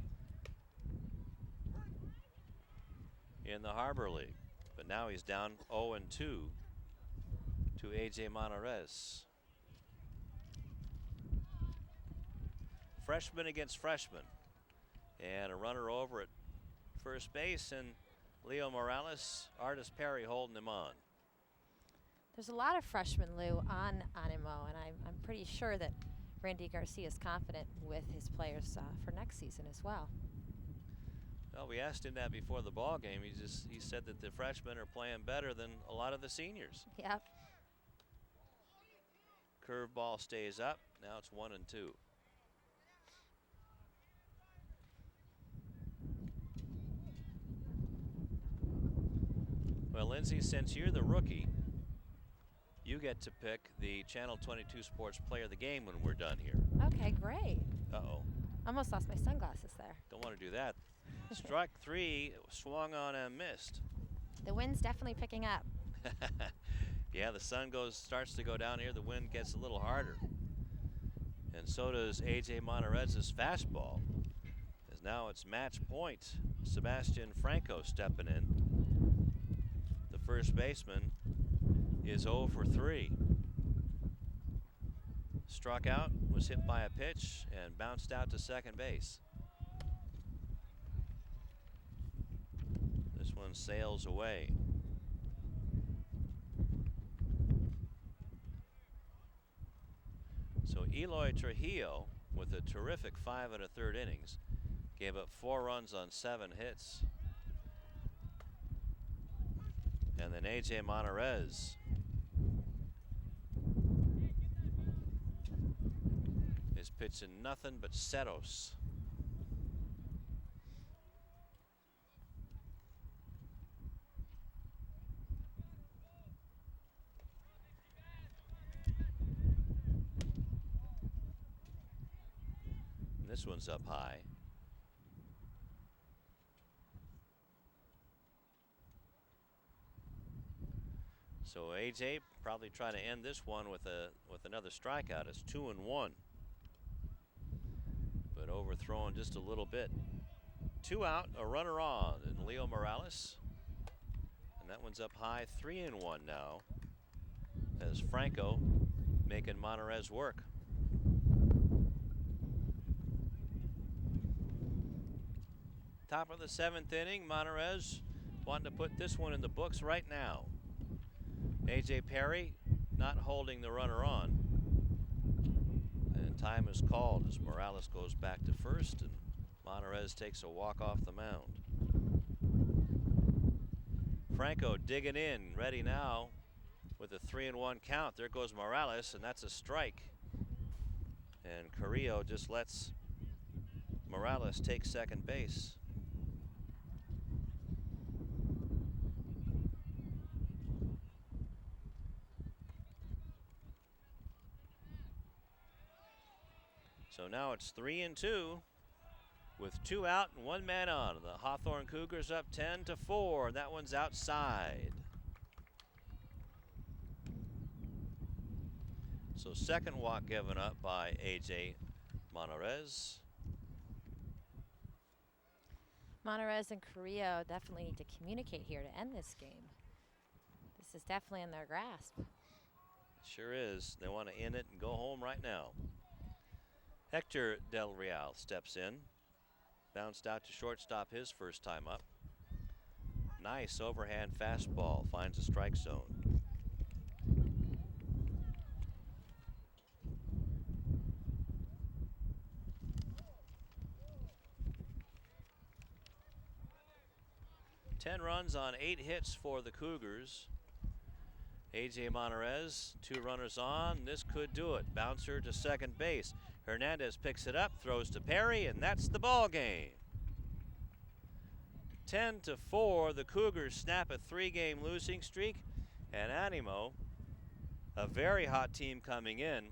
in the Harbor League. But now he's down 0-2 to AJ Monarez. Freshman against freshman. And a runner over at first base, and Leo Morales, Artis Perry holding him on. There's a lot of freshmen, Lou, on Animo, and I'm pretty sure that Randy Garcia is confident with his players for next season as well. Well, we asked him that before the ball game. He said that the freshmen are playing better than a lot of the seniors. Yep. Curveball stays up. Now it's 1-2. Well, Lindsay, since you're the rookie, you get to pick the Channel 22 Sports Player of the Game when we're done here. Okay, great. Uh-oh. Almost lost my sunglasses there. Don't want to do that. Struck 3, swung on and missed. The wind's definitely picking up. Yeah, the sun starts to go down here. The wind gets a little harder. And so does AJ Monarez's fastball. As now it's match point. Sebastian Franco stepping in. The first baseman is 0 for 3. Struck out, was hit by a pitch, and bounced out to second base. This one sails away. So Eloy Trujillo, with a terrific 5 1/3 innings, gave up 4 runs on 7 hits. And then AJ Monarez is pitching nothing but Ceros. And this one's up high. So AJ probably trying to end this one with another strikeout. It's 2-1. But overthrown just a little bit. 2 out, a runner on, and Leo Morales. And that one's up high, 3-1 now, as Franco making Monarez work. Top of the 7th inning, Monarez wanting to put this one in the books right now. AJ Perry not holding the runner on. And time is called as Morales goes back to first and Monarez takes a walk off the mound. Franco digging in, ready now with a 3-1 count. There goes Morales, and that's a strike. And Carrillo just lets Morales take second base. So now it's 3-2 with 2 out and 1 man on. The Hawthorne Cougars up 10-4. That one's outside. So second walk given up by AJ Monarez. Monarez and Carrillo definitely need to communicate here to end this game. This is definitely in their grasp. Sure is. They want to end it and go home right now. Hector Del Real steps in. Bounced out to shortstop his first time up. Nice overhand fastball, finds a strike zone. Ten runs on 8 hits for the Cougars. AJ Monarez, 2 runners on. This could do it. Bouncer to second base. Hernandez picks it up, throws to Perry, and that's the ball game. 10-4, the Cougars snap a 3-game losing streak, and Animo, a very hot team coming in,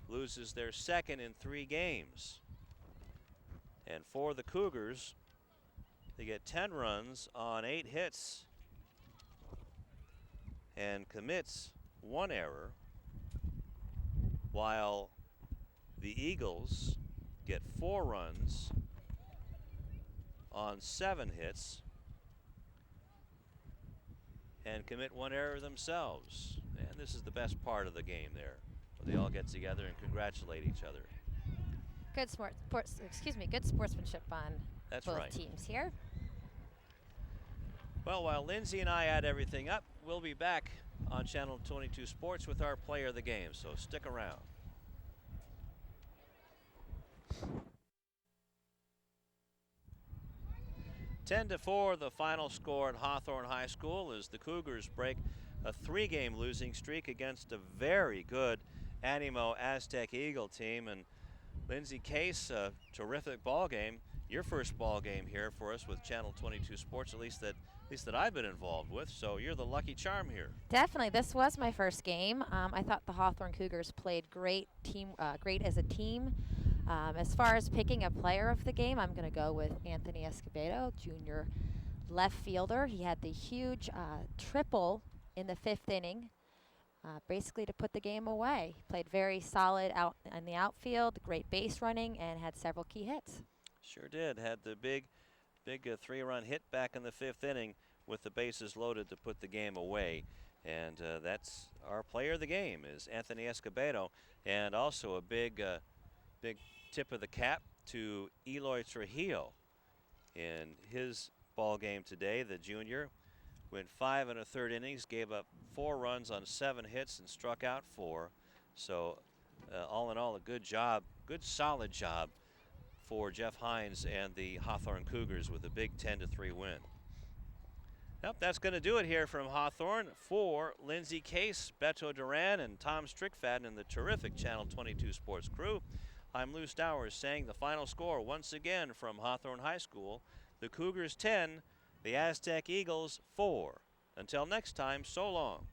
loses their second in 3 games. And for the Cougars, they get 10 runs on 8 hits and commits 1 error, while the Eagles get 4 runs on 7 hits and commit one error themselves. And this is the best part of the game there, where they all get together and congratulate each other. Good good sportsmanship on That's both right. teams here. Well, while Lindsay and I add everything up, we'll be back on Channel 22 Sports with our player of the game, so stick around. (10-4) the final score at Hawthorne High School as the Cougars break a 3-game losing streak against a very good Animo Aztec Eagle team. And Lindsay Case, a terrific ball game. Your first ball game here for us with Channel 22 Sports, at least that I've been involved with. So you're the lucky charm here. Definitely, this was my first game. I thought the Hawthorne Cougars played great as a team. As far as picking a player of the game, I'm going to go with Anthony Escobedo, junior left fielder. He had the huge triple in the 5th inning, basically to put the game away. Played very solid out in the outfield, great base running, and had several key hits. Sure did. Had the big 3-run hit back in the 5th inning with the bases loaded to put the game away. And that's our player of the game is Anthony Escobedo. And also a big tip of the cap to Eloy Trujillo in his ball game today. The junior went 5 1/3 innings, gave up 4 runs on 7 hits and struck out 4. So all in all, a good job, good solid job for Jeff Hines and the Hawthorne Cougars with a big 10-3 win. Yep, that's going to do it here from Hawthorne. For Lindsay Case, Beto Duran, and Tom Strickfaden and the terrific Channel 22 Sports crew, I'm Lou Stowers saying the final score once again from Hawthorne High School. The Cougars 10, the Aztec Eagles 4. Until next time, so long.